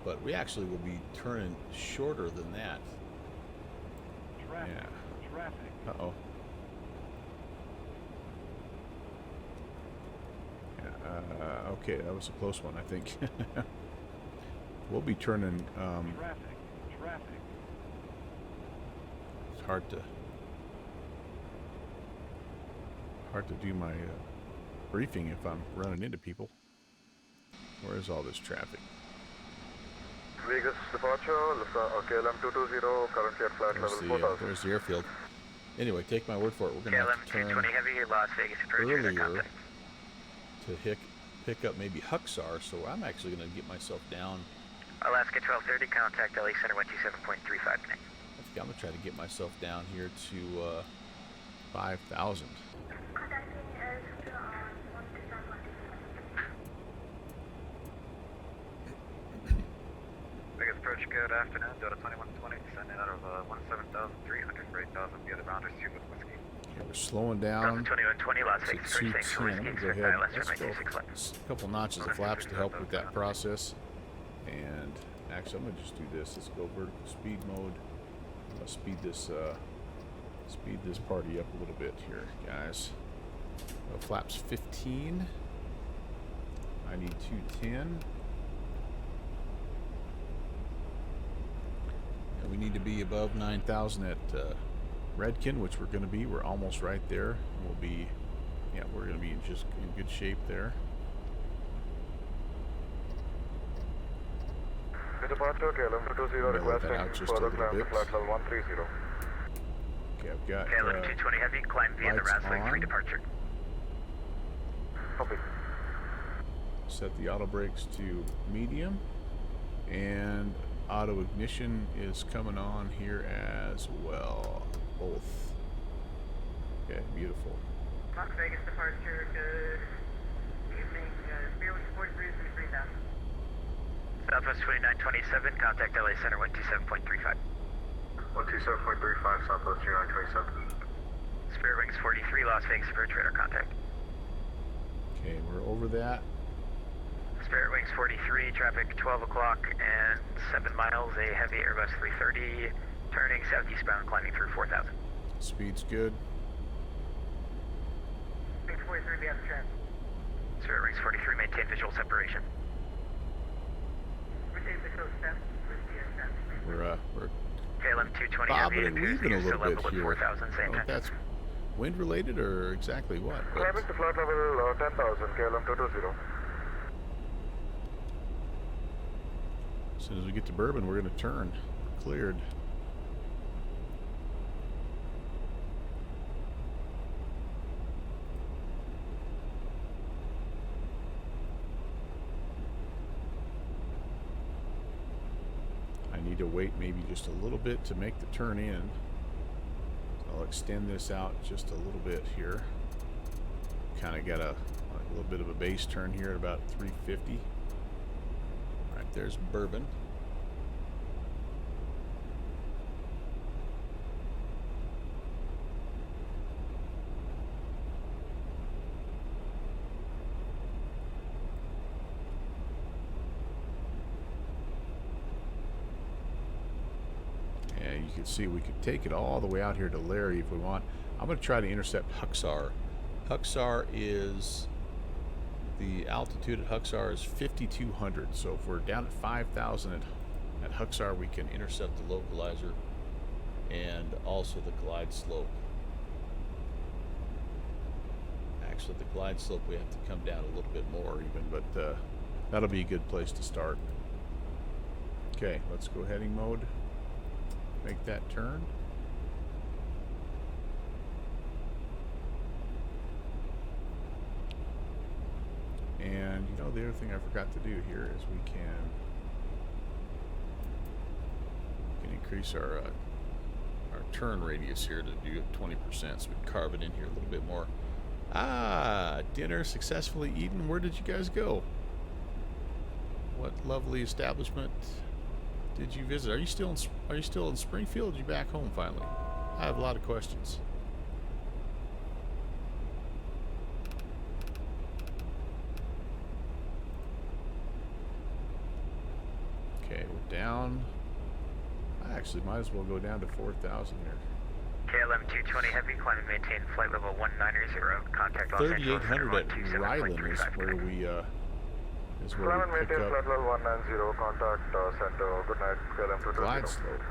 But we actually will be turning shorter than that. Traffic. Yeah. Traffic. Uh-oh. Yeah, okay, that was a close one, I think. We'll be turning, Traffic. Traffic. it's hard to do my briefing if I'm running into people. Where is all this traffic? Vegas departure, KLM 220, currently at flight level 4000. There's the airfield. Anyway, take my word for it. We're going to KLM have to turn 220 Heavy, Las Vegas approach radar earlier contact. to pick up maybe Huxar, so I'm actually going to get myself down. Alaska 1230, contact LA Center 127.35 minutes. I think I'm going to try to get myself down here to 5,000. Vegas approach, good afternoon. Delta 2120, descending out of 17,300 for 8,000 via the Rounders 2 with Whiskey. Okay, we're slowing down. Delta 2120, Las It's Vegas approach, thanks for 210. I'm Whiskey. going to go Expect ahead. ILS Let's go 26 left. a couple notches of flaps to help with that process. And actually, I'm going to just do this. Let's go vertical speed mode. I'm going to speed this party up a little bit here, guys. Flaps 15. I need 210. And we need to be above 9,000 at Redkin, which we're going to be. We're almost right there. We'll be, yeah, we're going to be in good shape there. Departure, KLM 220, I'm gonna let that out requesting just a further little climb to bit. flight level 130. Okay, I've got KLM 220 Heavy, climb via the lights Rasling on. 3 departure. Copy. set the auto brakes to medium, and auto ignition is coming on here as well. Both. Okay, beautiful. Las Vegas departure, good evening. Spirit 43 is 3,000. Southwest 2927, contact LA Center 127.35. 127.35, Southwest 3927. Spirit Wings 43, Las Vegas approach radar contact. Okay, we're over that. Spirit Wings 43, traffic 12 o'clock and 7 miles, a heavy Airbus 330, turning southeastbound, climbing through 4,000. Speed's good. Wings 43, be on the track. Spirit Wings 43, maintain visual separation. Retain visual step. We're KLM 220 bobbing heavy, and appears weaving a use little level bit at here. 4,000, I same don't know if time. that's wind related or exactly what. But Climbing to flight level 10,000, KLM 220. as soon as we get to Bourbon, we're going to turn. We're cleared. I need to wait maybe just a little bit to make the turn in. So I'll extend this out just a little bit here. Kind of got a little bit of a base turn here at about 350. Right there's Bourbon. you can see we could take it all the way out here to Larry if we want. I'm going to try to intercept Huxar. Huxar is, the altitude at Huxar is 5,200. So if we're down at 5,000 at Huxar, we can intercept the localizer and also the glide slope. Actually, the glide slope we have to come down a little bit more even, but that'll be a good place to start. Okay, let's go heading mode. Make that turn. And you know, the other thing I forgot to do here is we can increase our turn radius here to do 20%, so we can carve it in here a little bit more. Ah, dinner successfully eaten. Where did you guys go? What lovely establishment did you visit? Are you still in Springfield? Or are you back home finally? I have a lot of questions. Okay, we're down. I actually might as well go down to 4,000 here. KLM 220 Heavy, climb and maintain flight level 190, contact Los Angeles. 3,800 at Ryland is where we Climb and pick maintain up flight level 190, contact center. Good night, KLM 220. glide slope.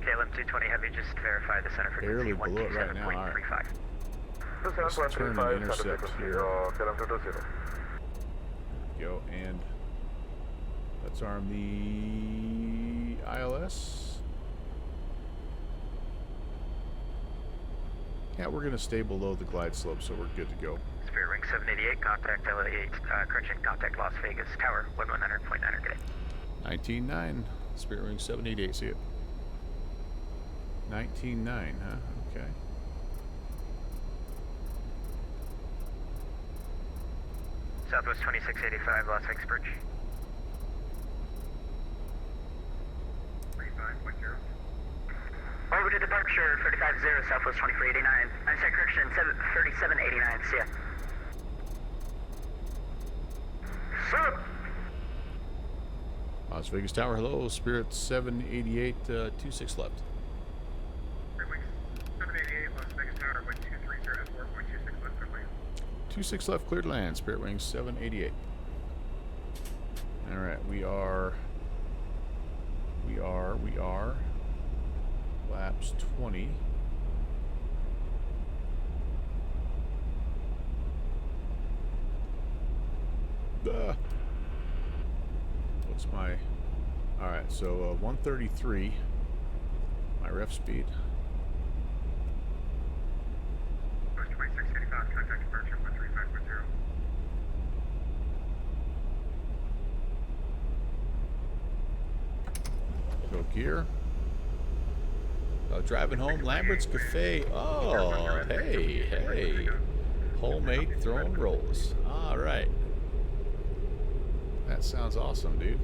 KLM 220 Heavy, just verify the center frequency. Barely below it right now. All right. 27.35, turn and intercept here. KLM 220. Go, and let's arm the ILS. Yeah, we're going to stay below the glide slope, so we're good to go. Spirit Wing 788, contact LA8, correction, contact Las Vegas Tower, 119.9, good day. 19.9, Spirit Wing 788, see it. 19.9, huh? Okay. Southwest 2685, Las Vegas Bridge. 35.0. Over to departure, 35-0, Southwest 2489. I said correction, 3789, see ya. Sir! Las Vegas Tower, hello, Spirit 788, 26 left. Spirit Wing 788, Las Vegas Tower, 1230 at 4.26 left for land. 26 left, cleared land, Spirit Wing 788. Alright, we are laps 20. What's my... Alright, so 133, my ref speed. West 2685, contact departure 135.0. Go gear. Driving home, Lambert's Cafe. Oh, hey. Homemade throwing rolls. All right. That sounds awesome, dude.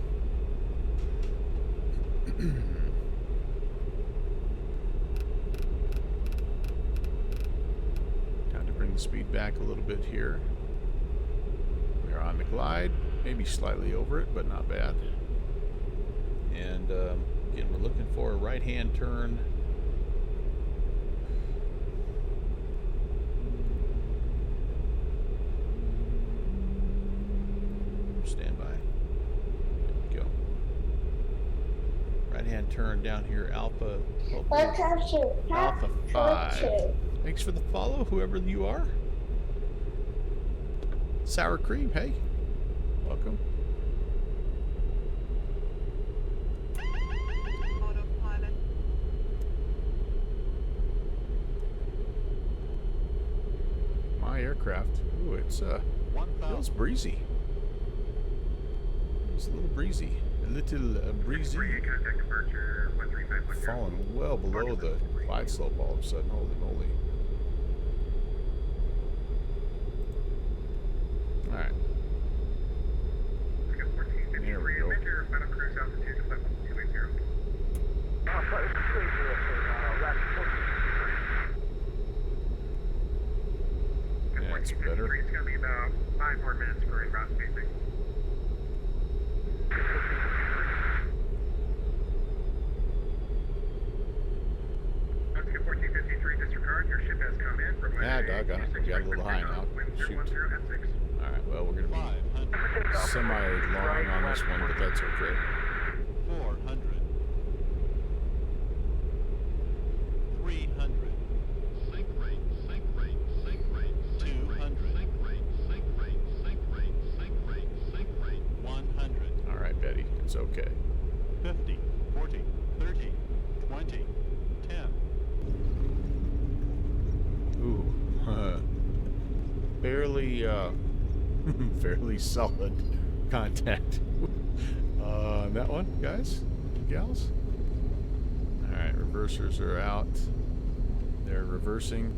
Time to bring the speed back a little bit here. We are on the glide, maybe slightly over it, but not bad. And again, we're looking for a right-hand turn. Stand by. Go. Right-hand turn down here, Alpha. Alpha 5. Thanks for the follow, whoever you are. Sour cream, hey. Welcome. Autopilot. My aircraft. Ooh, it's feels breezy. It's a little breezy. A little breezy. Contact departure 135.0. Falling well below the glide slope all of a sudden. Holy moly. Alright. There we go. Major final cruise altitude to level 280. That's better. It's going to be about 5 more minutes for in-route spacing. right, doggone it. We got a little high now. Shoot. Alright, well, we're going to be semi-long on this one, but that's okay. 400. 300. Sync rate, sync rate, sync rate, 200. Sync rate, sync rate, sync rate, sync rate, sync rate, 100. Alright, Betty, it's okay. 50, 40, 30, 20, 10. Ooh, fairly, fairly solid contact on that one, guys, gals. Alright, reversers are out. They're reversing.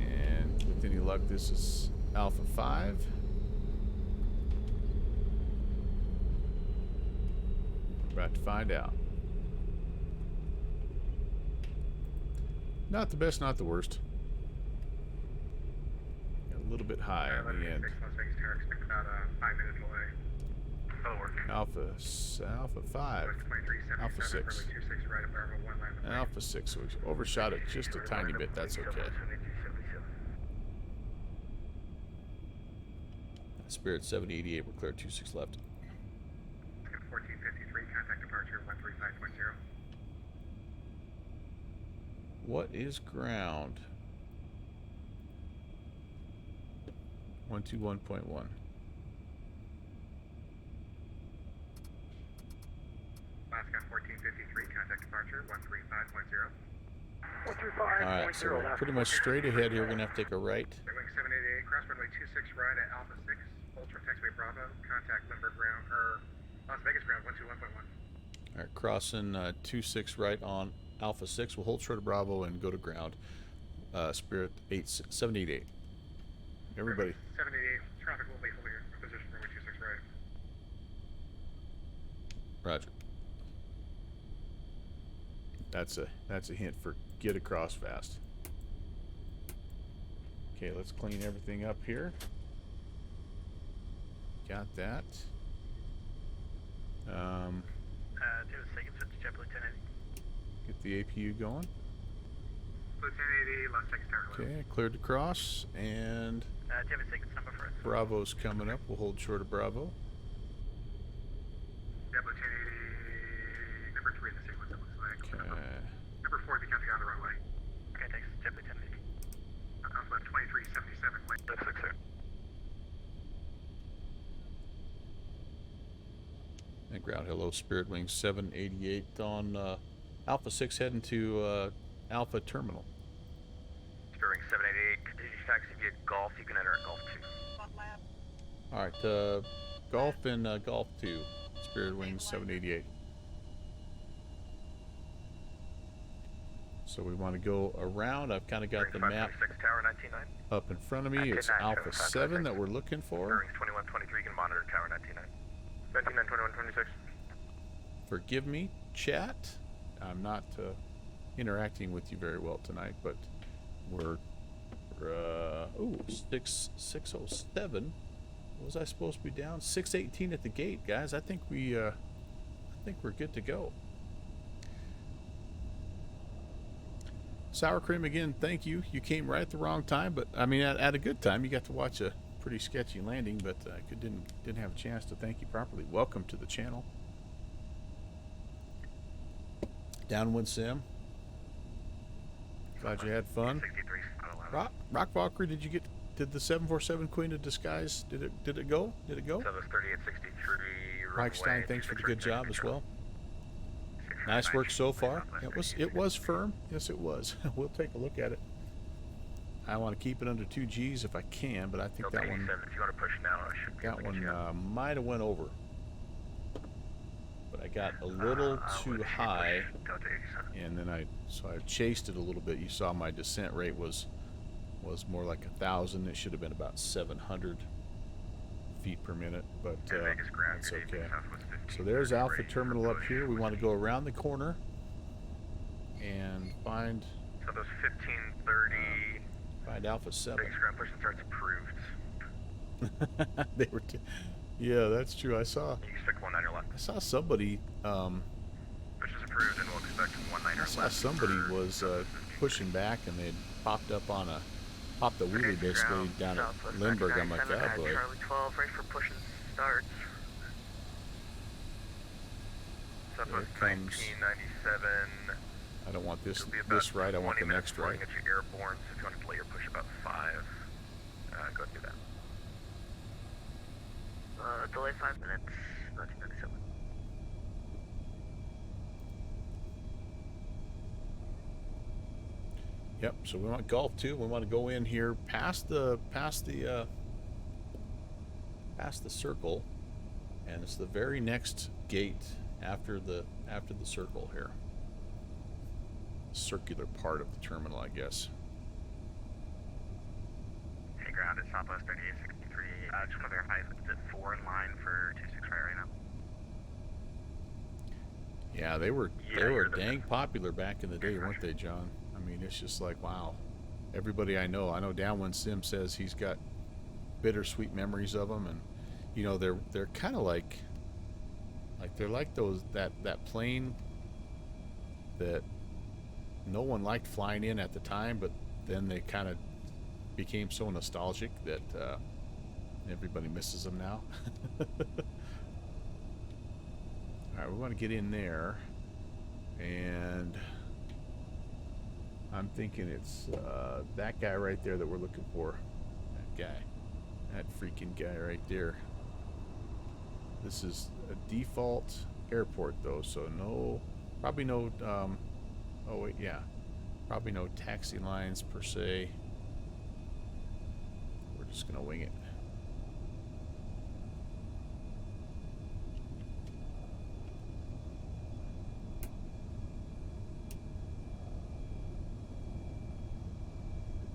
And with any luck, this is Alpha 5. We're about to find out. Not the best, not the worst. Got a little bit high on the end. Alpha 5. Alpha 6. Alpha 6. We overshot it just a tiny bit. That's okay. Spirit 7088. We're clear 26 left. 1453. Contact departure 135.0. What is ground? 121.1. Alaska 1453. Contact departure 135.0. 135.0. Alright, so we're pretty much straight ahead here. We're going to have to take a right. Wing 788, cross runway 26 right at Alpha 6. Ultra taxiway Bravo. Contact Limburg ground, Las Vegas ground 121.1. Alright, crossing 26 right on Alpha 6. We'll hold short of Bravo and go to ground. Spirit 788. Everybody. 788, traffic will be holding in position runway 26 right. Roger. That's a hint for get across fast. Okay, let's clean everything up here. Got that. 2 seconds, it's Jet Lieutenant. Get the APU going. Lieutenant 80, Las Vegas Tower. Okay, cleared to cross, and Do you have a seconds number for us? Bravo's coming up. We'll hold short of Bravo. Yeah, Lieutenant 80, number 3 in the sequence, it looks like. Okay. Number 4 becoming on the runway. Okay, thanks. Jet Lieutenant 80. Alpha 2377, wing 6 there. And ground hello, Spirit Wing 788 on Alpha 6 heading to Alpha Terminal. Spirit Wing 788, continue taxi via Golf. You can enter at Golf 2. Alright, Golf and Golf 2. Spirit Wing 788. So we want to go around. I've kind of got the map Tower 199. up in front of me. It's Alpha 7 that we're looking for. Rings 2123, you can monitor Tower 199. 199, 2126. Forgive me, chat. I'm not interacting with you very well tonight, but we're 607. Was I supposed to be down? 618 at the gate, guys. I think we're good to go. Sour Cream again, thank you. You came right at the wrong time, but I mean at a good time. You got to watch a pretty sketchy landing, but I didn't have a chance to thank you properly. Welcome to the channel. Downwind Sim. Glad you had fun. Rock Valkyrie, did the 747 Queen of Disguise, did it go? Did it go? So those 3863 Mike Stein, thanks for the good job as well. Nice work so far. It was firm. Yes, it was. We'll take a look at it. I want to keep it under 2 Gs if I can, but I think that one might have went over. But I got a little too high, and then I chased it a little bit. You saw my descent rate was more like 1,000. It should have been about 700 feet per minute, but that's okay. So there's Alpha Terminal up here. We want to go around the corner and find. So those 1530. Find Alpha 7. Base ground push and starts approved. They were. Yeah, that's true. I saw. You expect 19er left. I saw somebody. Push is approved, and we'll expect 19er left. I saw somebody was pushing back, and they'd popped the wheelie basically down at Southwest Lindbergh. I'm 99, like, oh boy. Charlie 12, ready for push and starts. Southwest Here comes- 1997. I don't want this It'll be about this right. I want 20 the minutes next before I right. get you airborne, so if you want to delay your push about 5, go and do that. Delay 5 minutes, 1997. Yep. So we want Golf 2. We want to go in here past the circle, and it's the very next gate after the circle here. Circular part of the terminal, I guess. Hey, ground, it's Southwest 3863. Just want to verify, is it 4 in line for 26 right now? Yeah, they were you're the dang popular back in the day, weren't they, John? I mean, it's just like, wow. Everybody I know Downwind Sim says he's got bittersweet memories of them, and you know they're kind of like they're like those that plane that no one liked flying in at the time, but then they kind of became so nostalgic that everybody misses them now. All right, we want to get in there, and I'm thinking it's that guy right there that we're looking for. That freaking guy right there. This is a default airport though, so probably no probably no taxi lines per se. We're just gonna wing it.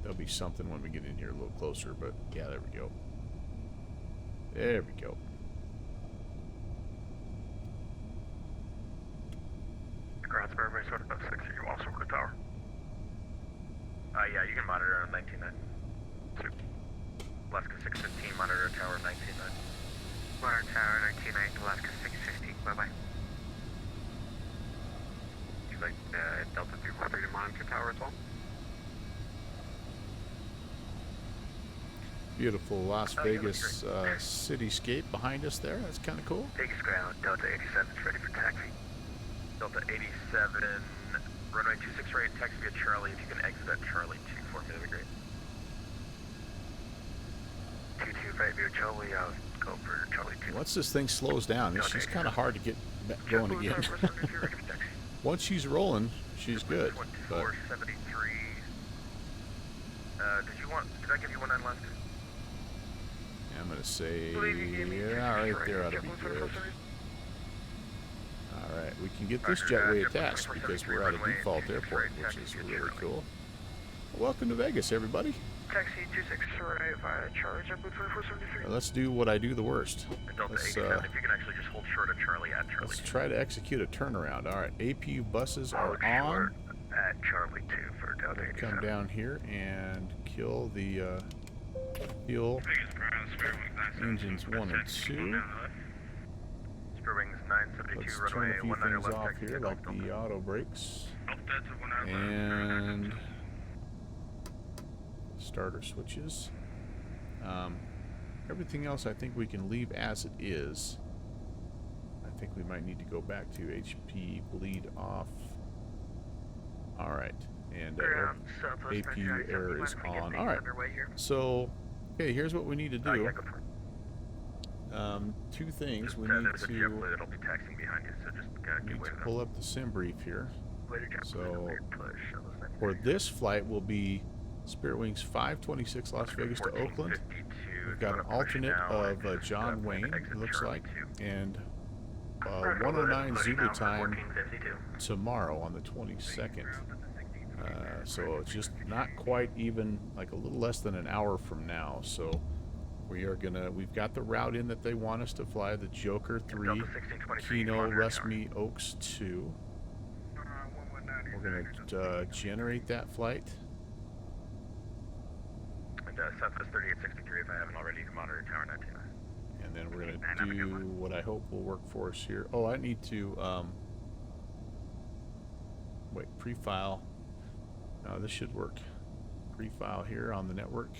There'll be something when we get in here a little closer, but yeah, there we go. There we go. Ground spare base, what about 6? Are you also over the tower? Yeah, you can monitor on 199. 2. Alaska 615, monitor tower 199. Monitor tower 199, Alaska 615, bye-bye. You like Delta 343 to monitor tower as well? Beautiful Las Vegas cityscape behind us there. That's kind of cool. Vegas ground, Delta 87 is ready for taxi. Delta 87, runway 26 right, taxi via Charlie. If you can exit at Charlie 2 for me, that'd be great. 22 right via Charlie, I'll go for Charlie 2. Once this thing slows down, she's kind of hard to get going again. Once she's rolling, she's good. But 473. Did I give you 19 last? I'm going to say, yeah, right there ought to be good. Alright, we can get this jetway attached because we're at a default airport, which is really cool. Welcome to Vegas, everybody. Taxi 26 right via Charlie, JetBlue 2473. Let's do what I do the worst. Delta 87, if you can actually just hold short of Charlie at Charlie. Let's try to execute a turnaround. Alright, APU buses are on. At Charlie 2 for Delta 87. Come down here and kill the fuel engines 1 and 2. Spur wings 972, Let's turn a few runway 19 things left, off taxi here, to like Delta. the auto brakes and starter switches. Everything else I think we can leave as it is. I think we might need to go back to HP bleed off. Alright, and APU air is on. Alright, so, okay, here's what we need to do. Two things. We need to pull up the sim brief here. So, for this flight will be Spirit Wings 526 Las Vegas to Oakland. We've got an alternate of John Wayne, it looks like, and 109 Zulu time tomorrow on the 22nd. So it's just not quite even, like a little less than an hour from now. So we've got the route in that they want us to fly, the Joker 3, Kino, Rusmy, Oaks 2. We're going to generate that flight. And Southwest 3863, if I haven't already, monitor tower 19. And then we're going to do what I hope will work for us here. Oh, I need to, wait, pre-file. Now this should work. Pre-file here on the network.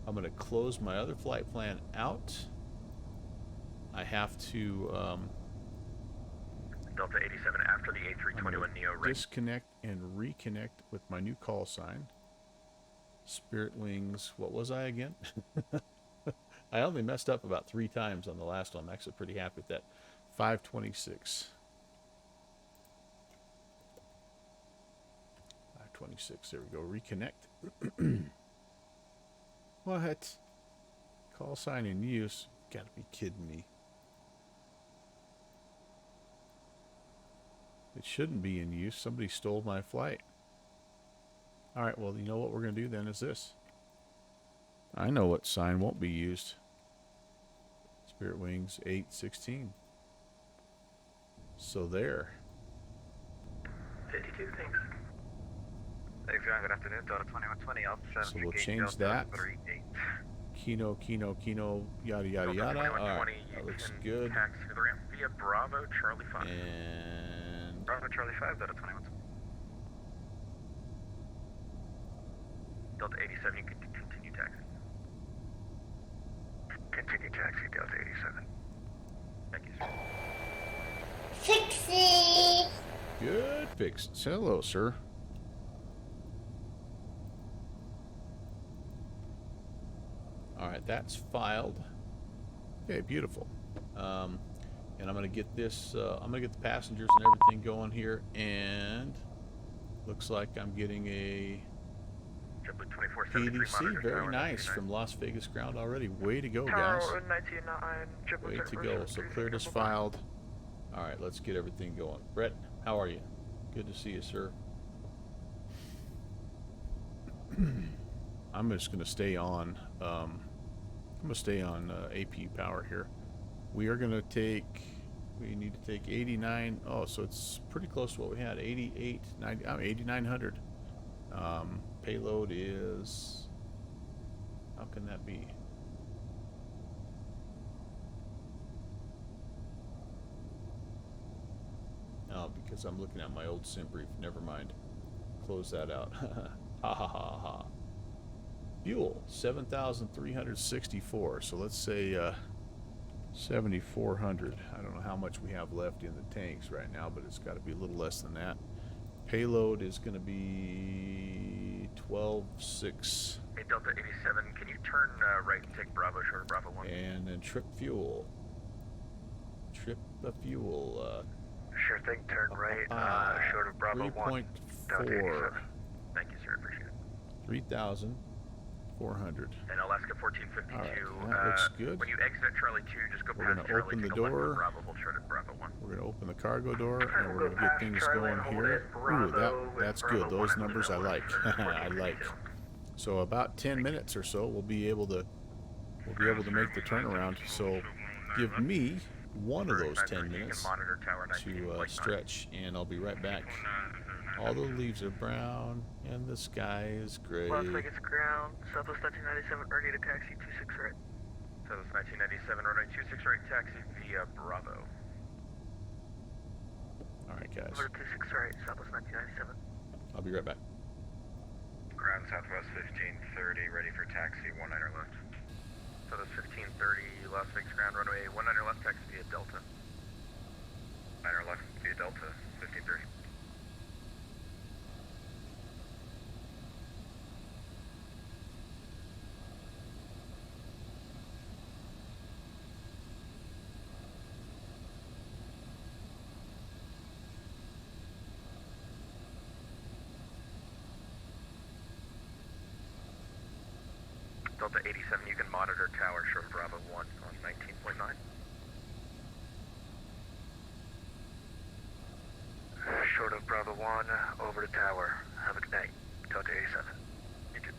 I'm going to close my other flight plan out. I have to Delta 87 after the A321 Neo right. disconnect and reconnect with my new call sign. Spirit Wings, what was I again? I only messed up about 3 times on the last one. I'm actually pretty happy with that. 526. 526, there we go. Reconnect. What? Call sign in use? Gotta be kidding me. It shouldn't be in use. Somebody stole my flight. Alright, well, you know what we're going to do then is this. I know what sign won't be used. Spirit Wings 816. So there. 52, thanks. Thanks, good afternoon, Delta 2120, Alpha 7. So we'll change that. Kino, yada, yada, yada. Alright, that looks good. Taxi to the ramp via Bravo, Charlie 5. And Bravo, Charlie 5, Delta 21. Delta 87, you can continue taxi. Continue taxi, Delta 87. Thank you, sir. Fixie. good fix. Hello, sir. Alright, that's filed. Okay, beautiful. And I'm gonna get this I'm gonna get the passengers and everything going here, and looks like I'm getting a PDC. Very nice from Las Vegas ground already. Way to go, guys. Way to go. So cleared as filed. Alright, let's get everything going. Brett, how are you? Good to see you, sir. I'm just gonna stay on AP power here. We are gonna take, we need to take 89. Oh, so it's pretty close to what we had. 88, 90, 8900. Payload is, how can that be? Oh, because I'm looking at my old sim brief. Never mind. Close that out. Ha ha ha ha. Fuel 7,364. So let's say 7,400. I don't know how much we have left in the tanks right now, but it's got to be a little less than that. Payload is going to be 12.6. Hey, Delta 87, can you turn right and take Bravo, short Bravo 1? And then trip fuel. Trip the fuel. Sure thing, turn right, short of Bravo 1. 3.4. Thank you, sir, appreciate it. 3,400. And Alaska 1452. All right, that looks good. When you exit Charlie 2, just go We're past gonna Charlie, open the take a left door. on Bravo, hold short at Bravo 1. We're going to open the cargo door, and we're going to get things going here. Ooh, that's good. Those numbers I like. I like. So about 10 minutes or so, we'll be able to make the turnaround. So give me one of those 10 minutes to stretch, and I'll be right back. All the leaves are brown, and the sky is gray. Las Vegas ground, Southwest 1997, ready to taxi 26 right. Southwest 1997, runway 26 right, taxi via Bravo. Alright, guys. Number 26 right, Southwest 1997. I'll be right back. Ground Southwest 1530, ready for taxi, 19er left. Southwest 1530, Las Vegas ground, runway 19er left, taxi via Delta. 9er left via Delta, 1530. Delta 87, you can monitor tower short Bravo 1 on 19.9. Short of Bravo 1, over to tower. Have a good night. Delta 87. You too.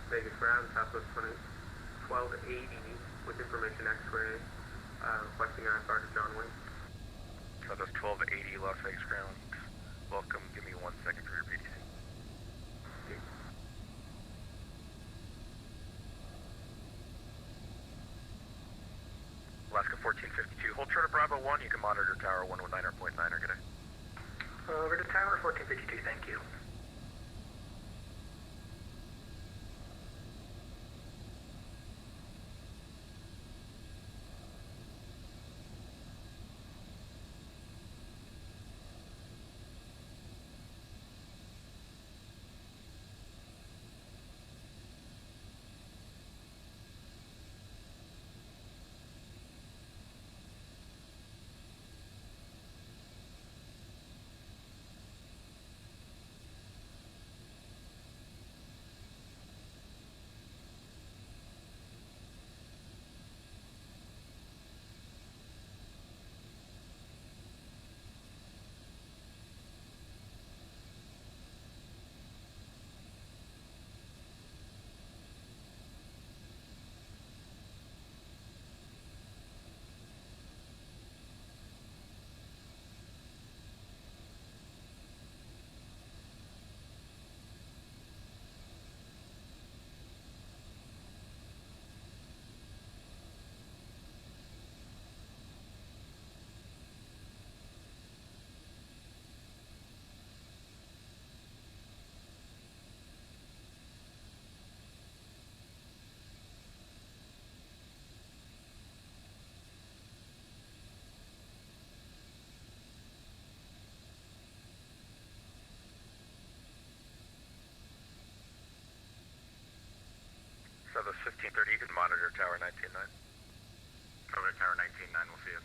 Vegas ground, Southwest 1280 with information X-ray, requesting IFR to John Wayne. Southwest 1280, Las Vegas ground. Welcome, give me 1 second for your PDC. Alaska 1452, hold short of Bravo 1, you can monitor tower 119.9, good day. Over to tower 1452, thank you. Southwest 1530, you can monitor tower 19.9. Over to tower 19.9, we'll see you.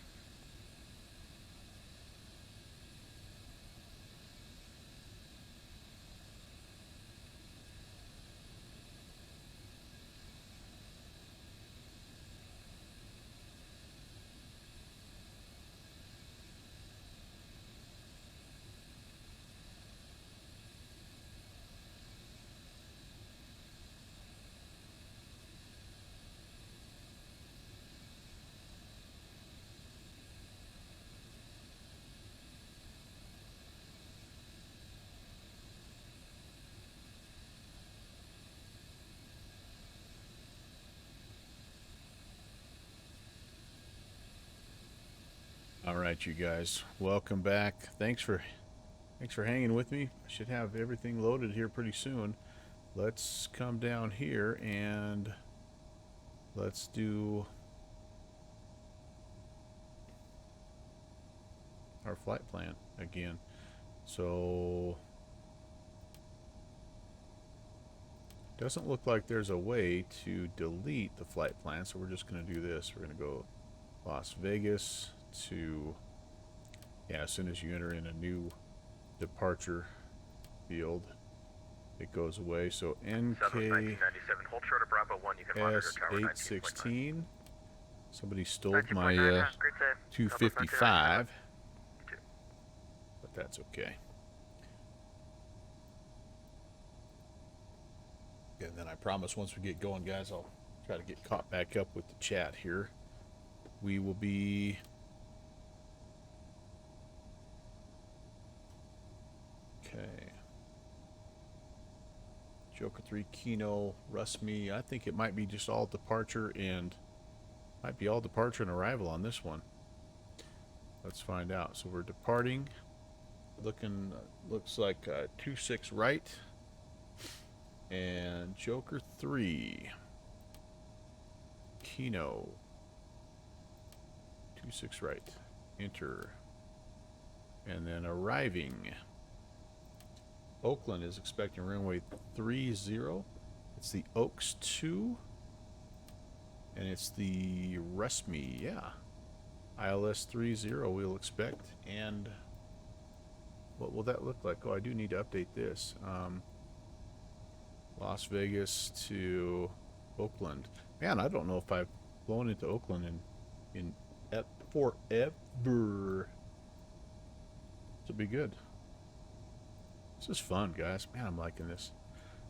All right, you guys, welcome back. Thanks for hanging with me. I should have everything loaded here pretty soon. Let's come down here and let's do our flight plan again. So doesn't look like there's a way to delete the flight plan, so we're just going to do this. We're going to go Las Vegas to, yeah, as soon as you enter in a new departure field, it goes away. So NK hold short of Bravo 1, you can monitor tower 816. Somebody stole my 255, but that's okay. And then I promise once we get going, guys, I'll try to get caught back up with the chat here. We will be okay. Joker 3 Kino Rusmi. I think it might be just all departure and might be all departure and arrival on this one. Let's find out. So we're departing. Looks like 26 right. And Joker 3 Kino 26 right. Enter. And then arriving. Oakland is expecting runway 30. It's the Oaks 2. And it's the Rusmi, yeah. ILS 30 we'll expect. And what will that look like? Oh, I do need to update this. Las Vegas to Oakland. Man, I don't know if I've flown into Oakland in forever. This will be good. This is fun, guys. Man, I'm liking this.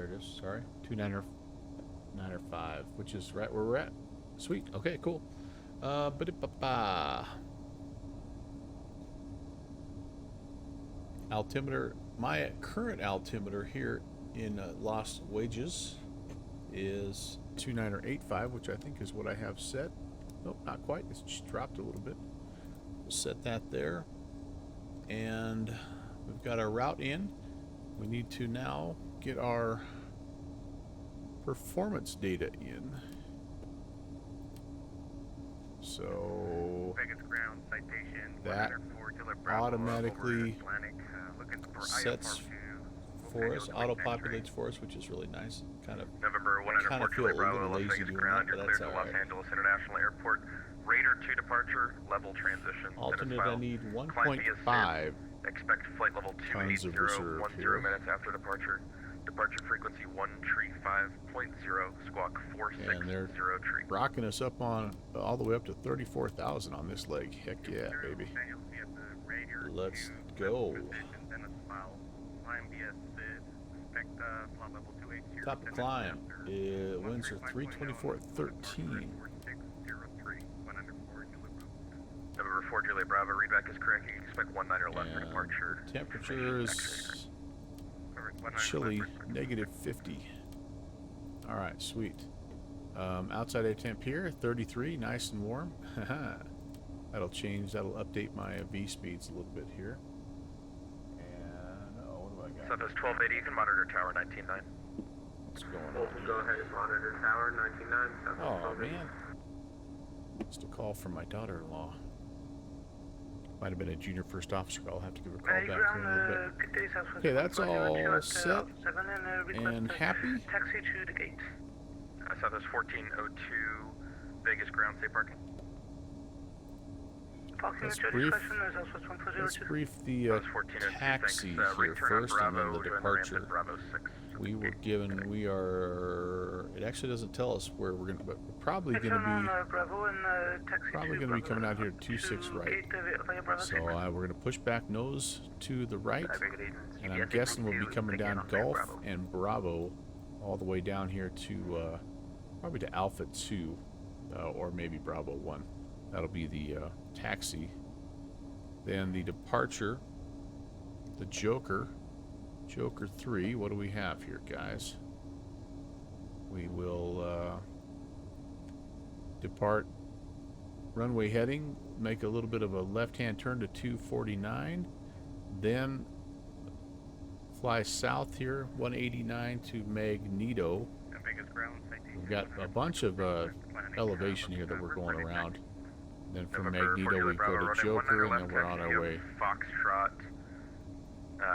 there it is. Sorry, 295, which is right where we're at. Sweet. Okay, cool. Altimeter. My current altimeter here in Lost Wages is 2985, which I think is what I have set. Nope, not quite. It's just dropped a little bit. We'll set that there. And we've got our route in. We need to now get our performance data in. So Vegas ground citation. that automatically sets for us, auto-populates for us, which is really nice. Kind of November kind 104 of feel a Juliet Bravo, little Las lazy Vegas doing ground. that, You're but cleared that's to Los alright. Angeles International Airport. Raider 2 departure, level transition. Alternate, Status I file. need Climb via 1.5 Expect flight level tons of 280, reserve 10 here. minutes after departure. Departure frequency 135.0, squawk And they're 460 tree. rocking us up on all the way up to 34,000 on this leg. Heck yeah, baby. Let's go. Top of climb. Winds are 324 at 13. November 4 Juliet Bravo, readback is correct. You can expect 19 left for And departure. temperature is chilly, negative 50. All right, sweet. Outside air temp here, 33, nice and warm. That'll change. That'll update my V speeds a little bit here. And what do I got? Southwest 1280, you can monitor tower 19.9. What's going on? Go ahead and monitor tower 99. Oh man, just a call from my daughter-in-law. Might have been a junior first officer. I'll have to give her a call back here in a little bit. Okay, that's all set and happy. Taxi to the gate. Southwest 1402, Vegas ground, safe parking. Let's brief the taxi here first, and then the departure. We were given. We are. It actually doesn't tell us where we're gonna, but we're probably gonna be coming out here at 26 right. So we're gonna push back nose to the right, and I'm guessing we'll be coming down Gulf and Bravo, all the way down here to probably to Alpha 2, or maybe Bravo 1. That'll be the taxi. Then the departure, the Joker 3. What do we have here, guys? We will depart runway heading, make a little bit of a left-hand turn to 249, then fly south here, 189 to Magneto. We've got a bunch of elevation here that we're going around. Then from Magneto we go to Joker, and then we're on our way. Foxtrot,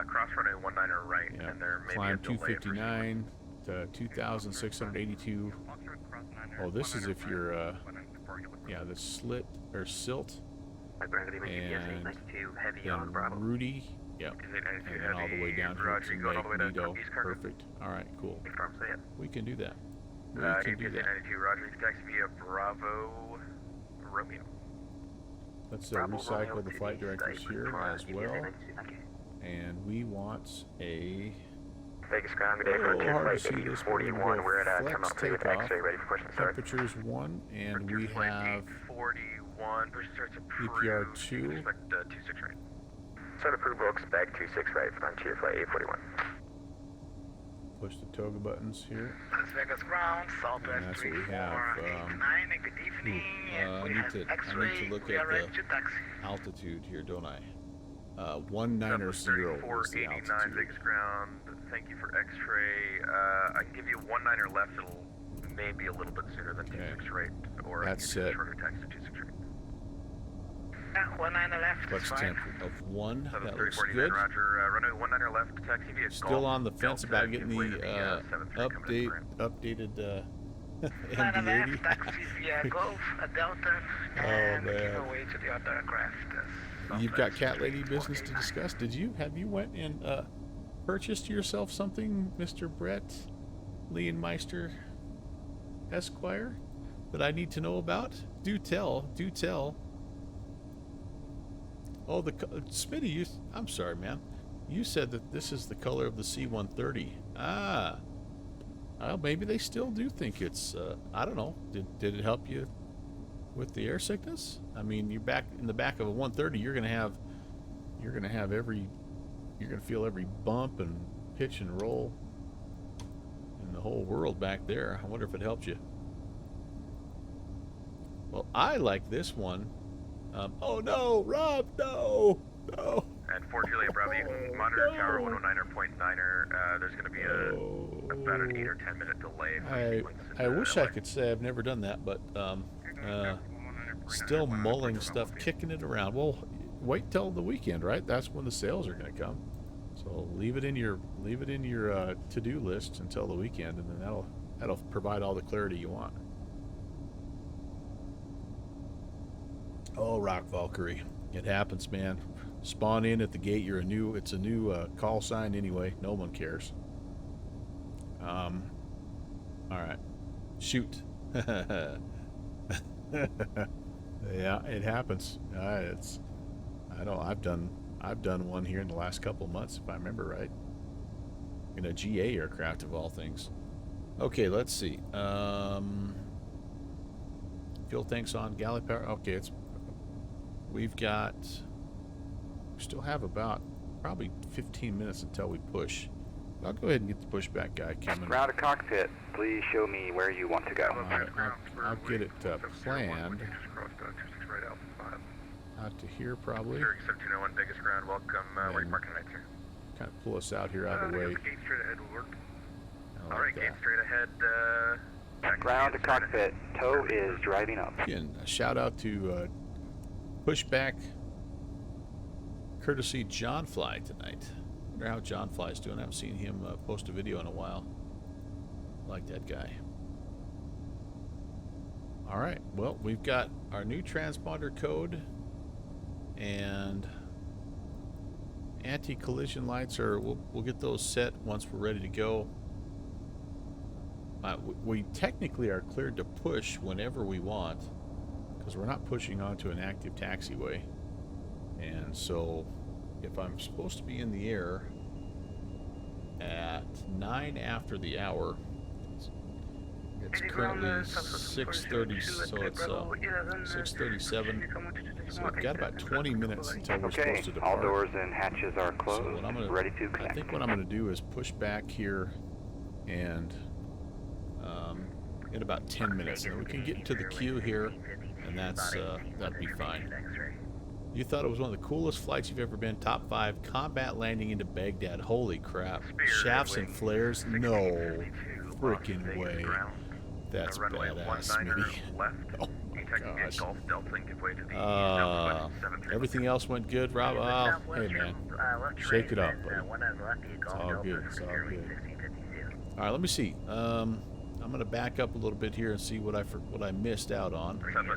cross runway 19 right, Yeah. and there may Climb be a delay. 259 to 2,682. Oh, this is if you're, yeah, the slit or silt, and then Rudy, yep, and then all the way down here to Magneto. Perfect. All right, cool. We can do that. We can do that. 92, Roger. Taxi via Bravo Romeo. Let's recycle the flight directors here as well. And we want a... Vegas ground, good day Oh, for hard to see flight this, 41. We're at flex terminal 3 with takeoff. X-ray, ready for push and start. Temperature's 1, and we have 41. Push starts approved. EPR 2. Expect 26 right. Start approved, we'll expect 26 right from Cheer Flight 841. push the toga buttons here. Las Vegas ground, Southwest And that's what we have. 3489, good evening. I need to look at the altitude here, don't I? 190 is the 3489 altitude. Vegas ground. Thank you for X-ray. I can give you 19 left. It'll maybe a little bit sooner than 26 right, or That's I can give you set. a shorter taxi to 26 right. 19 left. Flex temp of 1. That looks 3449, good. Roger. Runway 19 left. Taxi via Still on the fence Delta, about getting give way to the 73 coming in front. updated MD88. Taxi via Gulf, Delta, and man. give away to the other aircraft. You've got cat lady business to discuss. Have you went and purchased yourself something, Mr. Brett Leonmeister Esquire, that I need to know about? Do tell. Oh, Smitty, I'm sorry, man. You said that this is the color of the C-130. Ah, Well, maybe they still do think it's. I don't know. Did it help you with the air sickness? I mean, you're back in the back of a 130. You're gonna feel every bump and pitch and roll in the whole world back there. I wonder if it helped you. Well, I like this one. Oh no, Rob, no. And for Juliet Bravo, you can monitor tower 109.9er. There's going to be about an 8 or 10 minute delay. I wish I could say I've never done that, but still mulling stuff, kicking it around. Well, wait till the weekend, right? That's when the sales are going to come. So leave it in your to-do list until the weekend, and then that'll provide all the clarity you want. Oh, Rock Valkyrie, it happens, man. Spawn in at the gate. It's a new call sign anyway. No one cares. All right, shoot. Yeah, it happens. I've done one here in the last couple of months, if I remember right. In a GA aircraft of all things. Okay, let's see. Fuel tanks on, galley power. Okay, we still have about probably 15 minutes until we push. I'll go ahead and get the pushback guy coming. Ground to cockpit, please show me where you want to go. I'll get it planned. Out to here probably. 1701 Vegas ground, welcome. Where are you parking tonight, sir? Kind of pull us out here out of the way. Gate straight ahead will work. Alright, gate straight ahead. Ground to cockpit, tow is driving up. Again, a shout out to pushback courtesy John Fly tonight. Wonder how John Fly's doing. I haven't seen him post a video in a while. Like that guy. All right, well, we've got our new transponder code, and anti-collision lights we'll get those set once we're ready to go. We technically are cleared to push whenever we want, because we're not pushing onto an active taxiway. And so if I'm supposed to be in the air at 9 after the hour, it's currently 6:30, so it's 6:37. So we've got about 20 minutes until we're supposed to depart. All doors and hatches are closed. So ready to connect. I think what I'm going to do is push back here, and in about 10 minutes, and then we can get into the queue here, and that'd be fine. You thought it was one of the coolest flights you've ever been. Top 5 combat landing into Baghdad. Holy crap! Shafts and flares? No freaking way. That's badass, Smitty. Oh my gosh. Everything else went good, Rob? Oh, hey man, shake it up, buddy. It's all good. It's all good. All right, let me see. I'm gonna back up a little bit here and see what I missed out on. And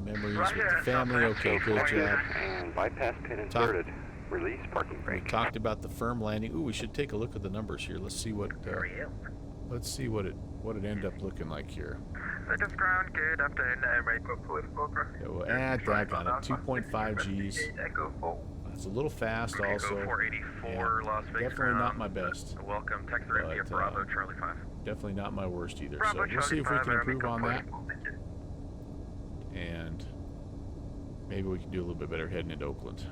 memories with the family. Okay, good job. And bypass pin inserted. Release parking brake. We talked about the firm landing. Ooh, we should take a look at the numbers here. Let's see what it ended up looking like here. Vegas ground, good afternoon. Ready to political. Yeah, well, add that on it. 2.5 Gs. That's a little fast, also. 484 Las Vegas definitely ground. not my best. Welcome, Tech 3 via Bravo, Charlie 5. Definitely not my worst either. Bravo, So we'll see if we can improve on that, Thank you. and maybe we can do a little bit better heading into Oakland.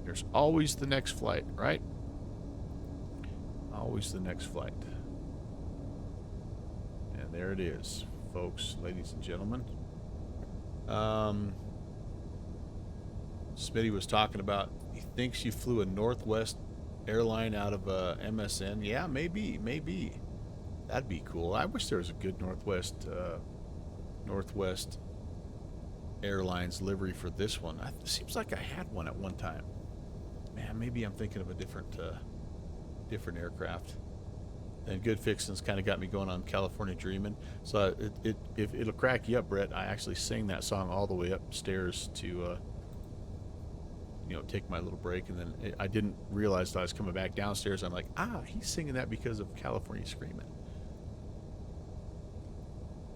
There's always the next flight, right? Always the next flight. And there it is, folks, ladies and gentlemen. Smitty was talking about, he thinks you flew a Northwest airline out of MSN. Yeah, maybe. That'd be cool. I wish there was a good Northwest Airlines livery for this one. It seems like I had one at one time. Man, maybe I'm thinking of a different aircraft. And Good Fixin's kind of got me going on California Dreamin'. So if it'll crack you up, Brett, I actually sing that song all the way upstairs to take my little break, and then I didn't realize that I was coming back downstairs. I'm like, he's singing that because of California Screamin'.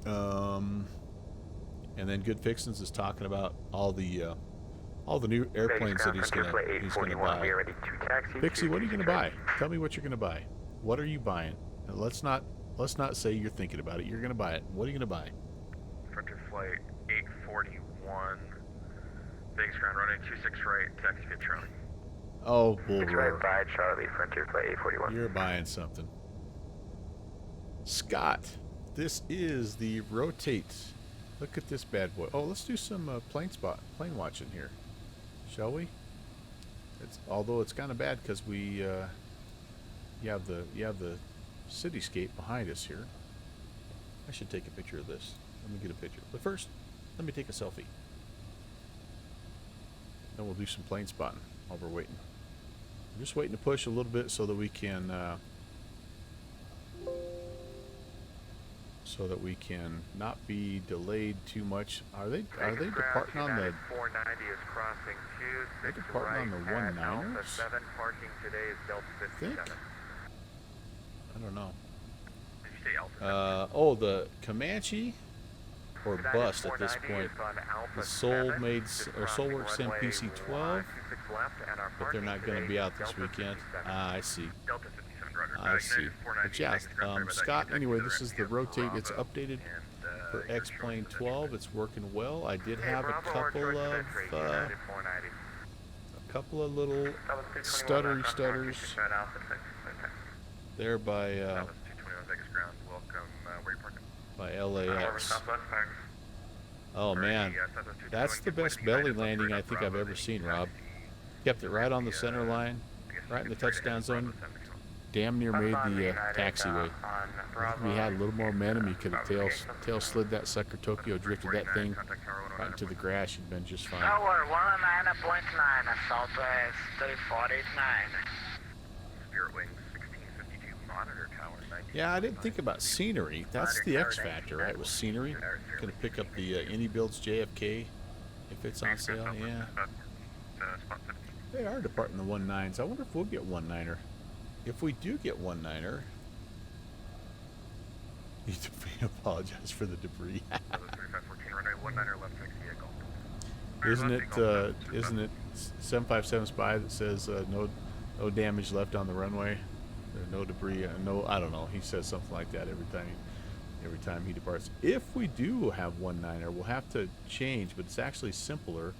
And then Good Fixins is talking about all the all the new airplanes that he's gonna buy. We are ready to taxi. Pixie, what are you gonna buy? Tell me what you're gonna buy. What are you buying? And let's not say you're thinking about it. You're gonna buy it. What are you gonna buy? Frontier Flight 841. Vegas ground running 26 right, taxi via Charlie. Oh, bull It's roar. right by Charlie, Frontier Flight 841. You're buying something. Scott, this is the rotate. Look at this bad boy. Oh, let's do some plane watching here, shall we? Although it's kind of bad because we you have the cityscape behind us here. I should take a picture of this. Let me get a picture. But first, let me take a selfie. Then we'll do some plane spotting while we're waiting. I'm just waiting to push a little bit so that we can not be delayed too much. Are they departing on the 490 is crossing 26 departing on the right at 19ers? Alpha 7, parking today is Delta 57. I don't know. Did you say Alpha? Oh, the Comanche or United bust at this 490 point. is on Alpha The 7, Soulworks send runway PC-12, 26 left, and our but they're parking not going to today be is out this Delta weekend. 57. Ah, I see. Delta 57, Roger. I see. United 490, But yeah, Vegas ground, sorry about that. Scott, United anyway, to this is the and rotate. It's Bravo, updated and, for you're X-Plane showing 12. It's working well. I did Hey, have a Bravo, couple George of Century, United 490. little That was 221 stuttery on stutters right Alpha 6. Okay. there by That was 221 Vegas ground. Welcome, where you parking? by Over LAX. Southwest Park. Oh man, that's the best belly landing I think I've ever seen, Rob. Kept it right on the center line, right in the touchdown zone. Damn near made the taxiway. If we had a little more momentum, you could have tail slid that sucker, Tokyo drifted that thing right into the grass. You'd been just fine. Tower 109.9, Southwest 3489. Spirit Wings 1652 monitor tower. Yeah, I didn't think about scenery. That's the X factor, right? With scenery, gonna pick up the Any Builds JFK if it's on sale. Yeah, they are departing the 19s. I wonder if we'll get 19er. If we do get 19er, need to apologize for the debris. Isn't it 757 Spy that says no damage left on the runway? No debris, I don't know. He says something like that every time he departs. If we do have 19er, we'll have to change, but it's actually simpler.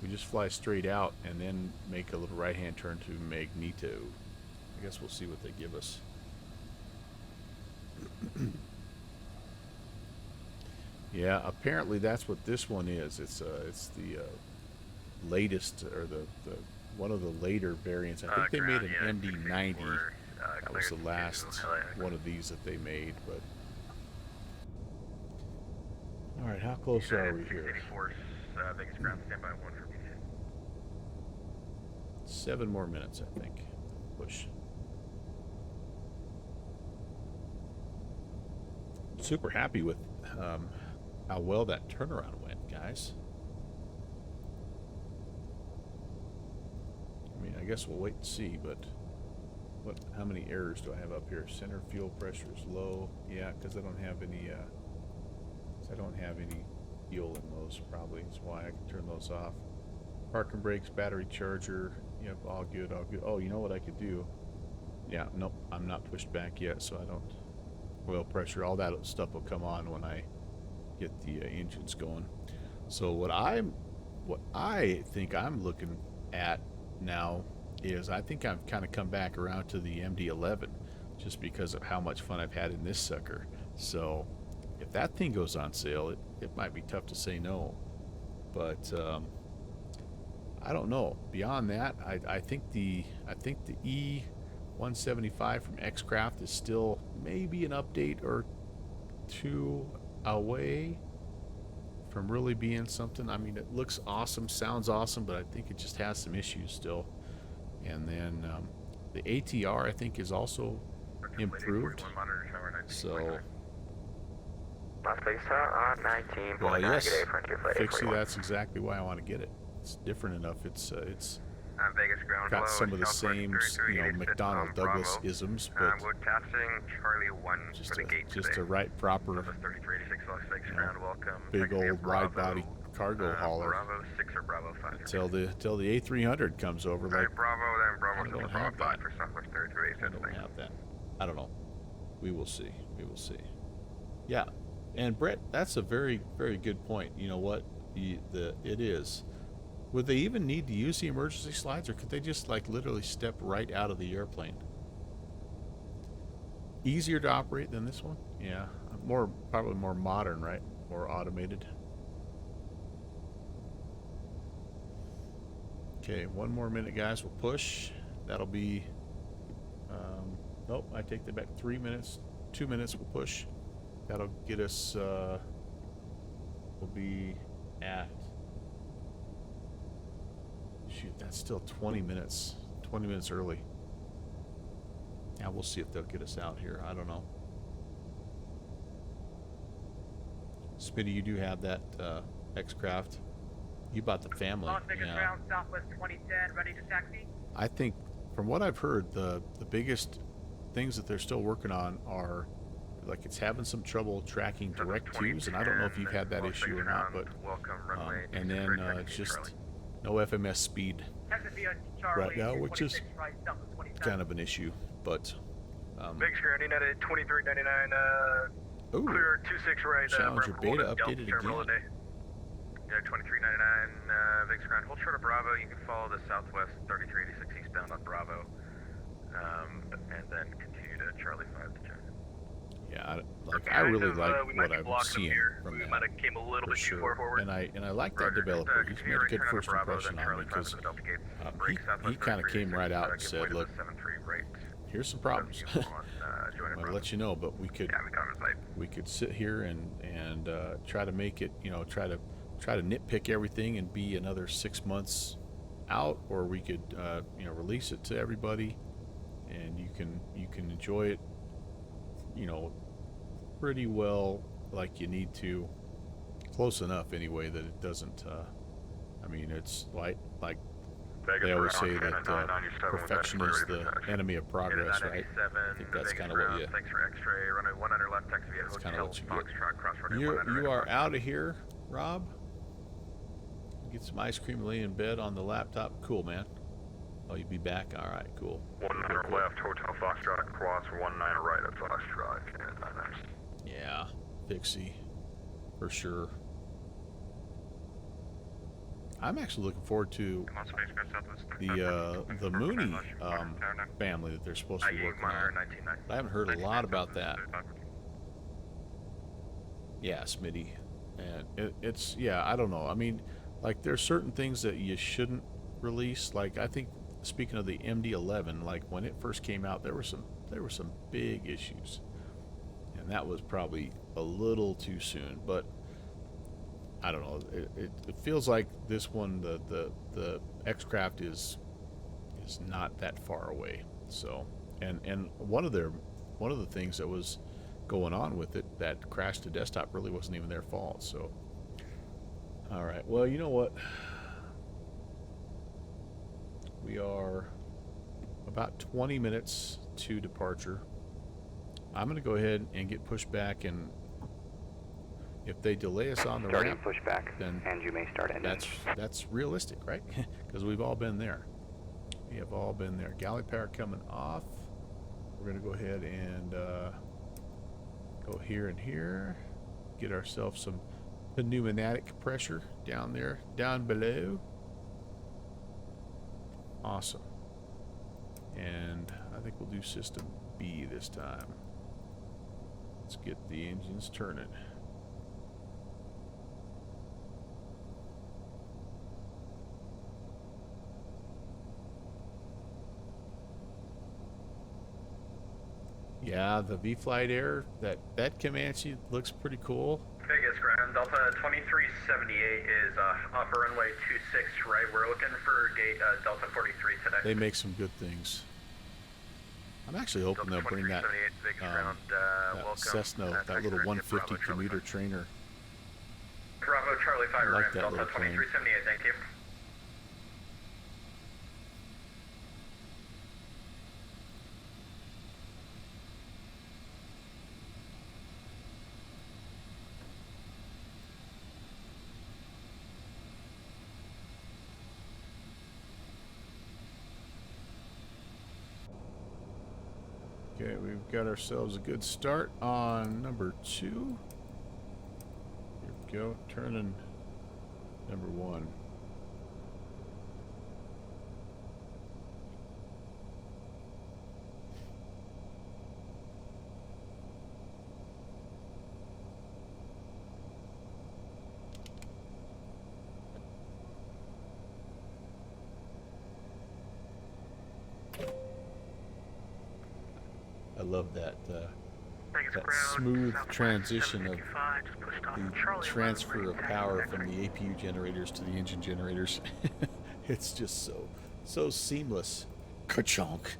We just fly straight out and then make a little right-hand turn to Magneto. I guess we'll see what they give us. Yeah, apparently that's what this one is. It's the latest, or the one of the later variants. I think they made an MD90. That was the last one of these that they made, but all right, how close are we here? Vegas ground, standby 1 for BC. 7 more minutes, I think. Push. Super happy with how well that turnaround went, guys. I mean, I guess we'll wait and see, but how many errors do I have up here? Center fuel pressure is low. Yeah, because I don't have any fuel in those, probably. That's why I can turn those off. Parking brakes, battery charger. Yep, all good, all good. Oh, you know what I could do? Yeah, nope, I'm not pushed back yet, so I don't. Oil pressure, all that stuff will come on when I get the engines going. So what I think I'm looking at now is I think I've kind of come back around to the MD11 just because of how much fun I've had in this sucker. So if that thing goes on sale, it might be tough to say no. But I don't know. Beyond that, I think the E175 from X-Craft is still maybe an update or two away from really being something. I mean, it looks awesome, sounds awesome, but I think it just has some issues still. And then the ATR, I think, is also improved. So, Las Vegas Tower on 19. well, yes, Frontier Flight Fixie, 841. that's exactly why I want to get it. It's different enough. It's Vegas ground got low, some of the Southwest same, 33, you know, McDonnell Douglas isms, but we're taxing Charlie 1 for the gate just today. a right proper, Southwest 3386 Las Vegas ground, welcome. big Taxi old Bravo, wide body cargo hauler Bravo 6 or Bravo 5? until the A300 comes over. Like, Alright, Bravo, then Bravo I 6 don't or Bravo have 5 that. for Southwest 33. I don't have that. I don't know. We will see. We will see. Yeah, and Brett, that's a very, very good point. You know what? It is. Would they even need to use the emergency slides, or could they just like literally step right out of the airplane? Easier to operate than this one? Yeah, probably more modern, right? More automated. Okay, one more minute, guys. We'll push. That'll be. Nope, I take that back. 3 minutes. 2 minutes. We'll push. That'll get us. We'll be at. Shoot, that's still 20 minutes. 20 minutes early. Yeah, we'll see if they'll get us out here. I don't know. Smitty, you do have that X-Craft. You bought the family. Las Vegas Yeah. ground, Southwest 2010, ready to taxi. I think, from what I've heard, the biggest things that they're still working on are, like, it's having some trouble tracking direct twos, and I don't know if you've had that issue or not, but and then it's just no FMS speed right now, which is kind of an issue. But Big Square, United 2399, ooh, clear 26 right. Challenger Beta updated again. Yeah, 2399, Big Square, hold short of Bravo. You can follow the Southwest 3386 eastbound on Bravo, and then continue to Charlie 5 to check. Yeah, I really like we what might be I'm blocking seeing here. from We that, might have came a little for bit too sure. far forward. And I like that developer. He's made a good first impression on me, because he kind of came right out and said, "Look, here's some problems. I'm gonna let you know, but we could sit here and try to make it, try to nitpick everything and be another 6 months out, or we could release it to everybody, and you can enjoy it, pretty well, like you need to, close enough anyway that it doesn't. I mean, it's like they always say that perfection is the enemy of progress, right? I think that's kind of what you. Thanks for X-ray. Runway 100 left, taxi via That's hotel. kind of what you Foxtrot, crossroad get. You are out of here, Rob. Get some ice cream, lay in bed on the laptop. Cool, man. Oh, you'll be back? All right, cool. 19 left, Hotel Foxtrot, cross 19 right at Foxtrot. Yeah, Pixie, for sure. I'm actually looking forward to the Mooney family that they're supposed to be working on. I haven't heard a lot about that. Yeah, Smitty, and it's I don't know. I mean, like, there's certain things that you shouldn't release. Like, I think, speaking of the MD11, like when it first came out, there were some big issues, and that was probably a little too soon. But I don't know. It feels like this one, the X-Craft is not that far away. So, and one of the things that was going on with it that crashed to desktop really wasn't even their fault. So, all right. Well, you know what? We are about 20 minutes to departure. I'm going to go ahead and get pushed back, and if they delay us on the ramp, pushback, then and you may start ending. that's realistic, right? Because we've all been there. We have all been there. Galley power coming off. We're going to go ahead and go here and here. Get ourselves some pneumatic pressure down there, down below. Awesome. And I think we'll do system B this time. Let's get the engines turning. Yeah, the V-Flight Air, that Comanche looks pretty cool. Vegas ground, Delta 2378 is off runway 26 right. We're looking for gate Delta 43 today. They make some good things. I'm actually hoping they'll bring that Cessna, that little 150 commuter trainer. Bravo Charlie 5 I like ramp, that Delta little plane. 2378, thank you. Okay, we've got ourselves a good start on number 2. Here we go, turning number 1. I love that that smooth transition of the transfer of power from the APU generators to the engine generators. It's just so seamless. Ka-chonk.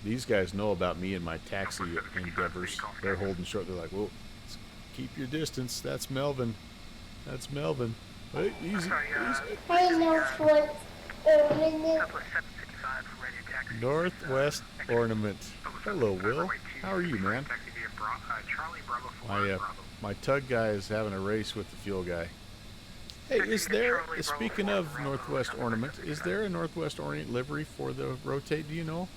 These guys know about me and my taxi endeavors. They're holding short. They're like, "Whoa, keep your distance. That's Melvin. That's Melvin. Hey, easy, easy." Hey, Northwest Ornament. Northwest Ornament. Hello, Will. How are you, man? My tug guy is having a race with the fuel guy. Hey, is there, speaking of Northwest Ornament, is there a Northwest Ornament livery for the Rotate? Do you know?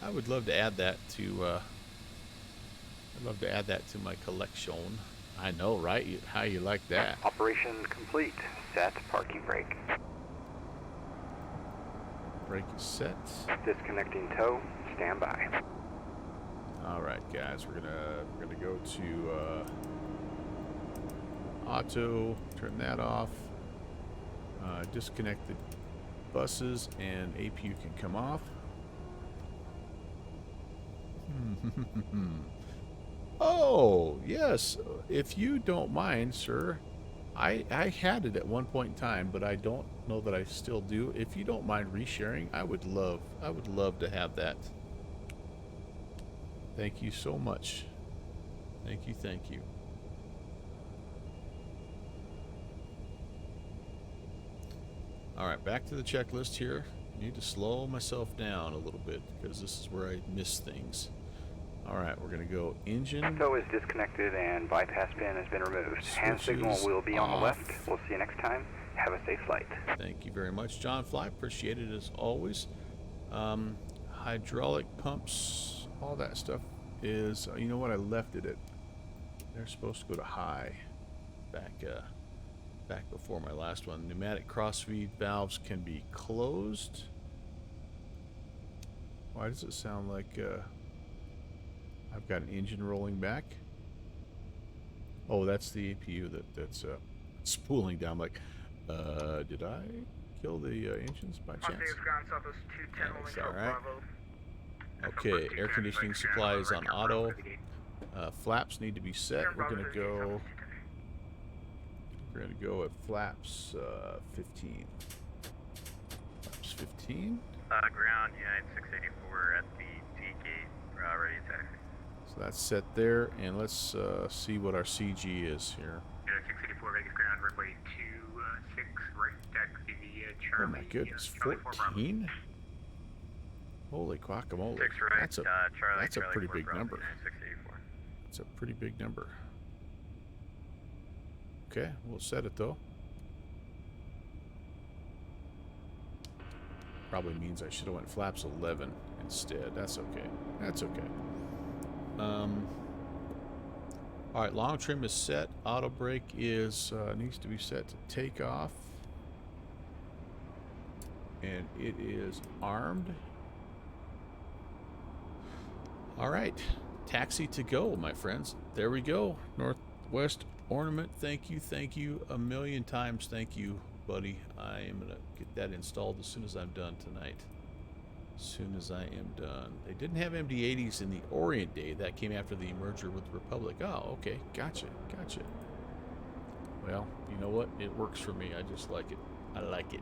I would love to add that to. I'd love to add that to my collection. I know, right? How you like that? Operation complete. Set parking brake. Brake is set. Disconnecting tow. Stand by. All right, guys, we're gonna go to auto. Turn that off. Disconnect the buses, and APU can come off. Oh, yes. If you don't mind, sir, I had it at one point in time, but I don't know that I still do. If you don't mind resharing, I would love to have that. Thank you so much. Thank you, thank you. All right, back to the checklist here. I need to slow myself down a little bit because this is where I miss things. All right, we're going to go engine. Tow is disconnected and bypass pin has been removed. Hand signal will be on the left. We'll see you next time. Have a safe flight. Thank you very much, John Fly. Appreciate it as always. Hydraulic pumps, all that stuff is, you know what, I left it at, they're supposed to go to high back before my last one. Pneumatic crossfeed valves can be closed. Why does it sound like I've got an engine rolling back? Oh, that's the APU that's spooling down. Like, did I kill the engines by chance? That's all right. Okay, air conditioning supply is on auto. Flaps need to be set. We're gonna go at flaps 15. Flaps 15. Ground United 684 at the T gate. Ready to taxi. So that's set there, and let's see what our CG is here. 684 Vegas ground, runway 26 right, taxi via Charlie. Oh my goodness, 14? Holy guacamole. 6 right, That's a Charlie, that's a Charlie pretty 4 big Bravo, number. 684. That's a pretty big number. Okay, we'll set it though. Probably means I should have went flaps 11 instead. That's okay. That's okay. All right, long trim is set. Auto brake is needs to be set to take off, and it is armed. All right, taxi to go, my friends. There we go. Northwest Ornament. Thank you a million times. Thank you, buddy. I am gonna get that installed as soon as I'm done tonight. As soon as I am done. They didn't have MD80s in the Orient Day. That came after the merger with Republic. Oh, okay. Gotcha. Well, you know what? It works for me. I just like it. I like it.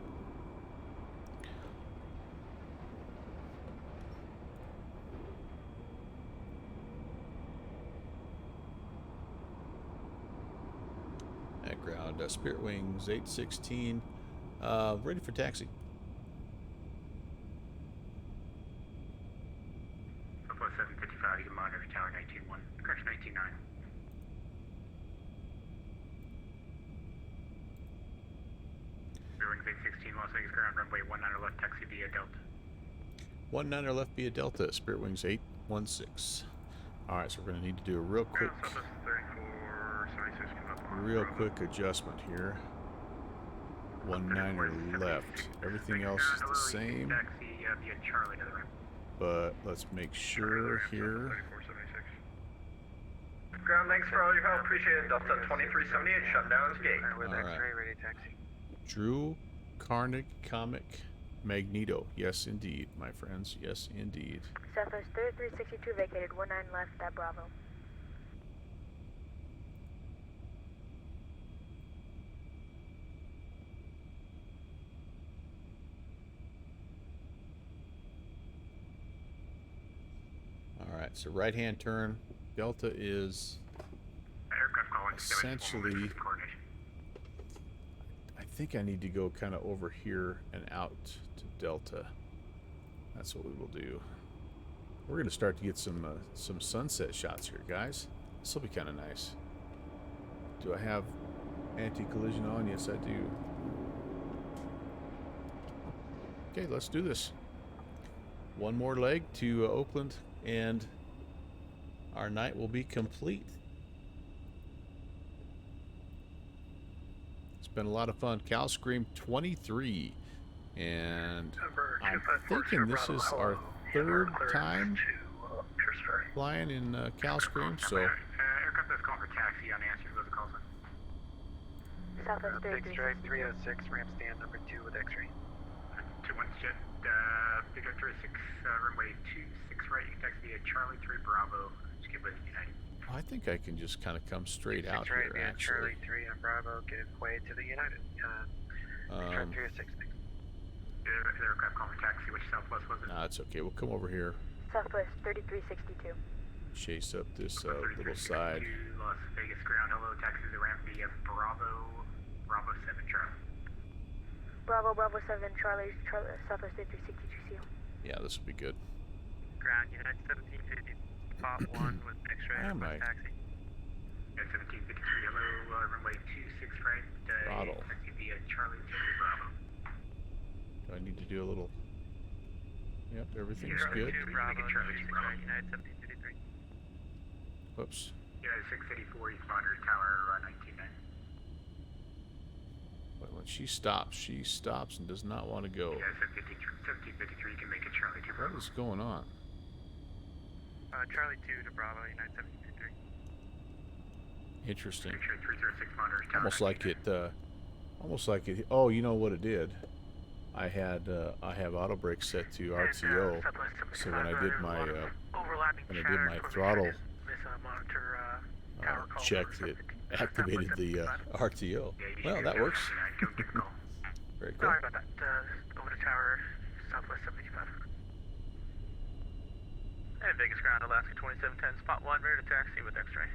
Background, Spirit Wings 816. Ready for taxi. 755, you can monitor tower 19-1, correction 19-9. Wings 816, Las Vegas ground, runway 19 left, taxi via Delta. 19 left via Delta, Spirit Wings 816. Alright, so we're going to need to do a real quick, adjustment here. 19 left. Everything else is the same. Taxi via Charlie to the right. But let's make sure here. Ground, thanks for all your help. Appreciate it. Delta 2378, shut down this gate. With Alright. X-ray, ready taxi. Drew, Carnick, Comic, Magneto. Yes, indeed, my friends. Yes, indeed. Southwest 3362 vacated, 19 left at Bravo. Alright, so right hand turn. Delta is Aircraft calling. essentially, I think I need to go kind of over here and out to Delta. That's what we will do. We're going to start to get some sunset shots here, guys. This will be kind of nice. Do I have anti-collision on? Yes, I do. Okay, let's do this. One more leg to Oakland, and our night will be complete. It's been a lot of fun. Cal Scream 23, and I'm thinking this is our third time flying in Cal Scream, so aircraft that's calling for taxi, unanswered. Those are calls in. Southwest Big Strike 3362. 306, ramp stand number 2 with X-ray. 21 jet, Big Victor 6, runway 26 right, you can taxi via Charlie 3 Bravo, just get with United. I think I can just kind of come straight out right, here, via actually. Charlie 3 on Bravo, give way to the United. Big Strike 306, thanks. Aircraft calling for taxi, which Southwest was it? Nah, it's okay. We'll come over here, Southwest 3362. chase up this little side. Las Vegas ground, hello, taxi to the ramp via Bravo 7 Charlie. Bravo 7, Charlie, Southwest 3362 CO. Yeah, this will be good. Ground, United 1750, spot 1 with X-ray, Oh my. taxi. Yeah, 1753, hello, runway 26 right, Throttle. taxi via Charlie 3 Bravo. Do I need to do a little? Yep, everything's Charlie good. 2 Bravo, Charlie 26 6 Bravo. right, United 1753. Whoops. United 684, East Monitor Tower 19-9. But when she stops and does not want to go. Yeah, 1753, you can make it Charlie 2 What Bravo. is going on? Charlie 2 to Bravo, United 1753. Interesting. Picture 306 Monitor Tower. Almost like it. Oh, you know what it did? I have auto brake set to RTO, so when I did my throttle check, it activated the RTO. Well, that works. Very cool. Sorry about that. Over to Tower, Southwest 75. And Vegas ground, Alaska 2710, spot 1, ready to taxi with X-ray.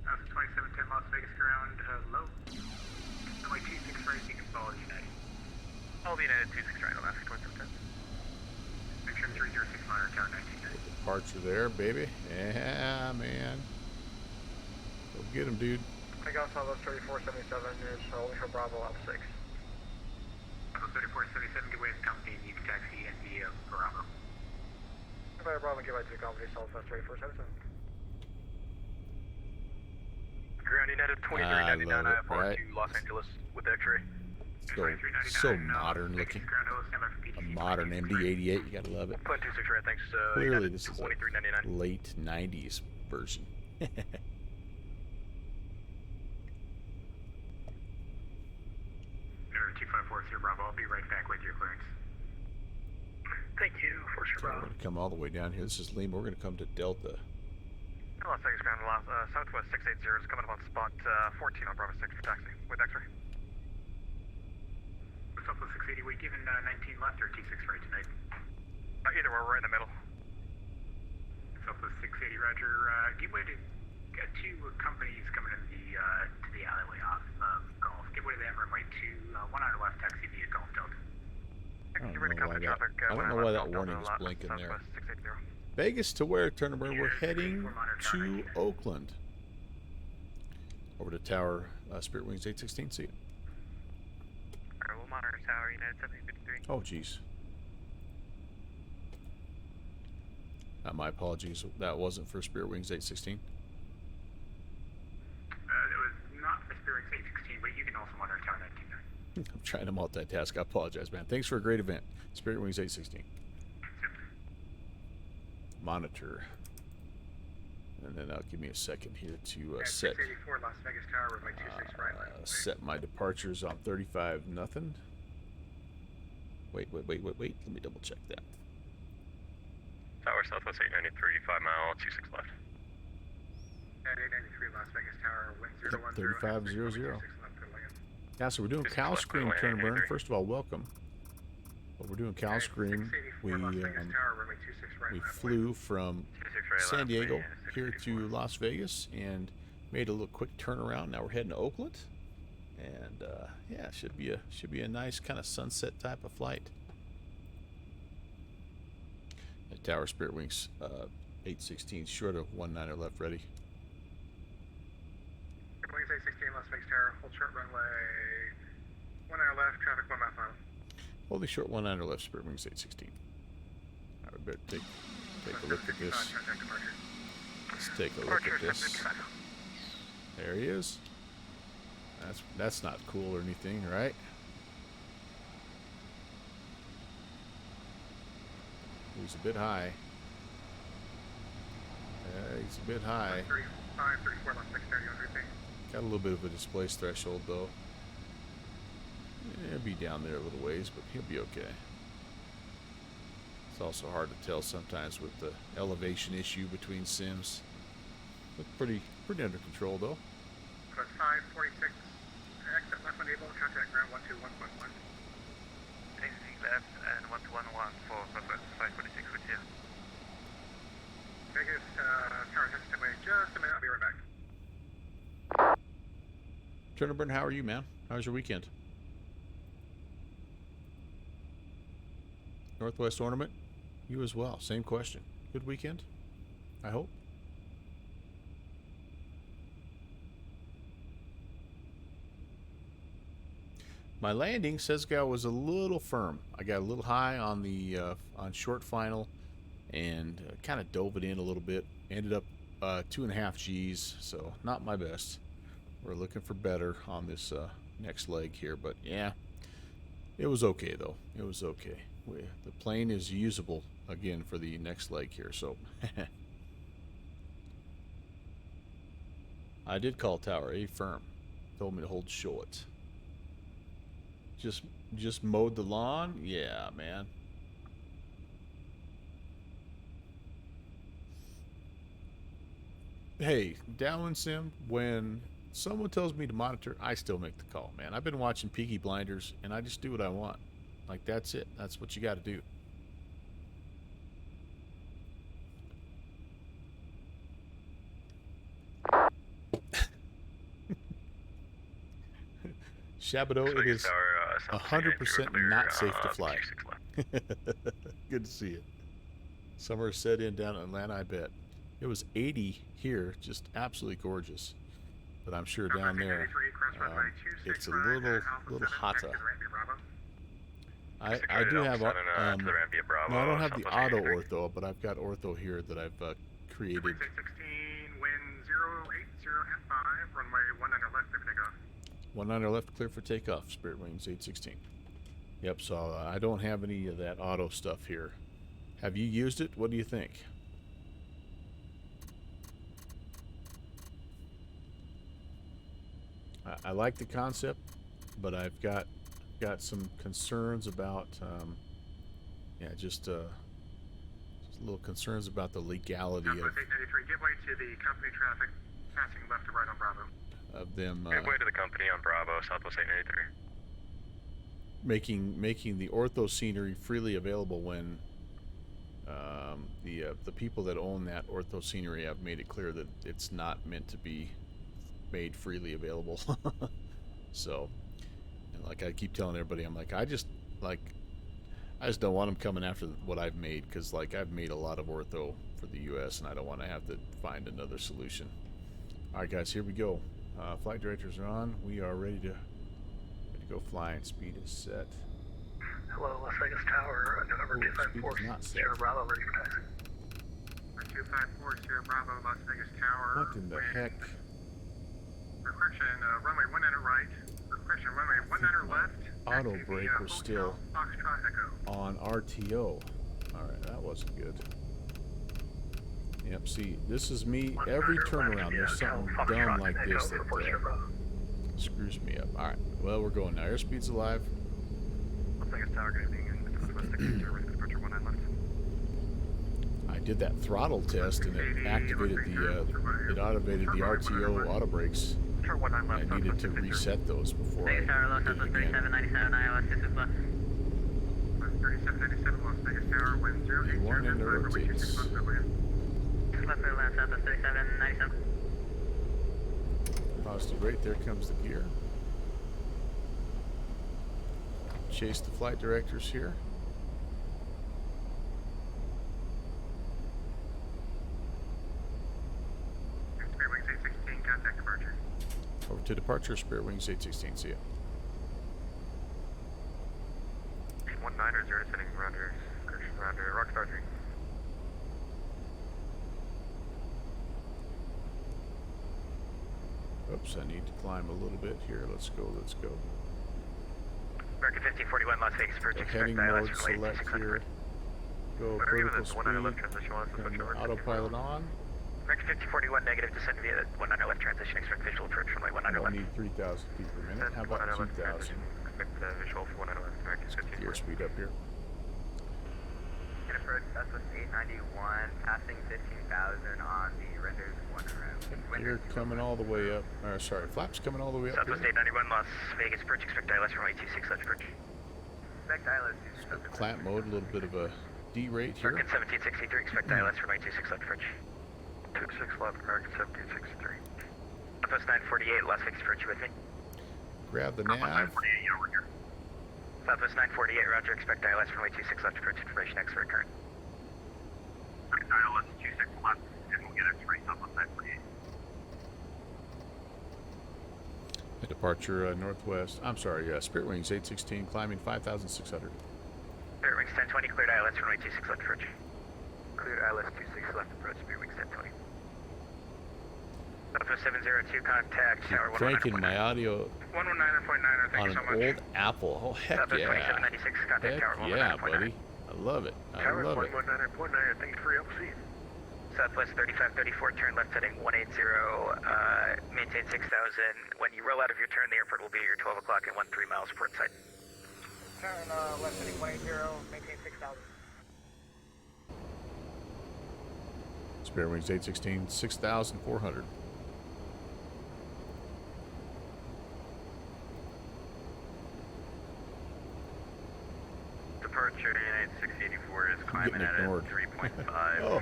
Alaska 2710, Las Vegas ground, hello. Runway 26 right, you can follow United. All the United 26 right, Alaska 2710. Picture 306 Monitor Tower 19-9. Departure there, baby. Yeah, man. Go get him, dude. I got Southwest 3477 is holding for Bravo up 6. Southwest 3477, give way to the company, you can taxi and via Bravo. Bravo, give way to the company, Southwest 3477. Ground United 2399, I love it, right? to Los Angeles with X-ray. So modern looking. A modern MD88, you gotta love it. Plan 26 right, thanks. Clearly, this is 2399. a late 90s version. Number 2540 Bravo, I'll be right back with your clearance. Thank you, Force So we're Bravo. gonna come all the way down here. This is Lima. We're gonna come to Delta. Las Vegas ground, Southwest 680 is coming up on spot 14 on Bravo 6 for taxi with X-ray. Southwest 680, we given 19 left or T6 right tonight? Either way, we're right in the middle. Southwest 680, roger. Give way to two companies coming in to the alleyway off Gulf. Give way to them, runway 2, 1 on left, taxi via Gulf Delta. I don't know why that warning is blinking there. Vegas to where, Turnabout? We're heading to Oakland. Over to Tower, Spirit Wings 816. See you. Alright, we'll monitor Tower, United 7053. Oh, jeez. My apologies. That wasn't for Spirit Wings 816. It was not for Spirit Wings 816, but you can also monitor Tower 199. I'm trying to multitask. I apologize, man. Thanks for a great event. Spirit Wings 816. Monitor. And then give me a second here to set 684 Las Vegas Tower, runway 26 right. set my departures on 35 nothing. Wait. Let me double check that. Tower Southwest 893, 5 mile, 26 left. At 893 Las Vegas Tower, wind 010. 3500. Yeah, so we're doing Cal Scream turn burn. First of all, welcome. But we're doing Cal Scream. We flew from San Diego here to Las Vegas and made a little quick turnaround. Now we're heading to Oakland, and yeah, should be a nice kind of sunset type of flight. At Tower Spirit Wings 816, short of 19er left, ready. Spirit Wings 816 Las Vegas Tower, hold short runway 19 left, traffic 1 mile final. Holding short 19er left, Spirit Wings 816. All right, we better take a look at this. Let's take a look at this. There he is. That's not cool or anything, right? He's a bit high. He's a bit high. 35, 34, Las Vegas Tower, Got a little bit of a displaced threshold though. He'll be down there a little ways, but he'll be okay. It's also hard to tell sometimes with the elevation issue between sims. Look pretty under control though. 546, exit left unable, contact ground 121.1. Exiting left and 121 for Southwest 546 with you. Vegas, Tower System, wait just a minute, I'll be right back. Turnerburn, how are you, man? How's your weekend? Northwest Ornament? You as well. Same question. Good weekend? I hope. My landing, Sesgow, was a little firm. I got a little high on the on short final and kind of dove it in a little bit. Ended up 2.5 Gs, so not my best. We're looking for better on this next leg here, but yeah, it was okay though. It was okay. The plane is usable again for the next leg here, so I did call Tower A firm. Told me to hold short. Just mowed the lawn? Yeah, man. Hey, Downwind Sim, when someone tells me to monitor, I still make the call, man. I've been watching Peaky Blinders, and I just do what I want. Like, that's it. That's what you got to do. Shabadow, it is 100% not safe to fly. Good to see you. Summer set in down in Atlanta, I bet. It was 80 here, just absolutely gorgeous. But I'm sure down there, it's a little hotter. I do have, no, I don't have the auto ortho, but I've got ortho here that I've created. 16, wind 080 at 5, runway 19 left, clear for takeoff. 19 left, clear for takeoff, Spirit Wings 816. Yep, so I don't have any of that auto stuff here. Have you used it? What do you think? I like the concept, but I've got some concerns about, yeah, just a little concerns about the legality of 893, give way to the company traffic, passing left to right on Bravo. Of them give way to the company on Bravo, Southwest 893. Making the ortho scenery freely available when the people that own that ortho scenery have made it clear that it's not meant to be made freely available. So, and like I keep telling everybody, I'm like, I just don't want them coming after what I've made, because like I've made a lot of ortho for the U.S. and I don't want to have to find another solution. All right, guys, here we go. Flight directors are on. We are ready to go flying. Speed is set. Hello, Las Vegas Tower, November 254, Sierra Bravo, ready for taxi. 254, Sierra Bravo, Las Vegas Tower. What in the heck? Correction, runway 19 right. Correction, runway 19 left. Auto brake was still on RTO. Alright, that wasn't good. Yep, see, this is me every turnaround. There's something dumb like this that screws me up. Alright, well, we're going now. Airspeed's alive. Las Vegas Tower, good evening. Southwest 62, departure 19 left. I did that throttle test and it activated it automated the RTO auto brakes. I needed to reset those before I did it again. 3797 Las Vegas Tower, wind 080. One and rotates. Positive rate, there comes the gear. Chase the flight directors here. Spirit Wings 816, contact departure. Over to departure, Spirit Wings 816, see ya. 19er, 0 descending, roger, correction, roger, Rockstar 3. Oops, I need to climb a little bit here. Let's go, let's go. American 1541, Las Vegas, approach, The expect heading ILS mode from select 8600. here. Go vertical speed, and autopilot on. American 1541, negative, descend via 19 left transition, expect visual approach from runway 19 I left. need 3,000 feet per minute. How about 2,000? Expect visual for 19 left, American 1541. Gear speed up here. Can approach Southwest 891, passing 15,000 on the renders 1 around. Gear coming all the way up. Sorry, flaps coming all the way up Southwest here. 891, Las Vegas, approach, expect ILS from 26 left approach. Expect ILS 26 left. Clamp mode, a little bit of a D rate here. American 1763, expect ILS from 26 left approach. 26 left, American 1763. Southwest 948, Las Vegas, approach, you with me? Grab the nav. 948, yeah, we're here. Southwest 948, roger, expect ILS from 26 left approach, information X-ray current. ILS 26 left, and we'll get X-ray, Southwest 948. Departure northwest. I'm sorry, Spirit Wings 816, climbing 5,600. Spirit Wings 1020, cleared ILS from 26 left approach. Cleared ILS 26 left approach, Spirit Wings 1020. Southwest 702, contact tower 119.9. Cranking my audio 119.9, thank on you so an much. old Apple. Oh, heck Southwest yeah. 2796, contact Heck tower 119.9. yeah, buddy. I love it. I Tower love it. 119.9, thanks for your LC. Southwest 3534, turn left heading 180, maintain 6,000. When you roll out of your turn, the airport will be at your 12 o'clock and 13 miles port side. Turn left heading 180, maintain 6,000. Spirit Wings 816, 6,400. Departure United 684 is climbing getting at ignored. 3.5. Oh,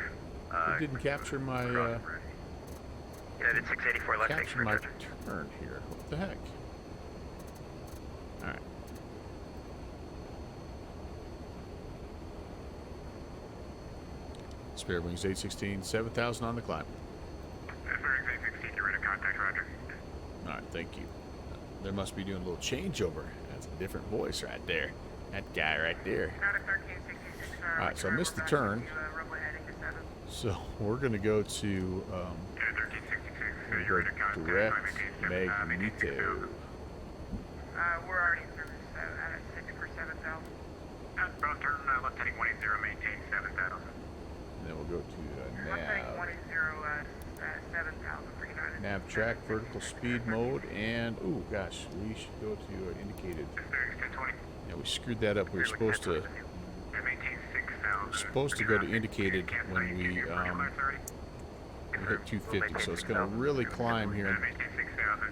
it didn't capture my United 684 left takes capture my for turn here. What the heck? All right. Spirit Wings 816, 7,000 on the climb. Spirit Wings 816, you're ready to contact, roger. All right, thank you. They must be doing a little changeover. That's a different voice right there. That guy right there. All right, so I missed the turn. So we're going to go to direct Magneto. We're already through 6 for 7,000. Outbound turn left heading 180, maintain 7,000. And then we'll go to Left heading nav. 180, 7,000 for United. Nav track, vertical speed mode, and oh gosh, we should go to indicated. Yeah, we screwed that up. We were supposed to go to indicated when we hit 250. So it's going to really climb here and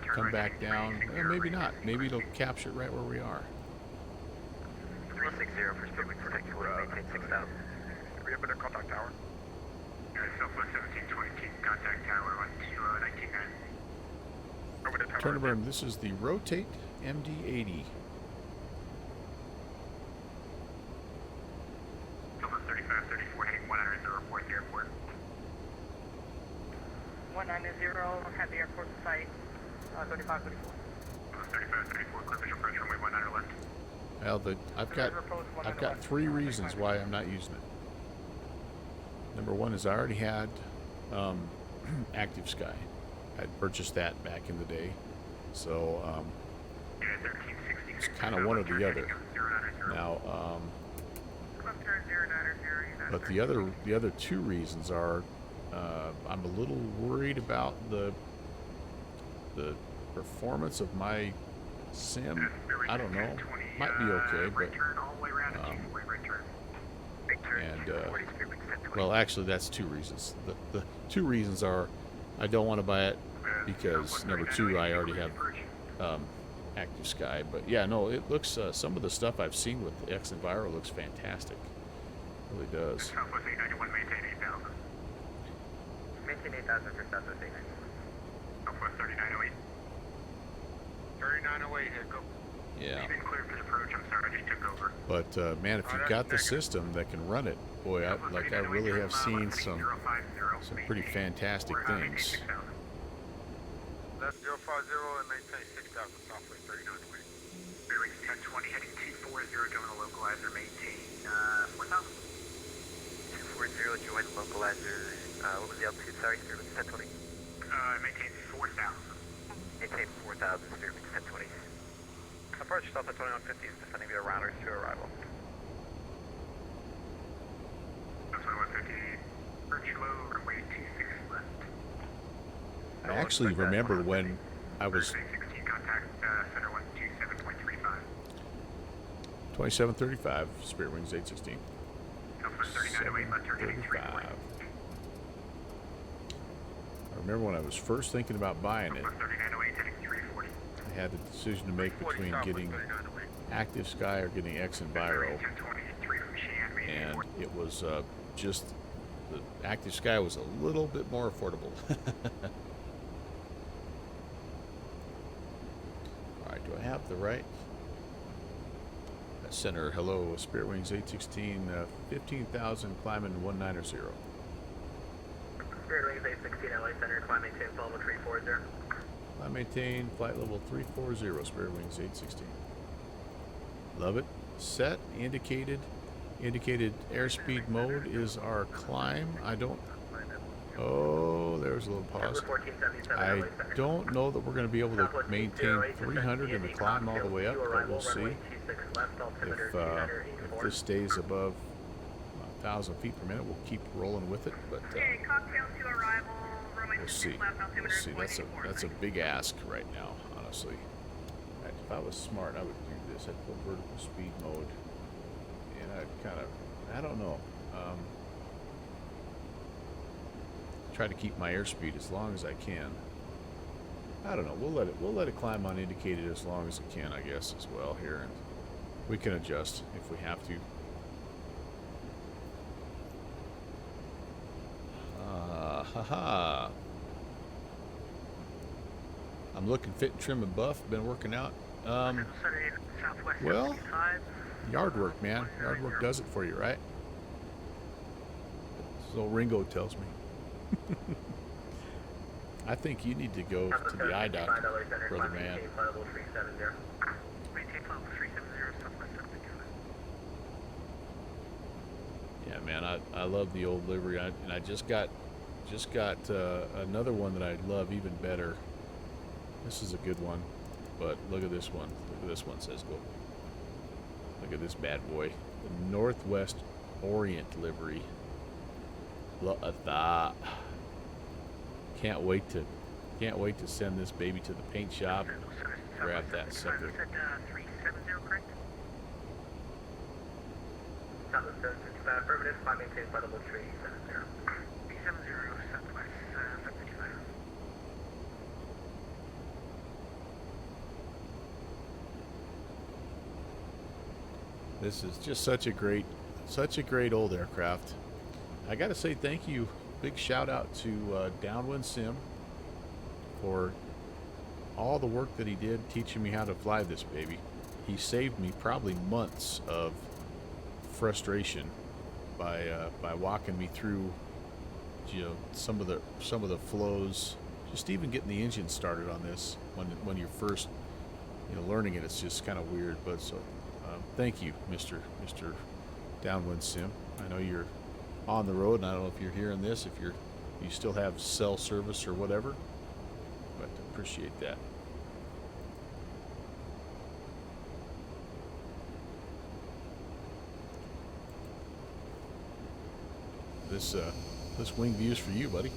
come back down. Maybe not. Maybe it'll capture it right where we are. 360 for Spirit Wings protect you, maintain 6,000. We have a contact tower. Southwest 1720, contact tower 129. Over to tower. Turn around. This is the rotate MD88. airport. 190, have the airport in sight, 3534. 3534, clear visual approach runway 19 left. Well, I've got 3 reasons why I'm not using it. Number one is I already had Active Sky. I'd purchased that back in the day, so it's kind of one or the other. Now, but the other 2 reasons are I'm a little worried about the performance of my sim. I don't know, might be okay, but well, actually, that's 2 reasons. The 2 reasons are I don't want to buy it because number 2, I already have Active Sky. But yeah, no, it looks some of the stuff I've seen with the XXIII looks fantastic. It really does. Southwest 891, maintain 8,000. Maintain 8,000 for Southwest 891. Southwest 3908. 3908, hit go. Yeah. You've been cleared for the approach. I'm sorry, I just took over. But man, if you've got the system that can run it, boy, I really have seen some pretty fantastic things. Left 050 and maintain 6,000 Southwest 3908. Bearings 1020, heading 240, join the localizer, maintain 4,000. 240, join localizer. What was the altitude? Sorry, Spearwings 1020. Maintain 4,000. Maintain 4,000, Spearwings 1020. Approach Southwest 2150 is descending via routers to arrival. Southwest 150, approach low, runway 26 left. I actually remember when I was 16 contact center 127.35. 2735, Spirit Wings 816. Southwest 3908, left turn heading 340. I remember when I was first thinking about buying it, Southwest 3908, heading 340. I had the decision to make between getting Active Sky or getting XXIII. 1020, 3 from Sheehan, maintain And 4. it was just, the Active Sky was a little bit more affordable. Alright, do I have the right center? Hello, Spirit Wings 816, 15,000, climbing 190. Spirit Wings 816, LA Center, climb maintain, follow 340. I maintain flight level 340, Spirit Wings 816. Love it. Set, indicated airspeed mode is our climb. I don't, oh, there's a little pause. I don't know that we're going to be able to maintain 300 and the climb all the way up, but we'll see. If this stays above 1,000 feet per minute, we'll keep rolling with it, but we'll see. We'll see. That's a big ask right now, honestly. If I was smart, I would do this. I'd put vertical speed mode, and I'd kind of, I don't know, try to keep my airspeed as long as I can. I don't know. We'll let it climb unindicated as long as it can, I guess, as well here, and we can adjust if we have to. Haha. I'm looking fit and trim and buff. Been working out. Well, yard work, man. Yard work does it for you, right? So Ringo tells me. I think you need to go to the eye doctor, brother man. Yeah, man, I love the old livery, and I just got another one that I love even better. This is a good one, but look at this one. Look at this one, says go. Look at this bad boy, the Northwest Orient livery. Look at that. Can't wait to send this baby to the paint shop and grab that sucker. 370, correct? Southwest 765, affirmative, climb maintain, flight level 370. 370, Southwest 755. This is just such a great old aircraft. I gotta say thank you. Big shout out to Downwind Sim for all the work that he did teaching me how to fly this baby. He saved me probably months of frustration by walking me through you know, some of the flows, just even getting the engine started on this when you're first, you know, learning it, it's just kind of weird. But so thank you, Mr. Downwind Sim. I know you're on the road, and I don't know if you're hearing this, if you still have cell service or whatever, but appreciate that. This wing view's for you, buddy.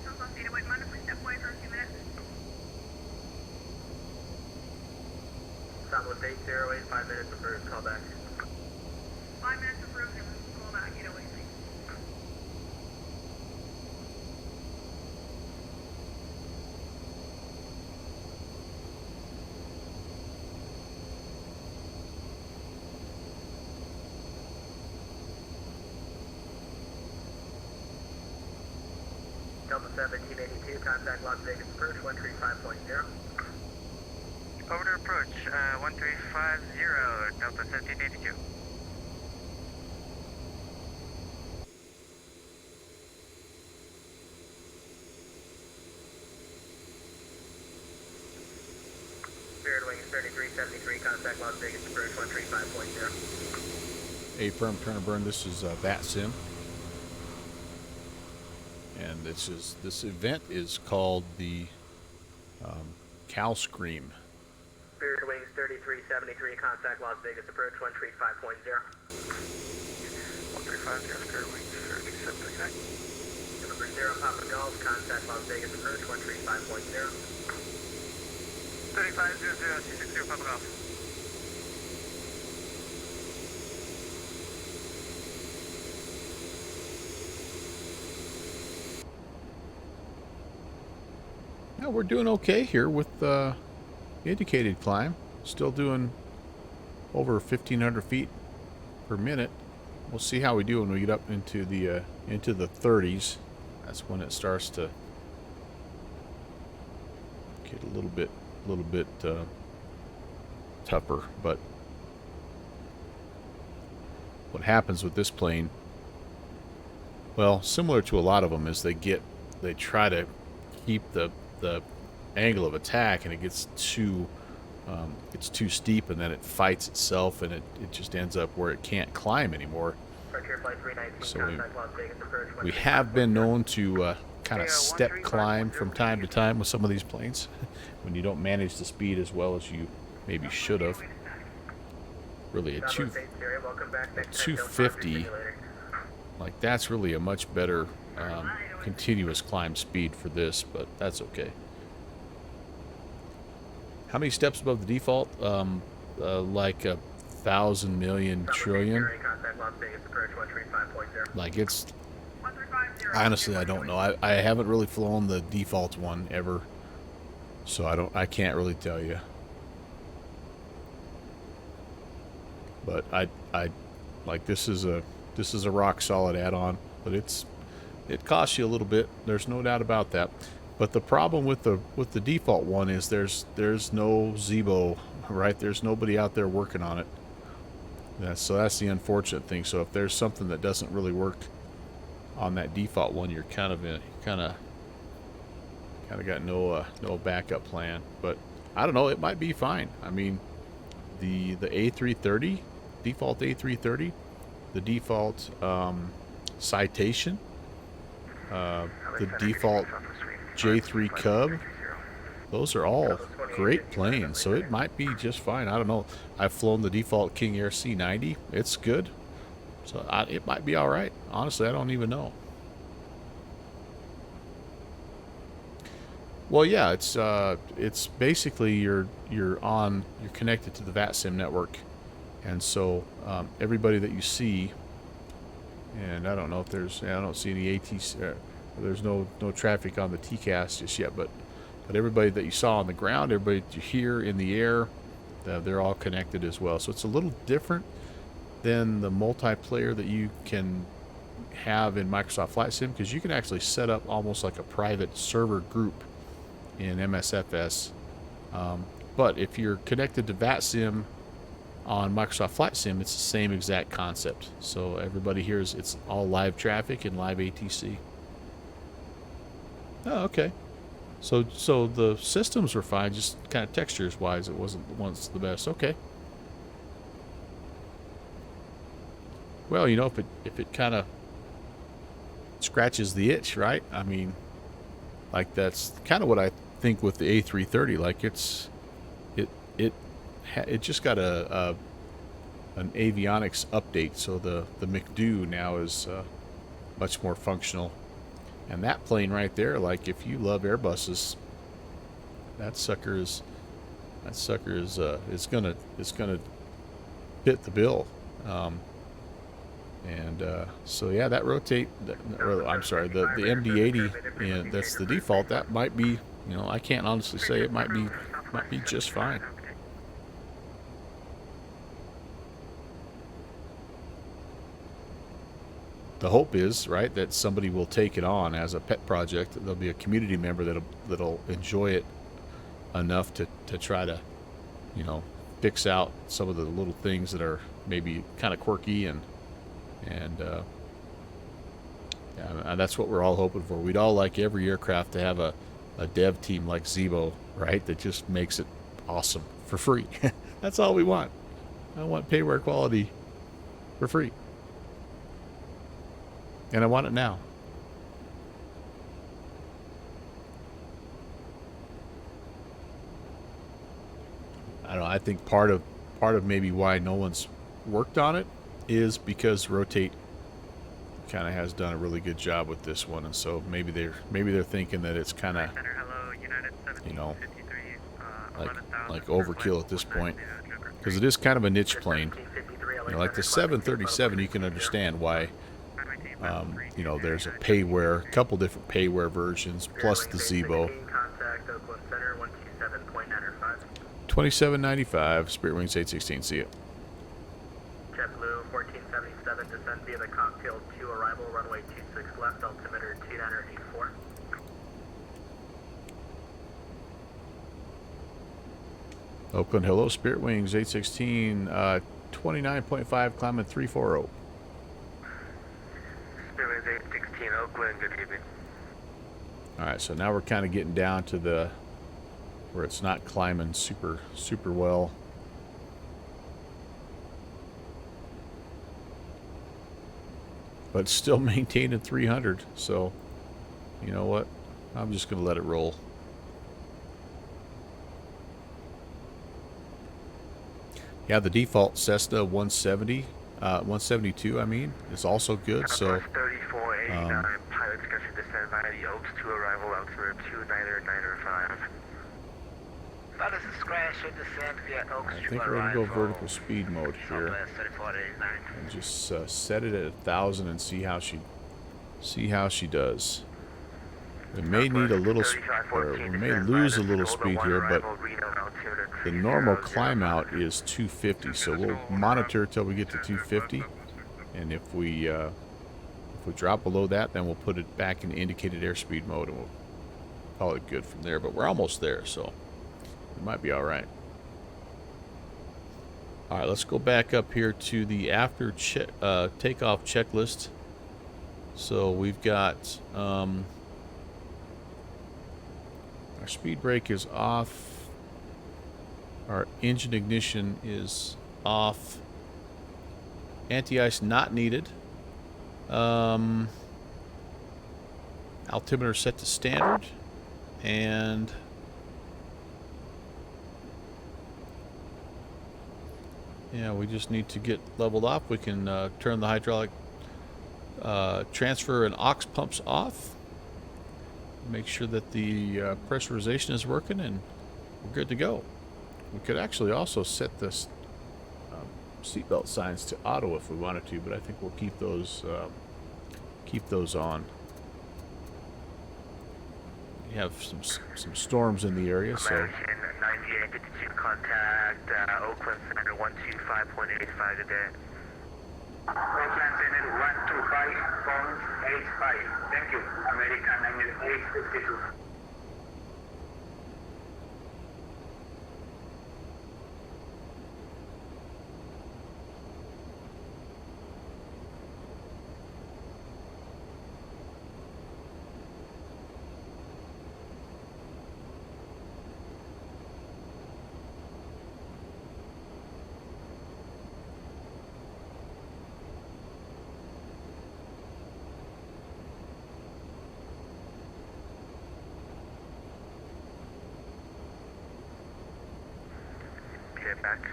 Southwest 808, mind if we step away for a few minutes? Southwest 808, 5 minutes approved, call back. 5 minutes approved, and we'll call back 808. Delta 1782, contact Las Vegas approach 135.0. Over to approach, 1350, Delta 1782. Spirit Wings 3373, contact Las Vegas approach 135.0. Affirm, turn and burn. This is Bat Sim. And this event is called the Cow Scream. Spirit Wings 3373, contact Las Vegas approach 135.0. 1350, Spirit Wings 3739. November 0, Papa Golf, contact Las Vegas approach 135.0. 3500, 260, Papa Golf. Now we're doing okay here with indicated climb. Still doing over 1,500 feet per minute. We'll see how we do when we get up into the 30s. That's when it starts to get a little bit tougher. But what happens with this plane, well, similar to a lot of them, is they try to keep the angle of attack, and it gets too steep, and then it fights itself, and it just ends up where it can't climb anymore. So we have been known to kind of step climb from time to time with some of these planes when you don't manage the speed as well as you maybe should have. Really, a 250, like, that's really a much better continuous climb speed for this, but that's okay. How many steps above the default? Like 1,000 million trillion. Like, it's, honestly, I don't know. I haven't really flown the default one ever, so I can't really tell you. But I like, this is a rock solid add-on, but it costs you a little bit. There's no doubt about that. But the problem with the default one is there's no Zebo, right? There's nobody out there working on it. So that's the unfortunate thing. So if there's something that doesn't really work on that default one, you're kind of got no backup plan. But I don't know, it might be fine. I mean, the A330, default A330, the default Citation, the default J3 Cub, those are all great planes, so it might be just fine. I don't know. I've flown the default King Air C90. It's good, so it might be all right. Honestly, I don't even know. Well, yeah, it's basically you're connected to the VATSIM network, and so everybody that you see, and I don't know if I don't see any ATC. There's no traffic on the TCAS just yet, but everybody that you saw on the ground, everybody that you hear in the air, they're all connected as well. So it's a little different than the multiplayer that you can have in Microsoft Flight Sim, because you can actually set up almost like a private server group in MSFS But if you're connected to VATSIM on Microsoft Flight Sim, it's the same exact concept. So everybody hears it's all live traffic and live ATC. Oh, okay. So the systems were fine, just kind of textures wise, it wasn't once the best. Okay. Well, you know, if it kind of scratches the itch, right? I mean, like that's kind of what I think with the A330. Like it just got an avionics update, so the McDo now is much more functional. And that plane right there, like if you love Airbuses, that sucker is gonna fit the bill. So yeah, that rotate, I'm sorry, the MD80, and that's the default. That might be, you know, I can't honestly say, it might be just fine. The hope is, right, that somebody will take it on as a pet project. There'll be a community member that'll enjoy it enough to try to, you know, fix out some of the little things that are maybe kind of quirky, and that's what we're all hoping for. We'd all like every aircraft to have a dev team like Zebo, right, that just makes it awesome for free. That's all we want. I want payware quality for free. And I want it now. I don't know, I think part of maybe why no one's worked on it is because Rotate kind of has done a really good job with this one, and so maybe they're thinking that it's kind of, you know, like overkill at this point, because it is kind of a niche plane. You know, like the 737, you can understand why. You know, there's a payware, a couple different payware versions, plus the Zebo. 2795, Spirit Wings 816, see it. JetBlue 1477, descend via the Cocktail 2 arrival, runway 26 left, altimeter 2984. Oakland, hello, Spirit Wings 816, 29.5, climbing 340. Spirit Wings 816, Oakland, good evening. Alright, so now we're kind of getting down to the where it's not climbing super well. But it's still maintaining 300, so you know what? I'm just going to let it roll. Yeah, the default Cessna 170, 172, I mean, is also good, so 3489, pilots scheduled to descend via the Oaks 2 arrival, altimeter 2995. Pilots discretion should descend via Oaks 2 I think we're going to go vertical speed mode here. And just set it at 1,000 and see how she does. We may need a little, or we may lose a little speed here, but the normal climb out is 250, so we'll monitor till we get to 250, and if we drop below that, then we'll put it back in indicated airspeed mode, and we'll call it good from there. But we're almost there, so it might be all right. All right, let's go back up here to the after takeoff checklist. So we've got our speed brake is off. Our engine ignition is off. Anti-ice not needed. Altimeter set to standard. And yeah, we just need to get leveled off. We can turn the hydraulic transfer and aux pumps off. Make sure that the pressurization is working, and we're good to go. We could actually also set this seatbelt signs to auto if we wanted to, but I think we'll keep those on. We have some storms in the area, so. 98, contact Oakland Center 125.85 today. Oakland Center 125.85. Thank you. American 9852. get back.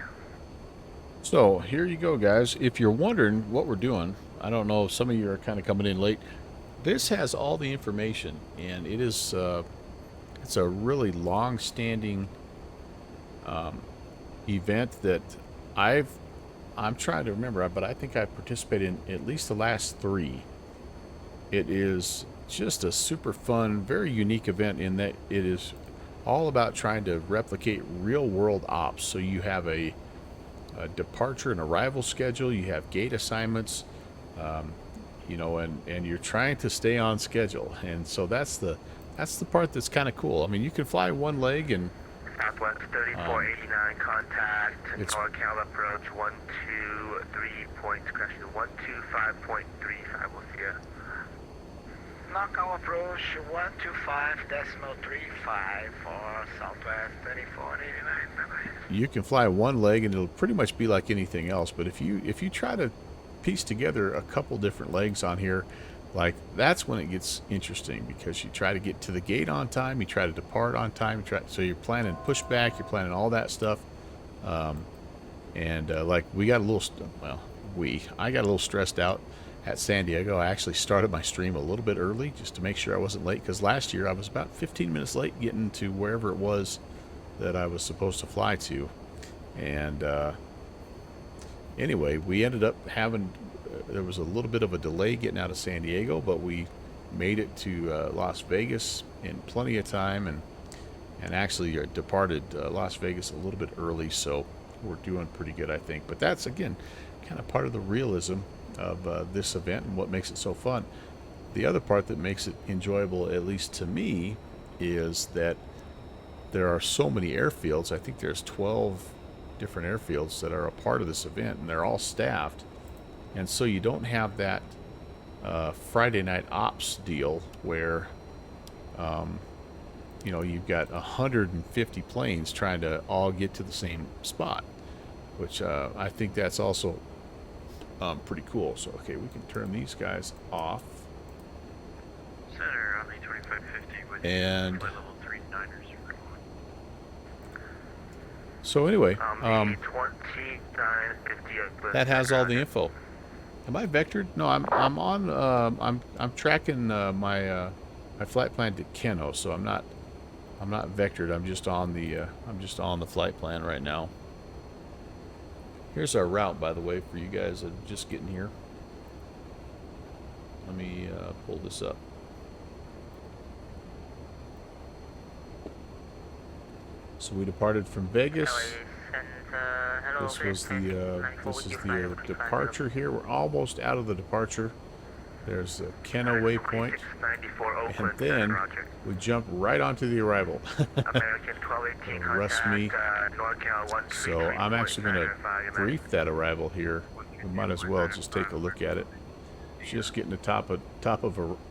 So here you go, guys. If you're wondering what we're doing, I don't know, some of you are kind of coming in late. This has all the information, and it is it's a really long-standing event that I'm trying to remember, but I think I've participated in at least the last 3. It is just a super fun, very unique event in that it is all about trying to replicate real-world ops. So you have a departure and arrival schedule, you have gate assignments, you know, and you're trying to stay on schedule. And so that's the part that's kind of cool. I mean, you can fly one leg and Southwest 3489 contact, NorCal approach 123 points, crashing 125.35, we'll see ya. NorCal approach 125.35 for Southwest 3489, bye-bye. you can fly one leg and it'll pretty much be like anything else. But if you try to piece together a couple different legs on here, like, that's when it gets interesting, because you try to get to the gate on time, you try to depart on time, so you're planning pushback, you're planning all that stuff. Like, we got a little, I got a little stressed out at San Diego. I actually started my stream a little bit early just to make sure I wasn't late, because last year I was about 15 minutes late getting to wherever it was that I was supposed to fly to. And anyway, we ended up having, there was a little bit of a delay getting out of San Diego, but we made it to Las Vegas in plenty of time, and actually departed Las Vegas a little bit early, so we're doing pretty good, I think. But that's, again, kind of part of the realism of this event and what makes it so fun. The other part that makes it enjoyable, at least to me, is that there are so many airfields. I think there's 12 different airfields that are a part of this event, and they're all staffed. And so you don't have that Friday night ops deal where, you know, you've got 150 planes trying to all get to the same spot, which I think that's also pretty cool. So, okay, we can turn these guys off. Center on the 2550 with And level 3 Niners. so anyway, 2950 that has all the info. Am I vectored? No, I'm on. I'm tracking my flight plan to Keno, so I'm not vectored. I'm just on the flight plan right now. Here's our route, by the way, for you guys that are just getting here. Let me pull this up. So we departed from Vegas. This was the departure here. We're almost out of the departure. There's the Keno waypoint, and then we jump right onto the arrival. Rust me. So I'm actually going to brief that arrival here. We might as well just take a look at it. Just getting the top of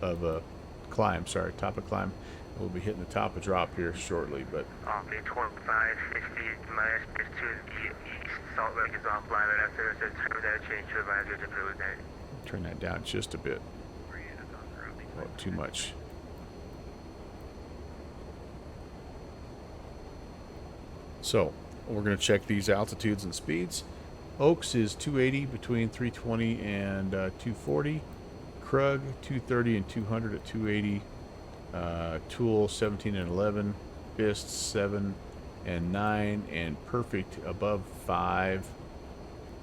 a climb. Sorry, top of climb. We'll be hitting the top of drop here shortly, but. Turn that down just a bit. Oh, too much. So, we're going to check these altitudes and speeds. Oaks is 280 between 320 and 240. Krug 230 and 200 at 280. Tool 17 and 11. Fist 7 and 9, and Perfect above 5.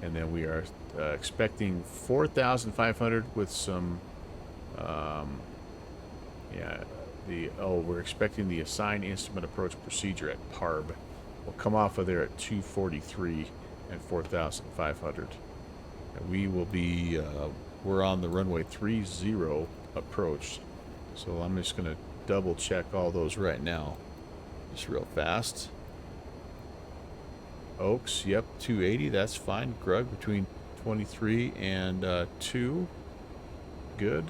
And then we are expecting 4,500 with some, we're expecting the assigned instrument approach procedure at PARB. We'll come off of there at 243 and 4,500. And we will be, we're on the runway 30 approach. So I'm just going to double check all those right now, just real fast. Oaks, yep, 280, that's fine. Grug between 23 and 2, good.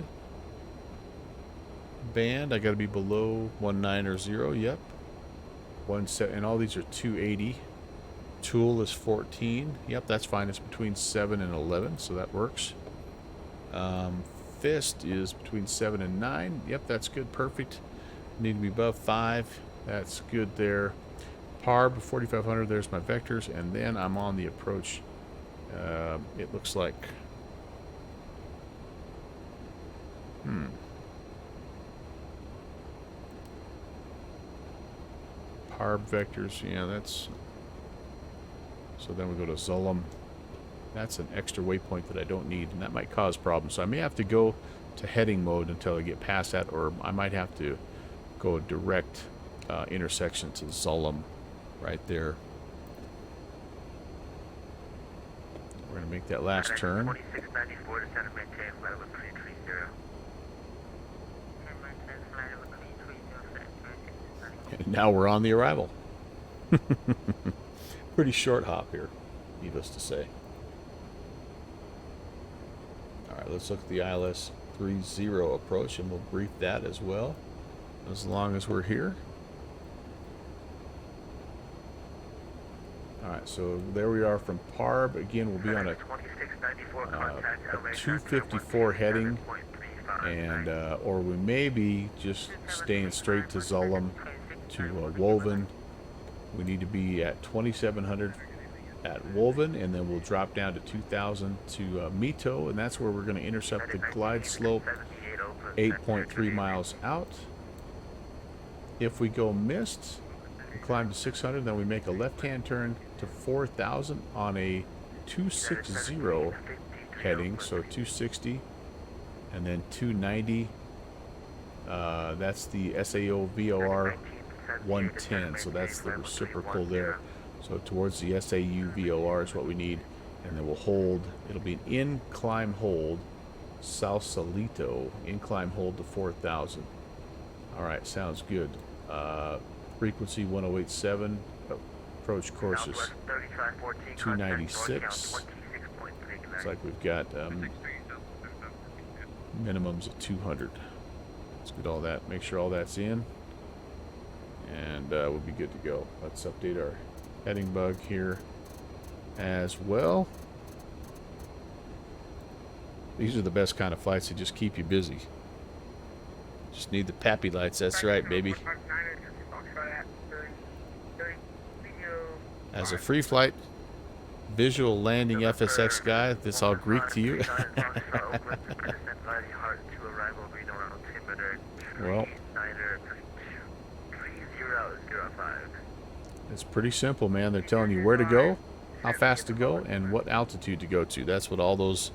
Band, I got to be below 19 yep. 17, and all these are 280. Tool is 14, yep, that's fine. It's between 7 and 11, so that works. Fist is between 7 and 9, yep, that's good, perfect. Need to be above 5, that's good there. Parb 4500. There's my vectors, and then I'm on the approach. It looks like. Parb vectors. Yeah, that's. So then we go to Zulum. That's an extra waypoint that I don't need, and that might cause problems. So I may have to go to heading mode until I get past that, or I might have to go direct intersection to Zulum right there. We're going to make that last turn. 2694 to center, maintain flight level 330. And now we're on the arrival. Pretty short hop here, needless to say. Alright, let's look at the ILS 30 approach, and we'll brief that as well, as long as we're here. Alright, so there we are from Parb. Again, we'll be on a 254 heading, and or we may be just staying straight to Zulum, to Woven. We need to be at 2700 at Woven, and then we'll drop down to 2000 to Mito, and that's where we're going to intercept the glide slope 8.3 miles out. If we go missed, we climb to 600, then we make a left-hand turn to 4000 on a 260 heading, so 260, and then 290. That's the SAO VOR 110, so that's the reciprocal there. So towards the SAU VOR is what we need, and then we'll hold. It'll be an incline hold, Sausalito, incline hold to 4000. All right, sounds good. Frequency 1087. Approach course is 296. Looks like we've got minimums of 200. Let's get all that. Make sure all that's in, and we'll be good to go. Let's update our heading bug here as well. These are the best kind of flights that just keep you busy. Just need the pappy lights. That's right, baby. As a free flight visual landing FSX guy, this all Greek to you? Well, it's pretty simple, man. They're telling you where to go, how fast to go, and what altitude to go to. That's what all those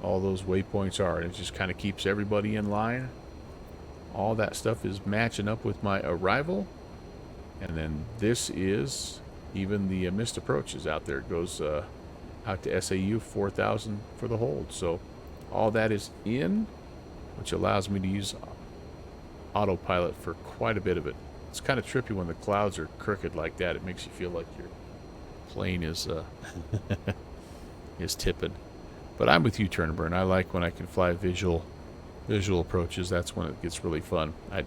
waypoints are. It just kind of keeps everybody in line. All that stuff is matching up with my arrival, and then this is even the missed approaches out there. It goes out to SAU 4000 for the hold. So all that is in, which allows me to use autopilot for quite a bit of it. It's kind of trippy when the clouds are crooked like that. It makes you feel like your plane is is tipping. But I'm with you, Turnburn. I like when I can fly visual approaches. That's when it gets really fun. I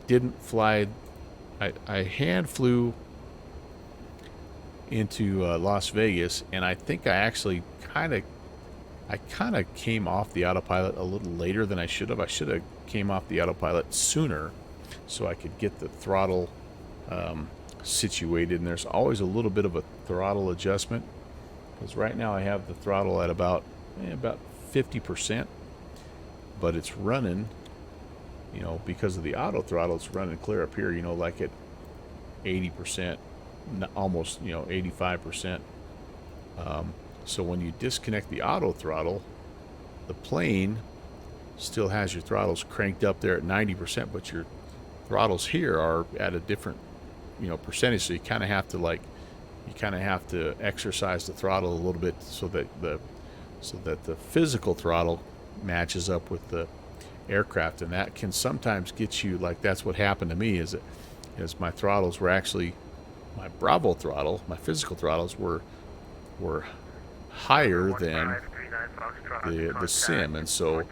didn't fly. I hand flew into Las Vegas, and I think I actually kind of came off the autopilot a little later than I should have. I should have came off the autopilot sooner, so I could get the throttle situated. And there's always a little bit of a throttle adjustment, because right now I have the throttle at about 50%, but it's running, you know, because of the auto throttle, it's running clear up here, you know, like at 80%, almost, you know, 85%. So when you disconnect the auto throttle, the plane still has your throttles cranked up there at 90%, but your throttles here are at a different, you know, percentage. So you kind of have to exercise the throttle a little bit so that the physical throttle matches up with the aircraft, and that can sometimes get you, like that's what happened to me, is my throttles were actually, my Bravo throttle, my physical throttles were higher than the sim, and so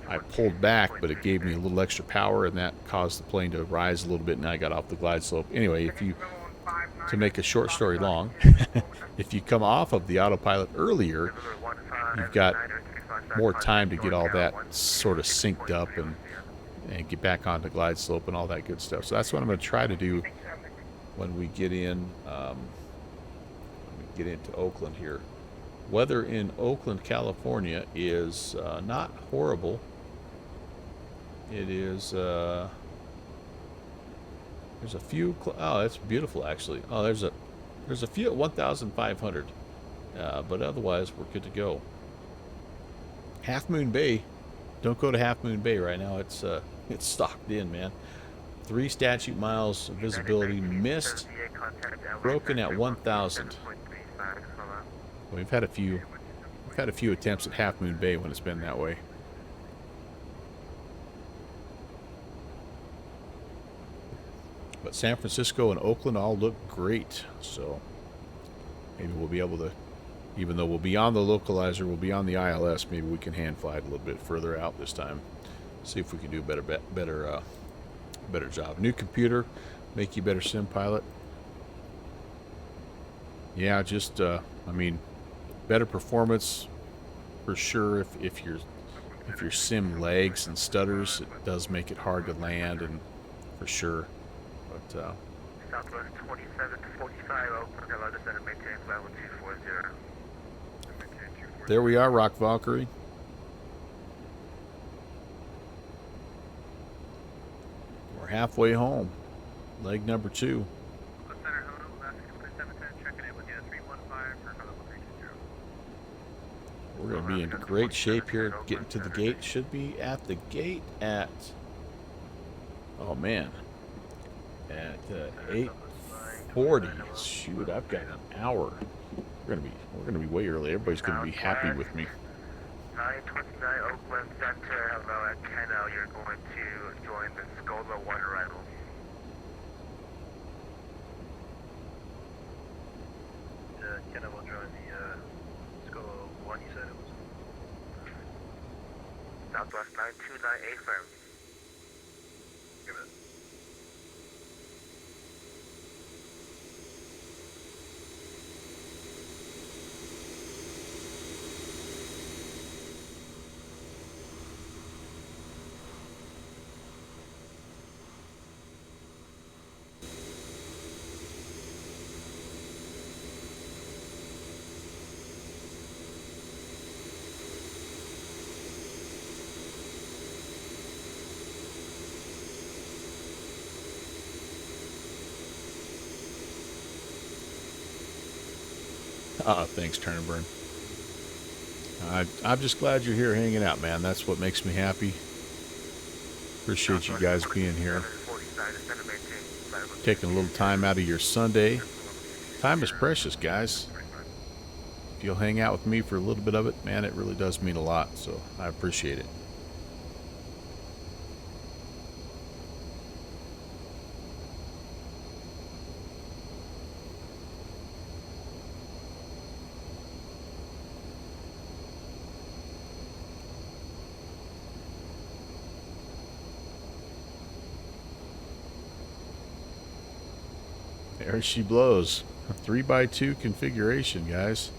I pulled back, but it gave me a little extra power, and that caused the plane to rise a little bit, and I got off the glide slope. Anyway, to make a short story long, if you come off of the autopilot earlier, you've got more time to get all that sort of synced up and, get back onto glide slope and all that good stuff. So that's what I'm going to try to do when we get in, into Oakland here. Weather in Oakland, California is not horrible. It is, there's a few, oh, that's beautiful actually. Oh, there's a few at 1,500, but otherwise we're good to go. Half Moon Bay, don't go to Half Moon Bay right now. It's stocked in, man. 3 statute miles of visibility missed, broken at 1,000. We've had a few attempts at Half Moon Bay when it's been that way. But San Francisco and Oakland all look great, so maybe we'll be able to, even though we'll be on the localizer, we'll be on the ILS, maybe we can hand fly it a little bit further out this time. See if we can do a better job. New computer, make you better sim pilot. Yeah, just I mean, better performance for sure. If your sim lags and stutters, it does make it hard to land, and for sure. But Southwest 2745, Oakland, hello, descend and maintain flight 1240. there we are, Rock Valkyrie. We're halfway home. Leg number 2. Center, hello, Alaska 2710, checking in with you, 315 for hello 320. We're going to be in great shape here. Getting to the gate. Should be at the gate at, oh man, at 8:40. Shoot, I've got an hour. We're gonna be way early. Everybody's gonna be happy with me. 929 Oakland Center, hello, at Keno, you're going to join the Scola 1 arrival. Keno will join the Scola 1, you said it was? Southwest 929 firm. Give it. Thanks, Turn and Burn. I'm just glad you're here hanging out, man. That's what makes me happy. Appreciate you guys being here. Taking a little time out of your Sunday. Time is precious, guys. If you'll hang out with me for a little bit of it, man, it really does mean a lot. So I appreciate it. There she blows. A 3x2 configuration, guys.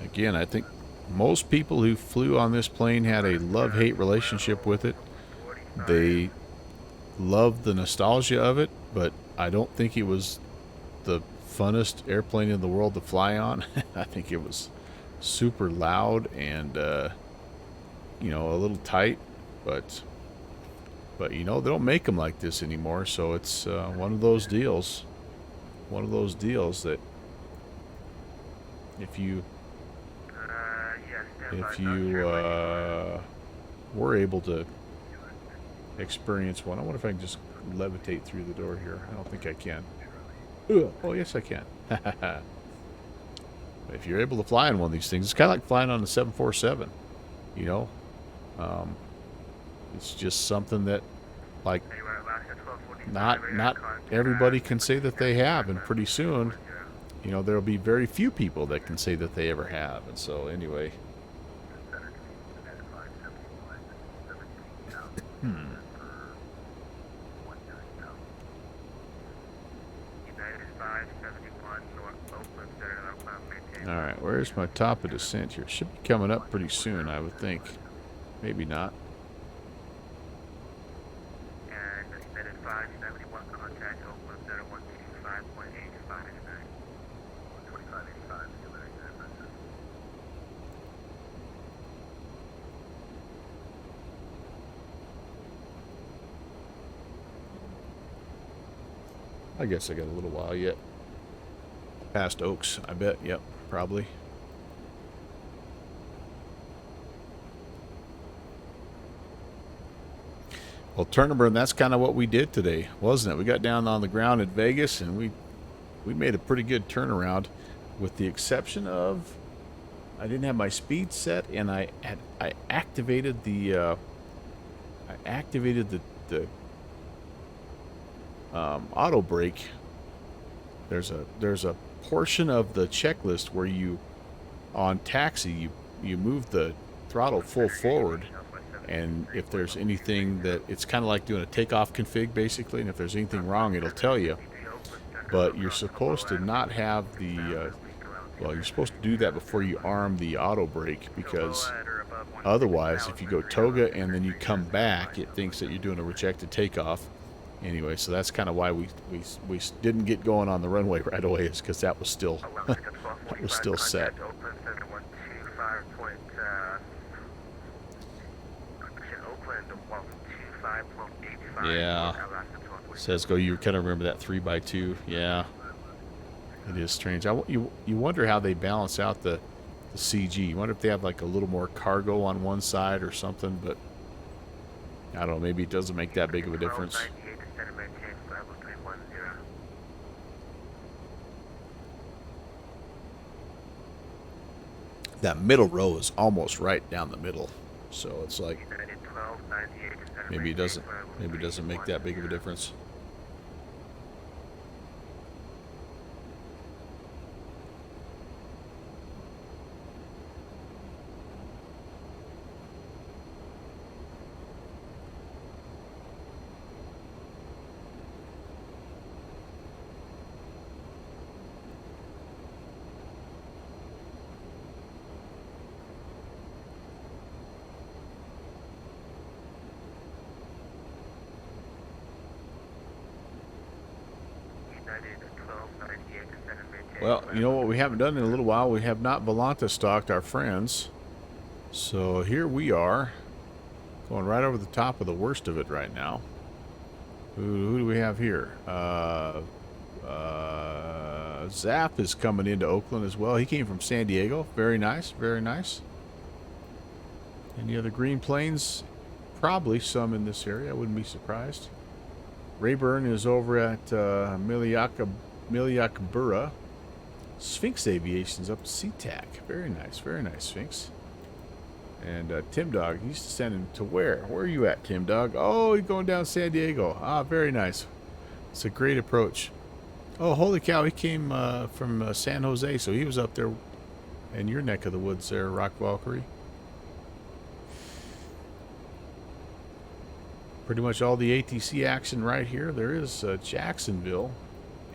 Again, I think most people who flew on this plane had a love-hate relationship with it. They loved the nostalgia of it, but I don't think it was the funnest airplane in the world to fly on. I think it was super loud and you know, a little tight, but you know, they don't make them like this anymore, so it's one of those deals that if you were able to experience one. I wonder if I can just levitate through the door here. I don't think I can. Oh, yes, I can. If you're able to fly on one of these things, it's kind of like flying on the 747. You know, it's just something that, like, not everybody can say that they have, and pretty soon, you know, there'll be very few people that can say that they ever have. And so, anyway. Where's my top of descent here? Should be coming up pretty soon, I would think. Maybe not. And embedded 571 contact Oakland 0125.859. 125.85, I guess I got a little while yet. Past Oaks, I bet. Yep, probably. Well, Turnaburn, that's kind of what we did today, wasn't it? We got down on the ground at Vegas, and we made a pretty good turnaround, with the exception of I didn't have my speed set, and I activated the auto brake. There's a portion of the checklist where you, on taxi, you move the throttle full forward, and if there's anything that, it's kind of like doing a takeoff config basically, and if there's anything wrong, it'll tell you. But you're supposed to not have the well, you're supposed to do that before you arm the auto brake, because otherwise, if you go toga and then you come back, it thinks that you're doing a rejected takeoff. Anyway, so that's kind of why we didn't get going on the runway right away, is because that was still that was still set. Yeah. Says go. You kind of remember that 3x2. Yeah. It is strange. You wonder how they balance out the CG. You wonder if they have like a little more cargo on one side or something, but I don't know. Maybe it doesn't make that big of a difference. That middle row is almost right down the middle, so it's like maybe it doesn't make that big of a difference. Well, you know what we haven't done in a little while? We have not Volanta stalked our friends. So here we are, going right over the top of the worst of it right now. Who do we have here? Zap is coming into Oakland as well. He came from San Diego. Very nice, very nice. Any other green planes? Probably some in this area. I wouldn't be surprised. Rayburn is over at Miliakabura. Sphinx Aviation's up at SeaTac. Very nice, Sphinx. And Tim Dog, he's descending to where? Where are you at, Tim Dog? Oh, he's going down San Diego. Ah, very nice. It's a great approach. Oh, holy cow, he came from San Jose, so he was up there in your neck of the woods there, Rock Valkyrie. Pretty much all the ATC action right here. There is Jacksonville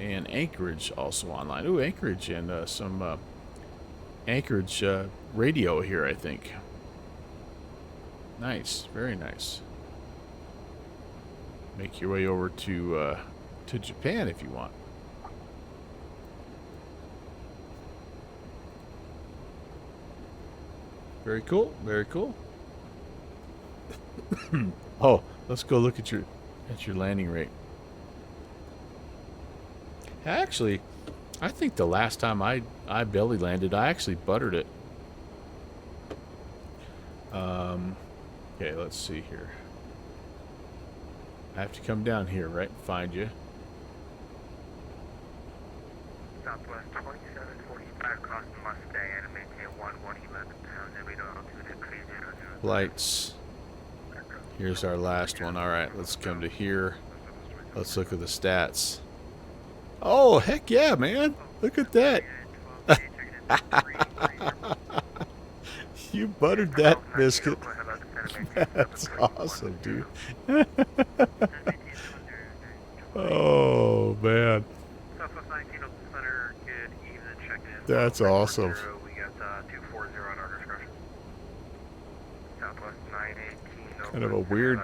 and Anchorage also online. Ooh, Anchorage and some Anchorage radio here, I think. Nice, very nice. Make your way over to Japan if you want. Very cool, very cool. Oh, let's go look at your landing rate. Actually, I think the last time I belly landed, I actually buttered it. Okay, let's see here. I have to come down here, right, and find you. Southwest 2745 cross Mustang and maintain 1111 pounds every altitude at 300. Lights. Here's our last one. All right, let's come to here. Let's look at the stats. Oh, heck yeah, man. Look at that. You buttered that biscuit. That's awesome, dude. Oh, man. That's awesome. Southwest 918. Kind of a weird.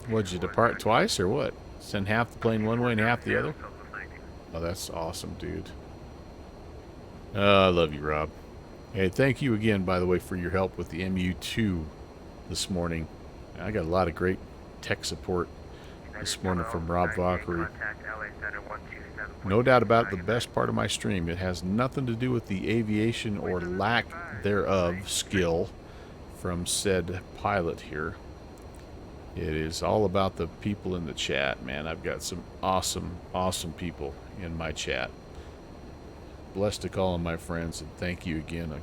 What'd you depart twice or what? Send half the plane one way and half the other? Oh, that's awesome, dude. I love you, Rob. Hey, thank you again, by the way, for your help with the MU2 this morning. I got a lot of great tech support this morning from Rob Valkyrie. No doubt about it, the best part of my stream. It has nothing to do with the aviation or lack thereof skill from said pilot here. It is all about the people in the chat, man. I've got some awesome, awesome people in my chat. Blessed to call them my friends, and thank you again.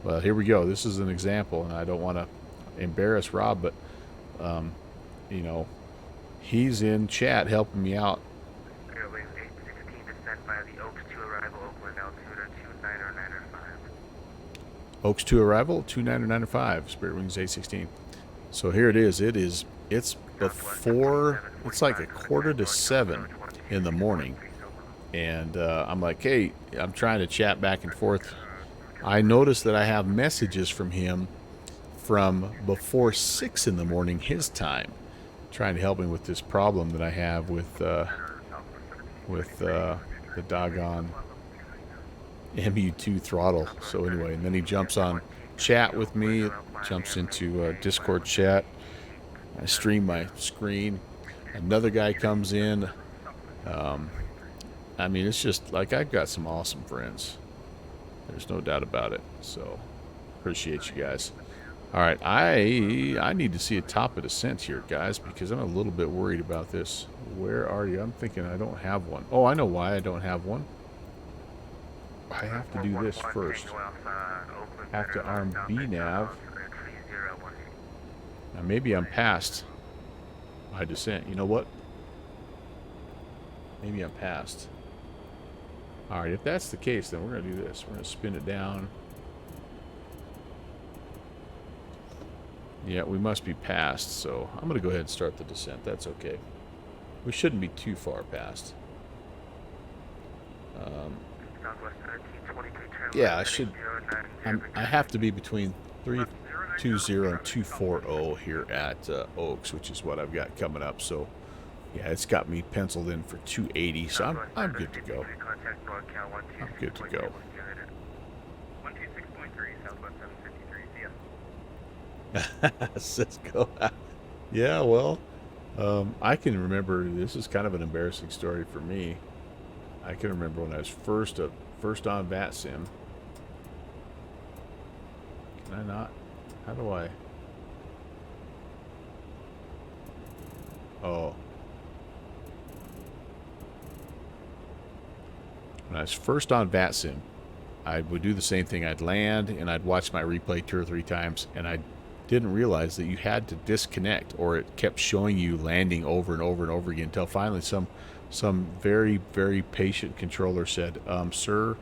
Well, here we go. This is an example, and I don't want to embarrass Rob, but, you know, he's in chat helping me out. Airways 816 descent via the Oaks 2 arrival, Oakland altitude 29905. Oaks 2 arrival, 29905, Spirit Wings 816. So here it is. It's before, it's like 6:45 in the morning. And I'm like, hey, I'm trying to chat back and forth. I noticed that I have messages from him from before 6 in the morning his time, trying to help me with this problem that I have with the doggone MU2 throttle. So anyway, and then he jumps on chat with me, jumps into Discord chat. I stream my screen. Another guy comes in. I mean, it's just like I've got some awesome friends. There's no doubt about it. So appreciate you guys. All right, I need to see a top of descent here, guys, because I'm a little bit worried about this. Where are you? I'm thinking I don't have one. Oh, I know why I don't have one. I have to do this first. Have to arm BNAV. Now maybe I'm past my descent. You know what? Maybe I'm past. All right, if that's the case, then we're going to do this. We're going to spin it down. Yeah, we must be past, so I'm going to go ahead and start the descent. That's okay. We shouldn't be too far past. Yeah, I should. I have to be between 320 and 240 here at Oaks, which is what I've got coming up. So, yeah, it's got me penciled in for 280, so I'm good to go. I'm good to go. 126.3, Southwest 753, see ya. Cisco. Yeah, well, I can remember, this is kind of an embarrassing story for me. I can remember when I was first on VATSIM. Can I not? How do I? Oh. When I was first on VATSIM, I would do the same thing. I'd land and I'd watch my replay 2 or 3 times, and I didn't realize that you had to disconnect, or it kept showing you landing over and over and over again until finally some very, very patient controller said, sir,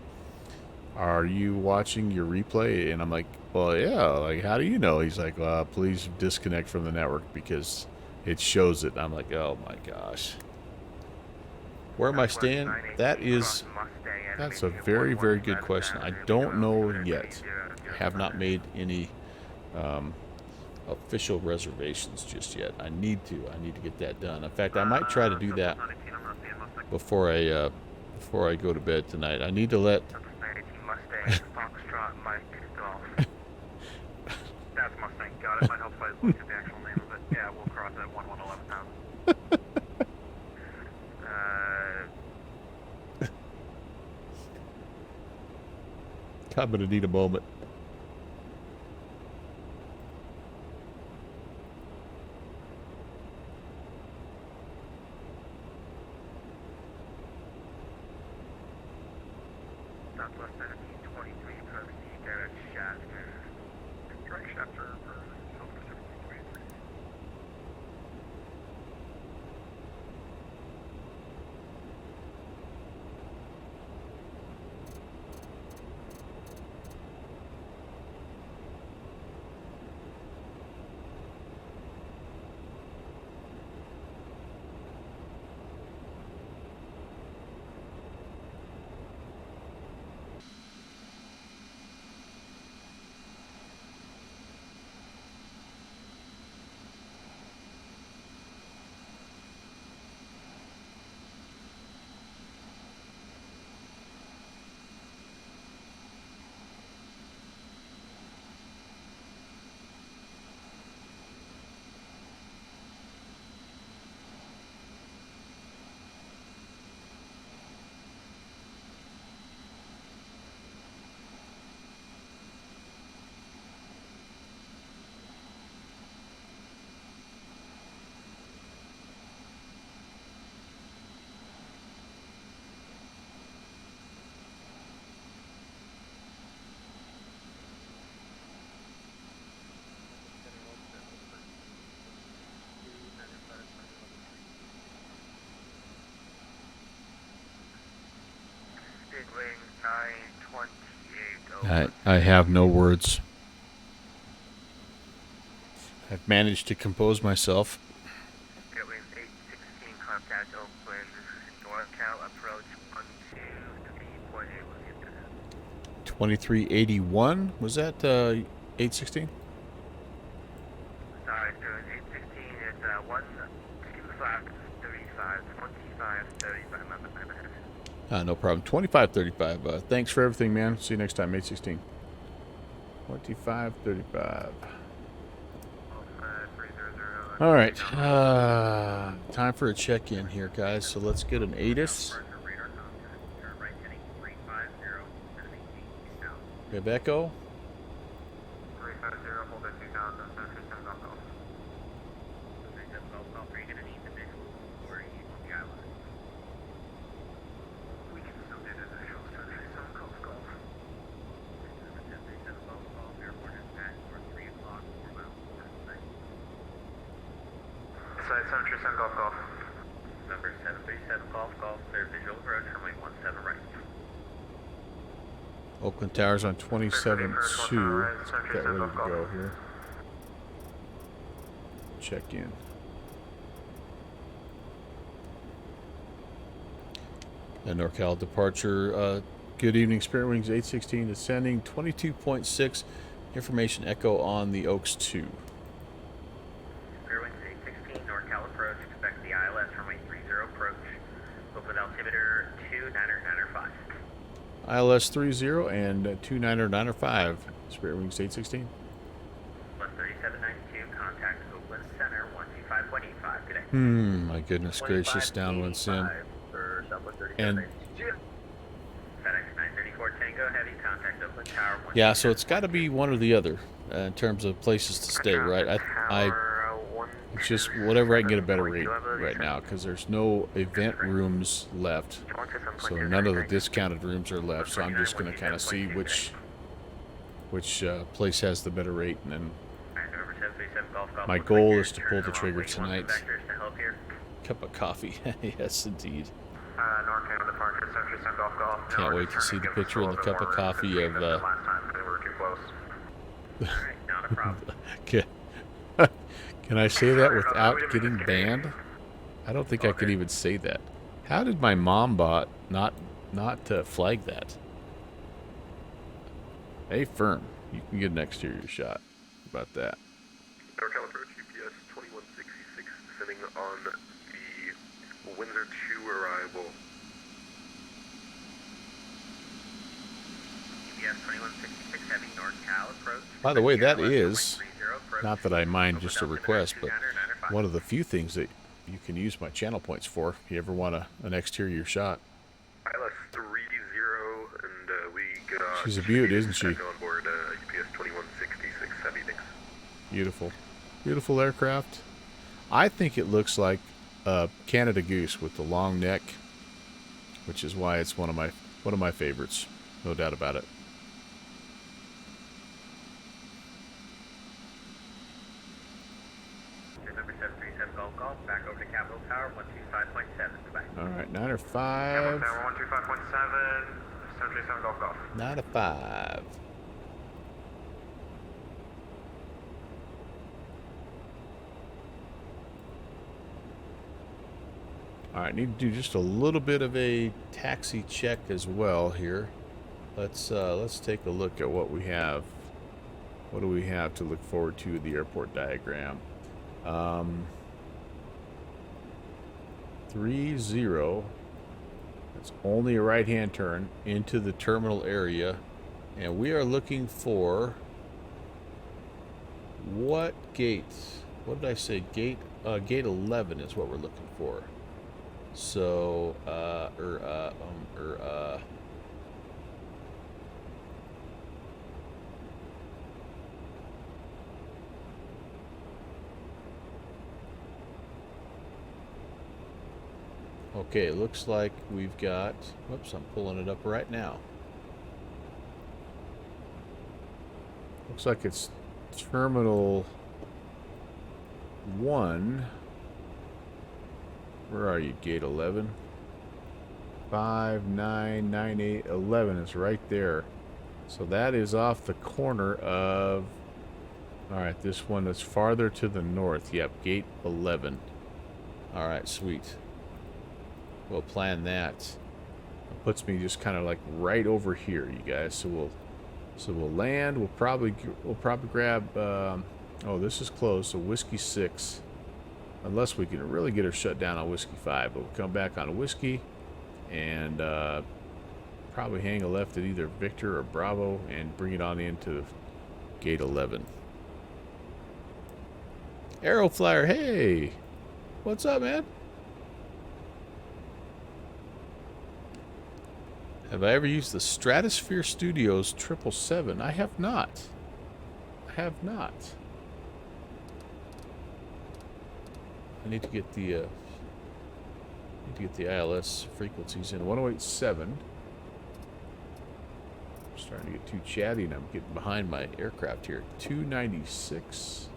are you watching your replay? And I'm like, well, yeah, like, how do you know? He's like, please disconnect from the network because it shows it. I'm like, oh my gosh. Where am I staying? That's a very, very good question. I don't know yet. I have not made any official reservations just yet. I need to get that done. In fact, I might try to do that before I go to bed tonight. I need to let That's Mustang. Got it. Might help if I look at the actual name of it. Yeah, we'll cross at 11,000. I'm gonna need a moment. Southwest 1723, proceed direct shafter. Direct shafter for Southwest 1723. I have no words. I've managed to compose myself. Gateway 816, contact Oakland, NorCal, approach 123.8, we'll get to that. 2381, was that 816? Sorry, sir, 816 is 12535, 2535, my bad. No problem. 2535. Thanks for everything, man. See you next time, 816. 2535. All right. Time for a check-in here, guys. So let's get an ATIS. Quebeco. 350, hold at 2000, Century 7 Golf Golf. We can still do the visual, Century 7 Golf Golf. Side Century 7 Golf Golf. Number 737 Golf Golf, clear visual approach, runway 17 right. Oakland Towers on 27-2. Let's get ready to go here. Check in. And NorCal departure. Good evening, Spirit Wings 816 descending 22.6. Information echo on the Oaks 2. Spirit Wings 816, NorCal approach, expect the ILS runway 30 approach. Oakland altimeter 29905. ILS 30 and 29905. Spirit Wings 816. 13792, contact Oakland Center 125.85. Good day. My goodness gracious, downwind sim. For Southwest 37. And FedEx 934 Tango, heavy, contact Oakland Tower 1. yeah, so it's got to be one or the other in terms of places to stay, right? It's just whatever I can get a better rate right now, because there's no event rooms left, so none of the discounted rooms are left. So I'm just going to kind of see which place has the better rate, and then my goal is to pull the trigger tonight. Cup of coffee, yes indeed. NorCal departure, Century 7 Golf Golf. Can't wait to see the picture in the cup of coffee of. Last time, they were too close. Alright, not a problem. Can I say that without getting banned? I don't think I could even say that. How did my mom bot not flag that? Hey, firm, you can get an exterior shot. How about that? NorCal approach, UPS 2166, descending on the Windsor 2 arrival. UPS 2166, heavy, NorCal approach. By the way, that is, not that I mind just a request, but one of the few things that you can use my channel points for if you ever want an exterior shot. ILS 30, and we got... She's a beaut, isn't she? On board UPS 2166 heavy, thanks. Beautiful. Beautiful aircraft. I think it looks like a Canada Goose with the long neck, which is why it's one of my favorites. No doubt about it. Number 737 Golf Golf, back over to Capitol Tower 125.7. Goodbye. All right, 9 or 5. Tower 125.7, Century 7 Golf Golf. 9 or 5. All right, need to do just a little bit of a taxi check as well here. Let's take a look at what we have. What do we have to look forward to in the airport diagram? 30. It's only a right-hand turn into the terminal area, and we are looking for what gate? What did I say? Gate 11 is what we're looking for. So, okay, it looks like we've got, whoops, I'm pulling it up right now. Looks like it's Terminal 1. Where are you, Gate 11? 5, 9, 9, 8, 11 is right there. So that is off the corner of... Alright, this one is farther to the north. Yep, gate 11. Alright, sweet. We'll plan that. It puts me just kind of like right over here, you guys. So we'll land. We'll probably grab... oh, this is closed, so Whiskey 6. Unless we can really get her shut down on Whiskey 5. But we'll come back on Whiskey and probably hang a left at either Victor or Bravo and bring it on into gate 11. Arrow Flyer, hey! What's up, man? Have I ever used the Stratosphere Studios 777? I have not. I have not. I need to get the ILS frequencies in. 1087. I'm starting to get too chatty and I'm getting behind my aircraft here. 296.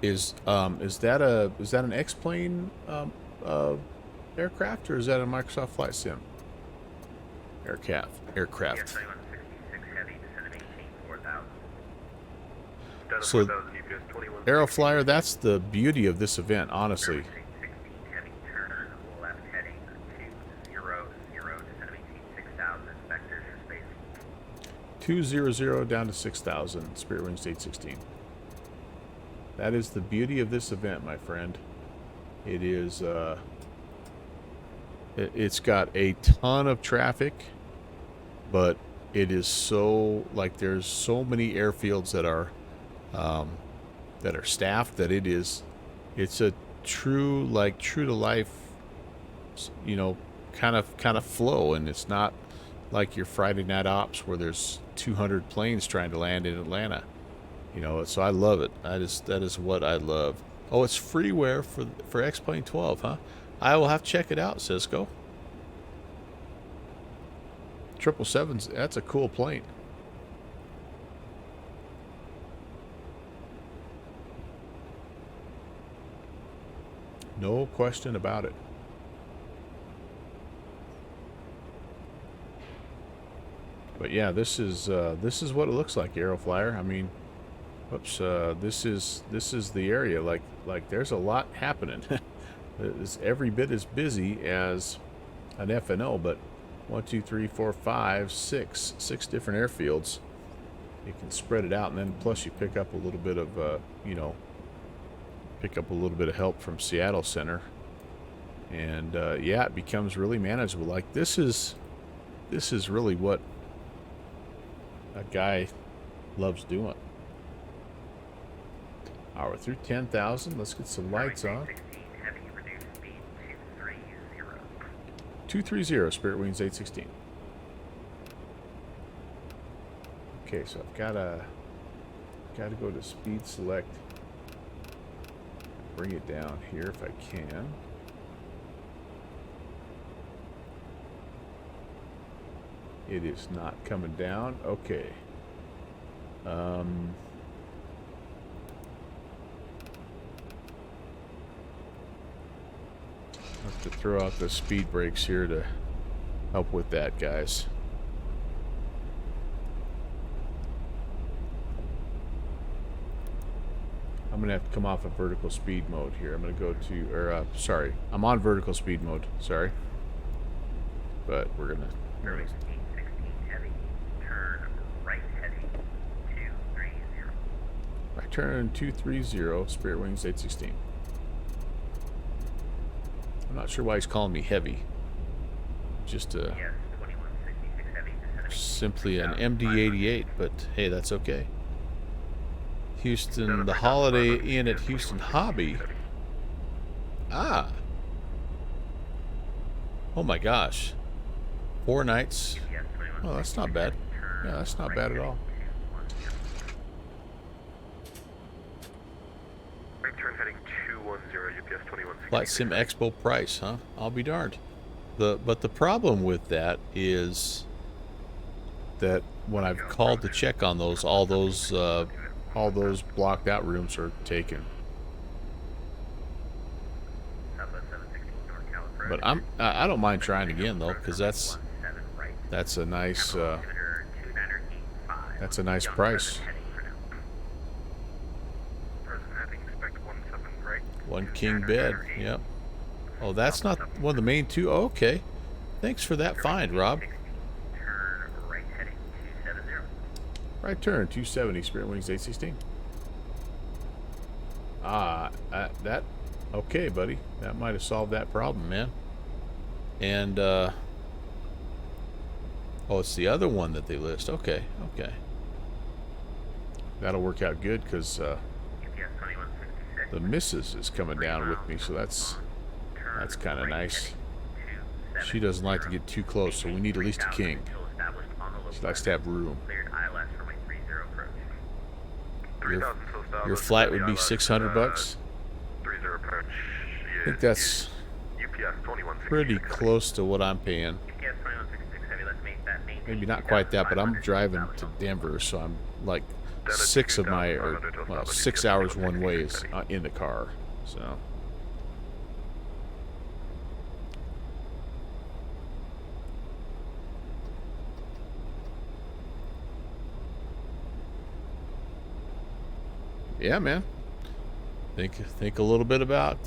Is that an X-plane aircraft, or is that a Microsoft Flight Sim aircraft? Yeah, 2166 heavy, descending 18, 4000. So, Aeroflyer, that's the beauty of this event, honestly. 16 heavy, turn left heading 200, descending 18, 6000, vectors for space. 200 down to 6,000, Spirit Wings 816. That is the beauty of this event, my friend. It is, it's got a ton of traffic, but it is so, like, there's so many airfields that are staffed that it's a true to life, you know, kind of flow, and it's not like your Friday night ops where there's 200 planes trying to land in Atlanta. You know, so I love it. That is what I love. Oh, it's freeware for X-Plane 12, huh? I will have to check it out, Cisco. 777's, that's a cool plane. No question about it. But yeah, this is what it looks like, Aeroflyer. I mean, whoops, this is the area. Like there's a lot happening. It's every bit as busy as an FNO, but 1, 2, 3, 4, 5, 6 different airfields. You can spread it out, and then plus you pick up a little bit of help from Seattle Center, and yeah, it becomes really manageable. Like this is really what a guy loves doing. We're through 10,000. Let's get some lights on. 16 heavy, reduced speed 230. 230, Spirit Wings 816. Okay, so I've gotta go to speed select. Bring it down here if I can. It is not coming down. Okay. Have to throw out the speed brakes here to help with that, guys. I'm gonna have to come off of vertical speed mode here. I'm gonna go to, or sorry, I'm on vertical speed mode. Sorry, but we're gonna. 16 heavy, turn right heading 230. Right turn 230, Spirit Wings 816. I'm not sure why he's calling me heavy. Just Yes, 2166 heavy, descending simply an MD88, but hey, that's okay. Houston, the Holiday Inn at Houston Hobby. Ah. Oh my gosh. 4 nights. Oh, that's not bad. Yeah, that's not bad at all. Right turn heading 210, UPS 2160. Flight Sim Expo price, huh? I'll be darned. But the problem with that is that when I've called to check on those, all those blocked out rooms are taken. Southwest 716 North California. But I don't mind trying again though, because that's a nice price. Present heading, expect 17 right. One king bed. Yep. Oh, that's not one of the main two. Oh, okay. Thanks for that find, Rob. Turn right heading 270. Right turn 270, Spirit Wings 816. That. Okay, buddy. That might have solved that problem, man. And oh, it's the other one that they list. Okay, okay. That'll work out good because the missus is coming down with me, so that's kind of nice. She doesn't like to get too close, so we need at least a king. She likes to have room. Your flight would be $600. I think that's pretty close to what I'm paying. Maybe not quite that, but I'm driving to Denver, so I'm like 6 hours one way is in the car. So. Yeah, man. Think a little bit about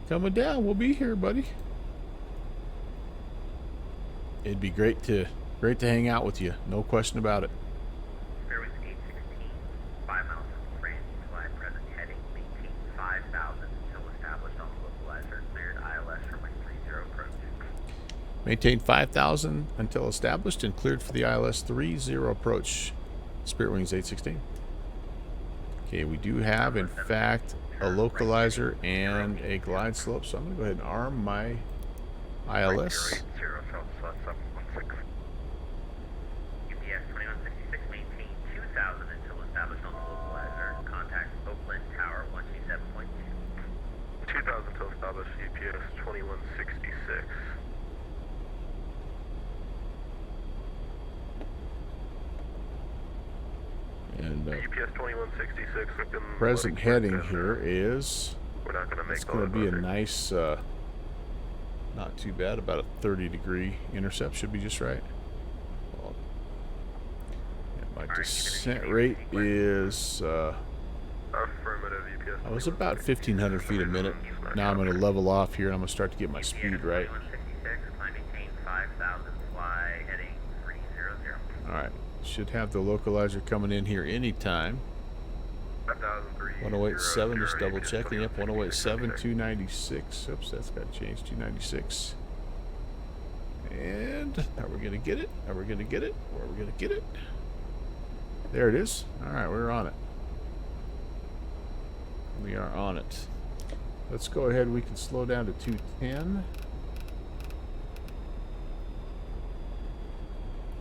coming down. We'll be here, buddy. It'd be great to hang out with you. No question about it. Spirit Wings 816, 5 miles from France, fly present heading, maintain 5,000 until established on the localizer, cleared ILS for my 30 approach. Maintain 5,000 until established and cleared for the ILS 30 approach. Spirit Wings 816. Okay, we do have, in fact, a localizer and a glide slope, so I'm going to go ahead and arm my ILS. UPS 2166, maintain 2,000 until established on the localizer. Contact Oakland Tower 127.2. 2,000 till established, UPS 2166. And UPS 2166 looking present like heading here is, we're not gonna make it's going to be a nice, not too bad, about a 30-degree intercept should be just right. Well, yeah, my descent rate is, affirmative UPS. I was about 1,500 feet a minute. Now I'm going to level off here and I'm going to start to get my speed right. 2166, climb maintain 5,000, fly heading 300. Alright, should have the localizer coming in here anytime. 1087, just double checking. Yep, 1087, 296. Oops, that's got changed. 296. And are we going to get it? Are we going to get it? Where are we going to get it? There it is. Alright, we're on it. We are on it. Let's go ahead. We can slow down to 210.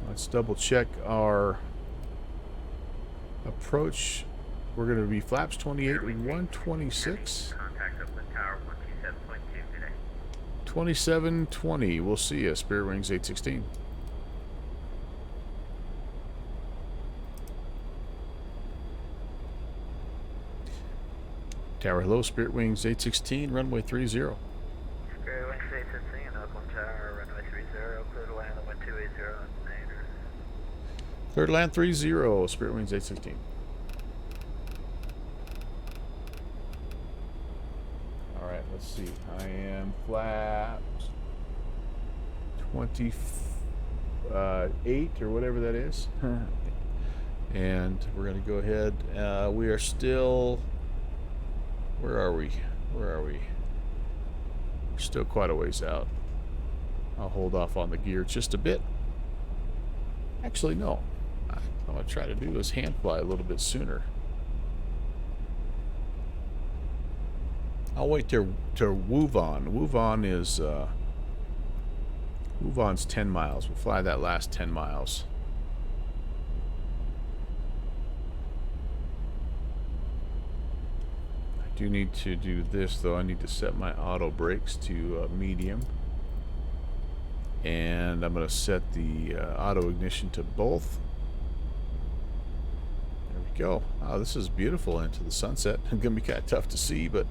Let's double check our approach. We're going to be flaps 28 and 126. Contact Oakland Tower 127.2 today. 2720. We'll see you. Spirit Wings 816. Tower, hello. Spirit Wings 816, runway 30. Spirit Wings 816, Oakland Tower, runway 30, clear to land on 1280 Nader. Clear to land 30, Spirit Wings 816. Alright, let's see. I am flaps 28 or whatever that is. And we're going to go ahead. We are still... Where are we? Where are we? We're still quite a ways out. I'll hold off on the gear just a bit. Actually, no. What I'm going to try to do is hand fly a little bit sooner. I'll wait to Wuvon. Wuvon is Wuvon's 10 miles. We'll fly that last 10 miles. I do need to do this though. I need to set my auto brakes to medium. And I'm going to set the auto ignition to both. There we go. Oh, this is beautiful into the sunset. It's going to be kind of tough to see, but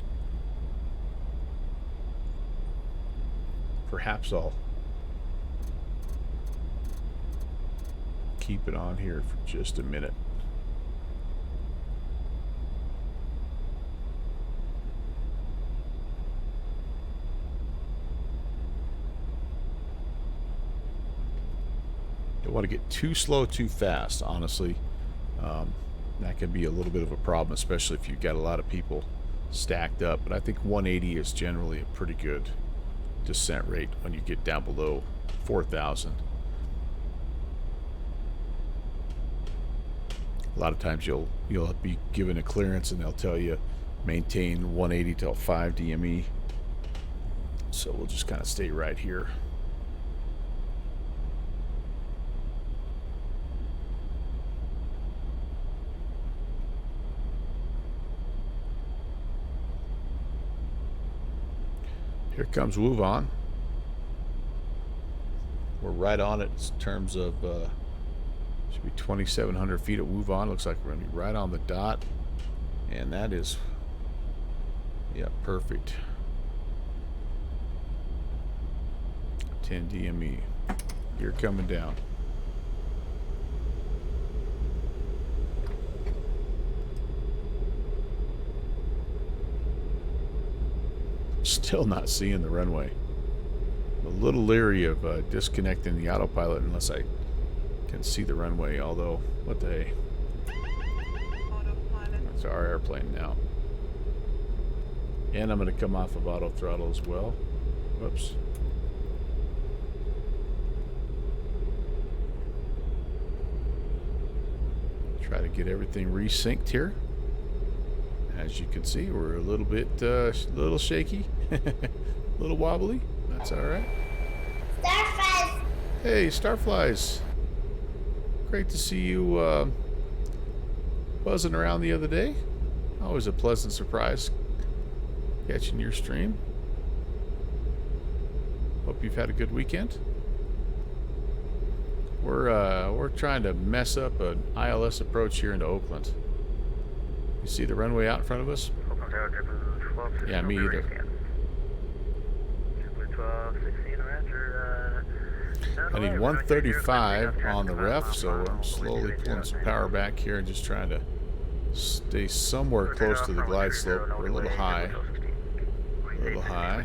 Perhaps I'll keep it on here for just a minute. Don't want to get too slow too fast, honestly. That can be a little bit of a problem, especially if you've got a lot of people stacked up. But I think 180 is generally a pretty good descent rate when you get down below 4,000. A lot of times you'll be given a clearance and they'll tell you maintain 180 till 5 DME. So we'll just kind of stay right here. Here comes Wuvan. We're right on it in terms of, should be 2,700 feet at Wuvan. Looks like we're going to be right on the dot. And that is, yeah, perfect. 10 DME. You're coming down. Still not seeing the runway. I'm a little leery of disconnecting the autopilot unless I can see the runway, although, what the hey. That's our airplane now. And I'm going to come off of auto throttle as well. Whoops. Try to get everything resynced here. As you can see, we're a little bit, little shaky, a little wobbly. That's all right. Starflies. Hey, Starflies. Great to see you buzzing around the other day. Always a pleasant surprise catching your stream. Hope you've had a good weekend. We're trying to mess up an ILS approach here into Oakland. You see the runway out in front of us? Yeah, me either. I need 135 on the ref, so I'm slowly pulling some power back here and just trying to stay somewhere close to the glide slope. We're a little high. A little high.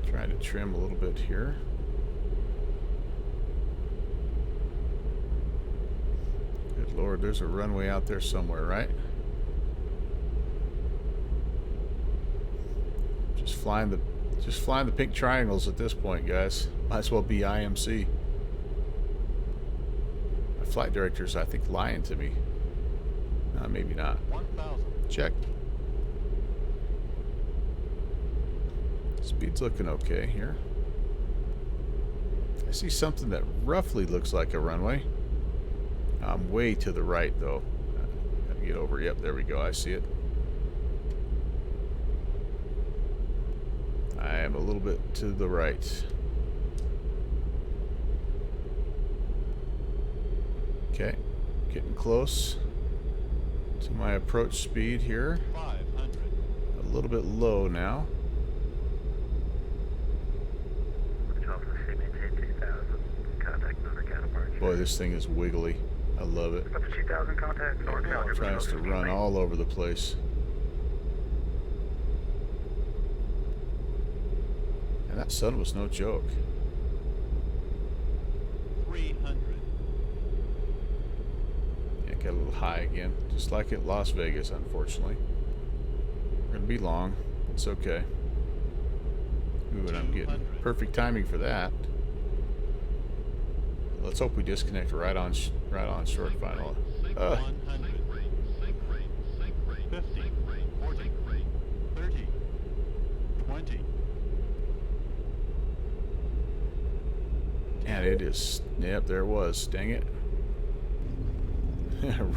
Trying to trim a little bit here. Good Lord, there's a runway out there somewhere, right? Just flying the pink triangles at this point, guys. Might as well be IMC. My flight director's, I think, lying to me. Maybe not. 1,000. Check. Speed's looking okay here. I see something that roughly looks like a runway. I'm way to the right, though. Gotta get over. Yep, there we go. I see it. I am a little bit to the right. Okay, getting close to my approach speed here. 500. A little bit low now. Boy, this thing is wiggly. I love it. Up to 2,000 contact. Tries to run all over the place. And that sun was no joke. 300. Yeah, got a little high again. Just like at Las Vegas, unfortunately. We're going to be long. It's okay. Ooh, and I'm getting perfect timing for that. Let's hope we disconnect right on short final. 100. Sync rate. 50. 40. 30. 20. And it is. Yep, there it was. Dang it.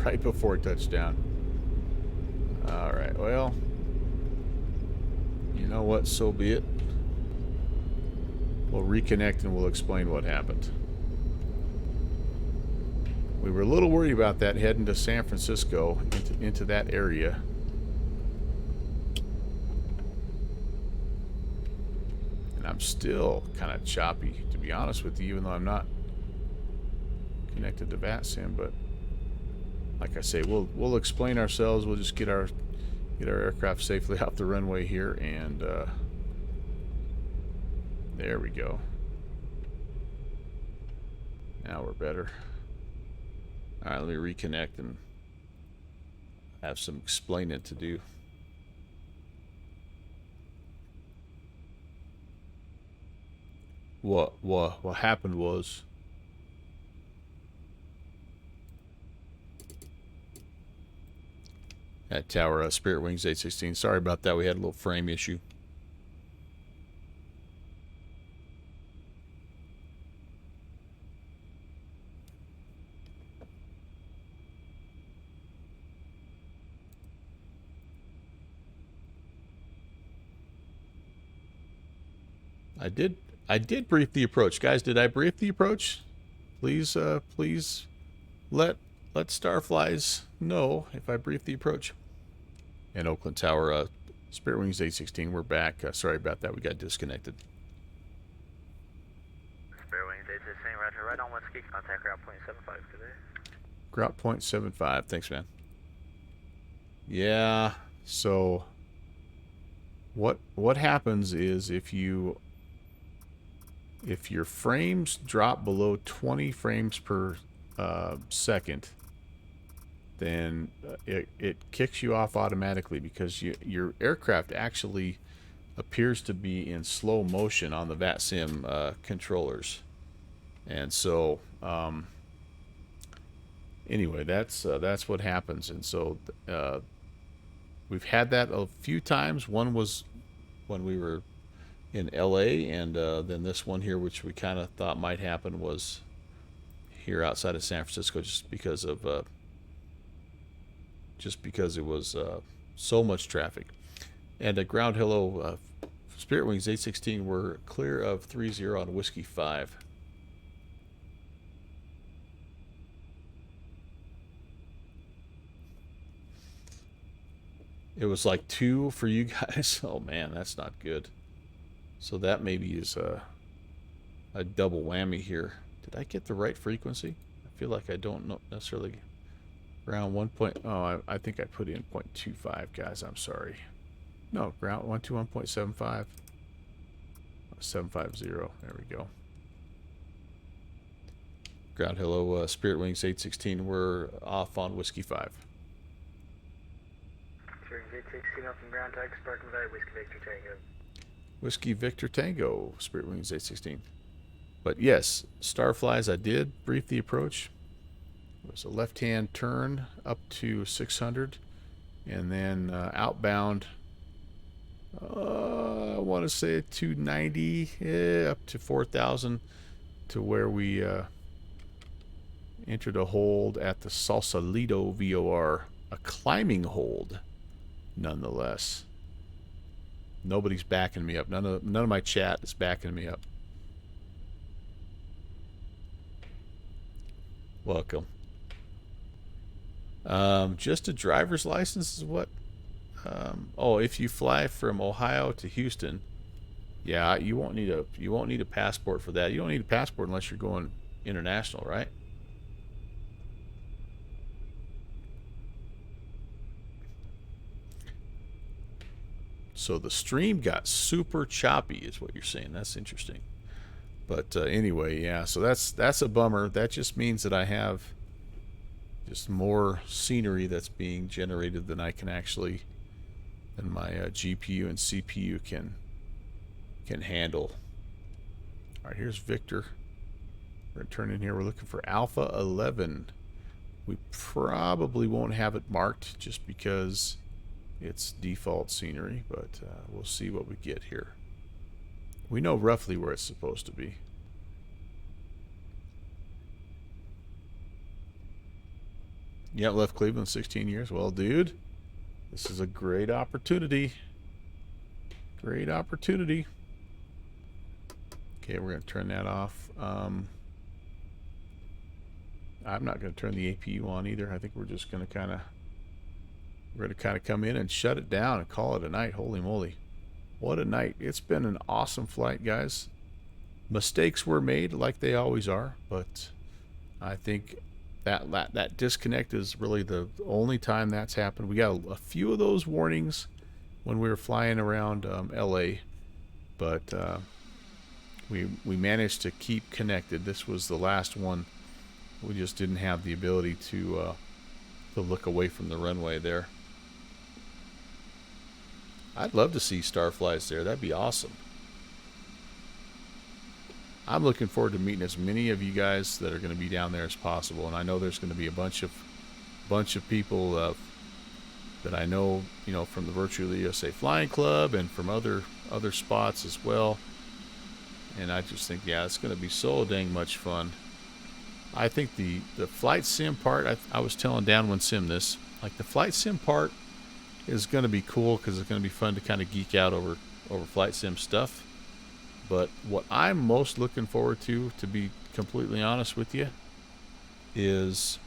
Right before touchdown. Alright, well. You know what? So be it. We'll reconnect and we'll explain what happened. We were a little worried about that heading to San Francisco, into that area. I'm still kind of choppy, to be honest with you, even though I'm not connected to VATSIM. But like I say, we'll explain ourselves. We'll just get our aircraft safely off the runway here, and there we go. Now we're better. All right, let me reconnect and have some explaining to do. What happened was, at Tower Spirit Wings 816. Sorry about that. We had a little frame issue. I did brief the approach, guys. Did I brief the approach? Please let Starflies know if I brief the approach. And Oakland Tower, Spirit Wings 816, we're back. Sorry about that, we got disconnected. Spirit Wings 816, roger. Right on Whiskey, contact route .75 today. Route .75, thanks, man. Yeah, so what happens is if your frames drop below 20 frames per second, then it kicks you off automatically, because your aircraft actually appears to be in slow motion on the VATSIM controllers. And so anyway, that's what happens. And so we've had that a few times. One was when we were in LA, and then this one here, which we kind of thought might happen, was here outside of San Francisco, just because it was so much traffic. And ground hello, Spirit Wings 816, we're clear of 30 on Whiskey 5. It was like 2 for you guys. Oh man, that's not good. So that maybe is a double whammy here. Did I get the right frequency? I feel like I don't know necessarily. Ground 1. Oh, I think I put in 0.25, guys. I'm sorry. No, ground 121.75. 750. There we go. Ground hello, Spirit Wings 816. We're off on Whiskey 5. Spirit Wings 816 off from ground tag, Sparkman Valley, Whiskey Victor Tango. Whiskey Victor Tango, Spirit Wings 816. But yes, Starflies, I did brief the approach. It was a left-hand turn up to 600, and then outbound, I want to say 290, up to 4,000, to where we entered a hold at the Sausalito VOR, a climbing hold, nonetheless. Nobody's backing me up. None of my chat is backing me up. Welcome. Just a driver's license is what? Oh, if you fly from Ohio to Houston, yeah, you won't need a passport for that. You don't need a passport unless you're going international, right? So the stream got super choppy, is what you're saying. That's interesting. But anyway, yeah. So that's a bummer. That just means that I have just more scenery that's being generated than I can actually, than my GPU and CPU can handle. All right, here's Victor. We're gonna turn in here. We're looking for Alpha 11. We probably won't have it marked just because it's default scenery, but we'll see what we get here. We know roughly where it's supposed to be. Yeah, left Cleveland 16 years. Well, dude, this is a great opportunity. Great opportunity. Okay, we're going to turn that off. I'm not going to turn the APU on either. I think we're just going to kind of come in and shut it down and call it a night. Holy moly. What a night. It's been an awesome flight, guys. Mistakes were made like they always are, but I think that disconnect is really the only time that's happened. We got a few of those warnings when we were flying around LA, but we managed to keep connected. This was the last one. We just didn't have the ability to look away from the runway there. I'd love to see Starflies there. That'd be awesome. I'm looking forward to meeting as many of you guys that are going to be down there as possible, and I know there's going to be a bunch of people that I know, you know, from the Virtual USA Flying Club and from other spots as well. And I just think, yeah, it's going to be so dang much fun. I think the flight sim part, I was telling Downwind Sim this, like the flight sim part is going to be cool because it's going to be fun to kind of geek out over flight sim stuff. But what I'm most looking forward to be completely honest with you, is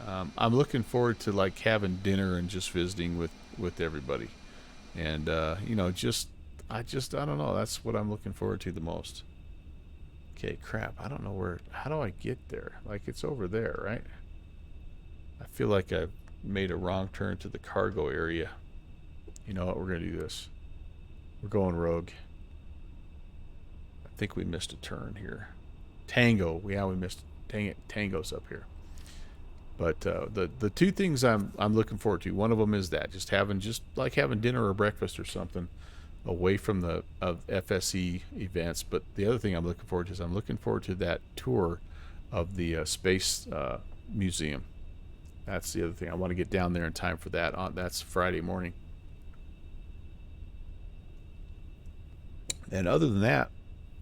I'm looking forward to like having dinner and just visiting with everybody. And you know, I don't know, that's what I'm looking forward to the most. Okay, crap, I don't know how do I get there? Like, it's over there, right? I feel like I've made a wrong turn to the cargo area. You know what, we're gonna do this. We're going rogue. I think we missed a turn here. Tango, yeah, we missed. Dang it, Tango's up here. But the two things I'm looking forward to, one of them is that just having dinner or breakfast or something away from the FSE events. But the other thing I'm looking forward to is I'm looking forward to that tour of the space museum. That's the other thing. I want to get down there in time for that. That's Friday morning. And other than that,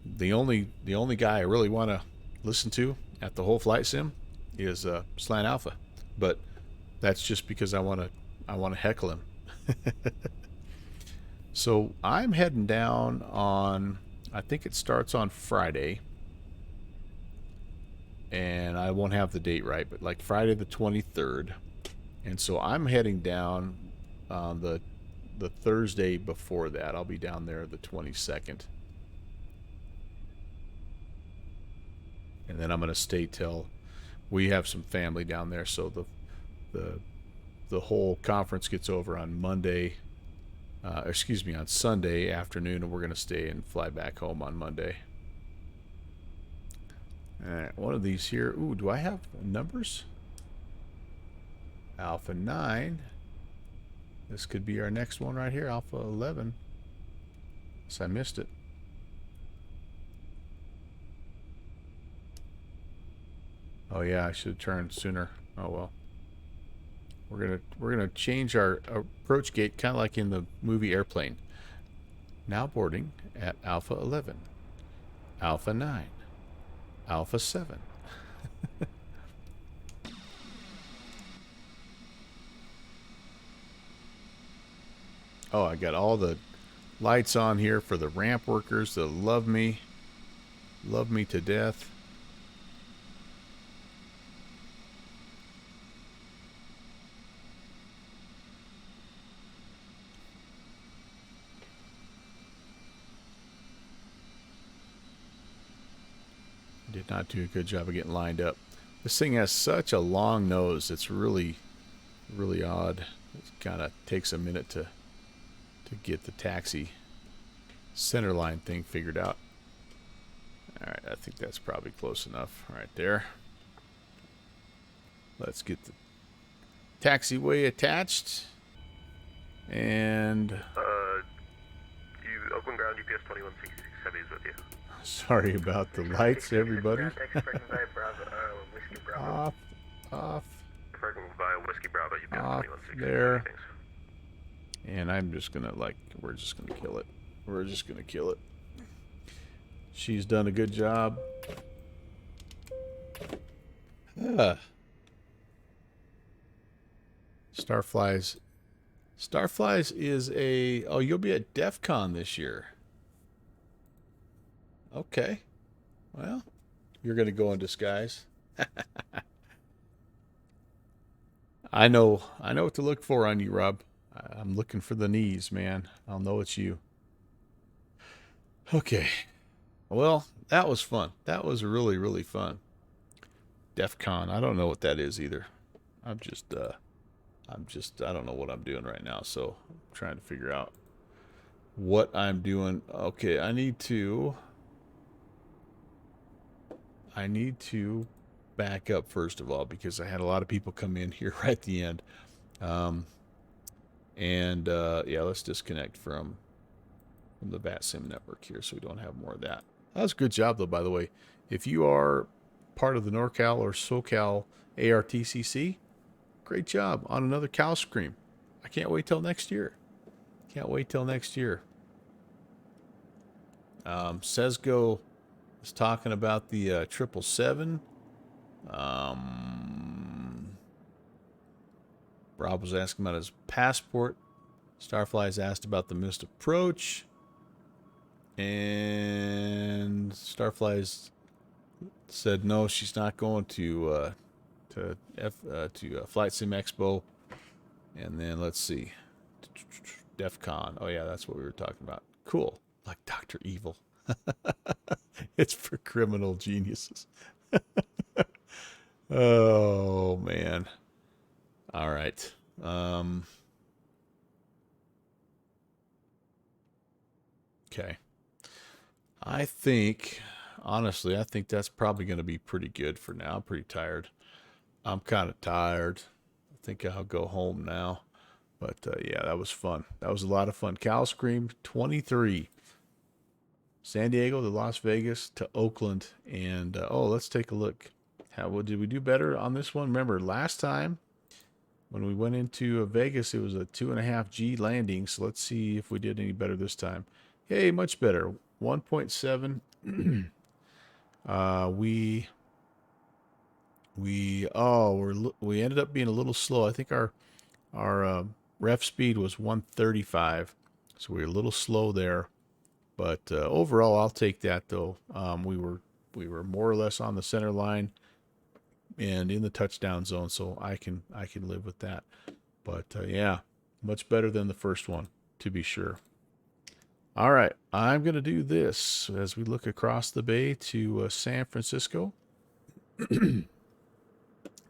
the only guy I really want to listen to at the whole flight sim is Slant Alpha, but that's just because I want to heckle him. So I'm heading down on, I think it starts on Friday, and I won't have the date right, but like Friday the 23rd, and so I'm heading down the Thursday before that. I'll be down there the 22nd. And then I'm going to stay till we have some family down there, so the whole conference gets over on Monday, on Sunday afternoon, and we're going to stay and fly back home on Monday. All right, one of these here. Ooh, do I have numbers? Alpha 9. This could be our next one right here, Alpha 11. So I missed it. Oh yeah, I should have turned sooner. Oh well. We're gonna change our approach gate, kind of like in the movie Airplane. Now boarding at Alpha 11, Alpha 9, Alpha 7. Oh, I got all the lights on here for the ramp workers that love me to death. Did not do a good job of getting lined up. This thing has such a long nose. It's really, really odd. It kind of takes a minute to get the taxi center line thing figured out. All right, I think that's probably close enough right there. Let's get the taxiway attached. And Oakland ground UPS 2166 is with you. Sorry about the lights, everybody. Off. Whiskey Bravo, UPS Off 2166. there. And I'm just gonna we're just gonna kill it. We're just gonna kill it. She's done a good job. Starflies. Starflies is you'll be at DEF CON this year. Okay. Well, you're going to go in disguise. I know what to look for on you, Rob. I'm looking for the knees, man. I'll know it's you. Okay. Well, that was fun. That was really, really fun. DEF CON. I don't know what that is either. I don't know what I'm doing right now, so I'm trying to figure out what I'm doing. Okay, I need to back up first of all because I had a lot of people come in here right at the end. Yeah, let's disconnect from the VATSIM network here so we don't have more of that. That was a good job though, by the way. If you are part of the NorCal or SoCal ARTCC, great job on another Cal Scream. I can't wait till next year. Can't wait till next year. Sesgo is talking about the 777. Rob was asking about his passport. Starfly's asked about the missed approach. And Starfly's said no, she's not going to Flight Sim Expo. And then let's see, DEF CON. Oh yeah, that's what we were talking about. Cool, like Dr. Evil. It's for criminal geniuses. Oh man. All right. Okay. Honestly, I think that's probably going to be pretty good for now. I'm pretty tired. I'm kind of tired. I think I'll go home now. But yeah, that was fun. That was a lot of fun. Cal Scream 23. San Diego to Las Vegas to Oakland. And, let's take a look. Did we do better on this one? Remember, last time when we went into Vegas, it was a 2.5G landing. So let's see if we did any better this time. Hey, much better. 1.7. We ended up being a little slow. I think our ref speed was 135, so we were a little slow there. But overall, I'll take that though. We were more or less on the center line and in the touchdown zone, so I can live with that. But yeah, much better than the first one, to be sure. All right, I'm going to do this as we look across the bay to San Francisco.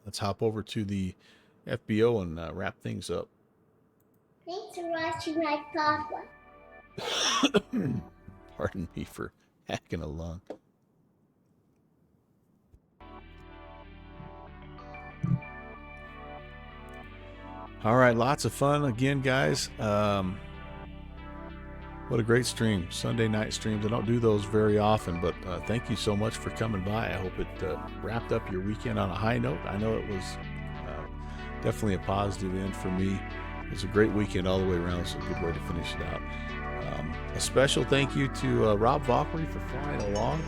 Let's hop over to the FBO and wrap things up. Thanks for watching my papa. Pardon me for hacking a lung. All right, lots of fun again, guys. What a great stream. Sunday night streams. I don't do those very often, but thank you so much for coming by. I hope it wrapped up your weekend on a high note. I know it was definitely a positive end for me. It was a great weekend all the way around, so a good way to finish it out. A special thank you to Rob Valkyrie for flying along.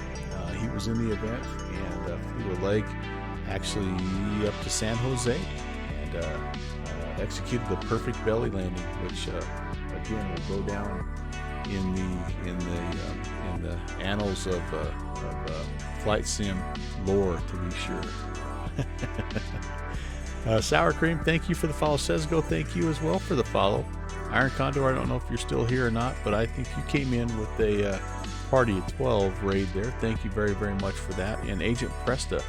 He was in the event and flew a leg actually up to San Jose and executed the perfect belly landing, which again will go down in the annals of flight sim lore, to be sure. Sour Cream, thank you for the follow. Sesgo, thank you as well for the follow. Iron Condor, I don't know if you're still here or not, but I think you came in with a Party at 12 raid there. Thank you very, very much for that. And Agent Presta,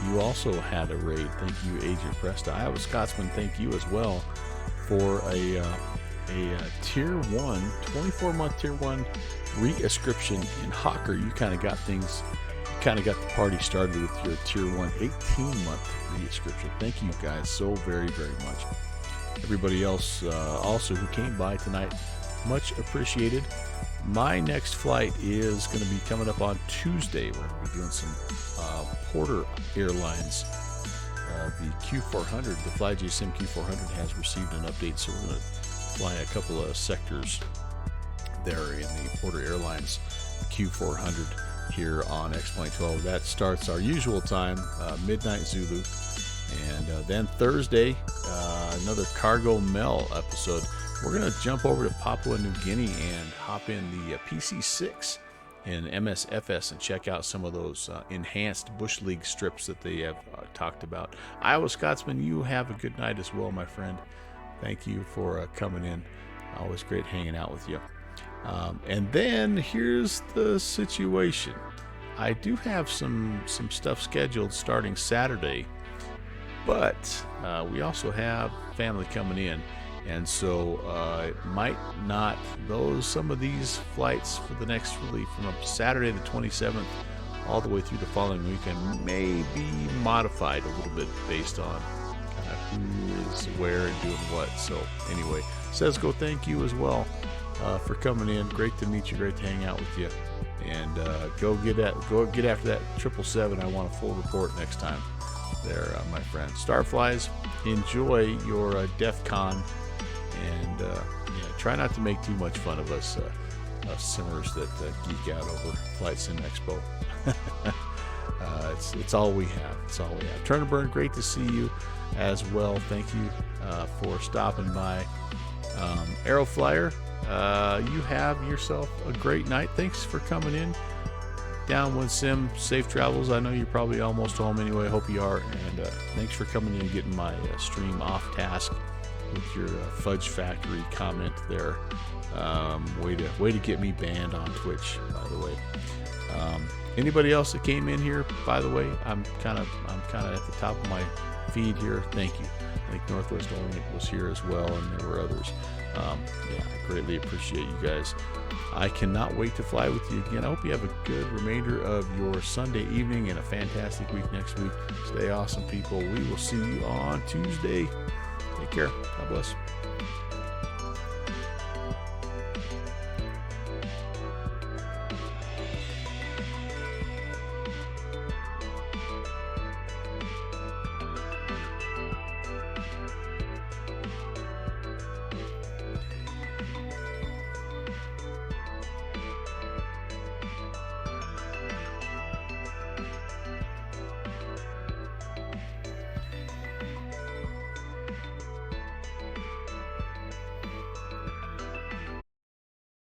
you also had a raid. Thank you, Agent Presta. Iowa Scotsman, thank you as well for a Tier 1, 24-month Tier 1 re-ascription in Hawker. You kind of got the party started with your Tier 1 18-month re-ascription. Thank you guys so very, very much. Everybody else also who came by tonight, much appreciated. My next flight is going to be coming up on Tuesday. We're going to be doing some Porter Airlines. The Q400, the FlyJSim Q400 has received an update, so we're going to fly a couple of sectors there in the Porter Airlines Q400 here on XXIII. That starts our usual time, midnight Zulu. And then Thursday, another Cargo Mel episode. We're going to jump over to Papua New Guinea and hop in the PC-6 in MSFS and check out some of those enhanced Bush League strips that they have talked about. Iowa Scotsman, you have a good night as well, my friend. Thank you for coming in. Always great hanging out with you. And then here's the situation. I do have some stuff scheduled starting Saturday, but we also have family coming in, and so it might not, some of these flights for the next, really from Saturday the 27th all the way through the following weekend may be modified a little bit based on kind of who is where and doing what. So anyway, Sesgo, thank you as well for coming in. Great to meet you. Great to hang out with you. And go get after that 777. I want a full report next time there, my friend. Starflies, enjoy your DEF CON, and try not to make too much fun of us simmers that geek out over Flight Sim Expo. It's all we have. It's all we have. Turn and Burn, great to see you as well. Thank you for stopping by. Aeroflyer, you have yourself a great night. Thanks for coming in. Downwind Sim, safe travels. I know you're probably almost home anyway. I hope you are. And thanks for coming in and getting my stream off task with your Fudge Factory comment there. Way to get me banned on Twitch, by the way. Anybody else that came in here, by the way, I'm kind of at the top of my feed here. Thank you. I think Northwest Orient was here as well, and there were others. I greatly appreciate you guys. I cannot wait to fly with you again. I hope you have a good remainder of your Sunday evening and a fantastic week next week. Stay awesome, people. We will see you on Tuesday. Take care. God bless.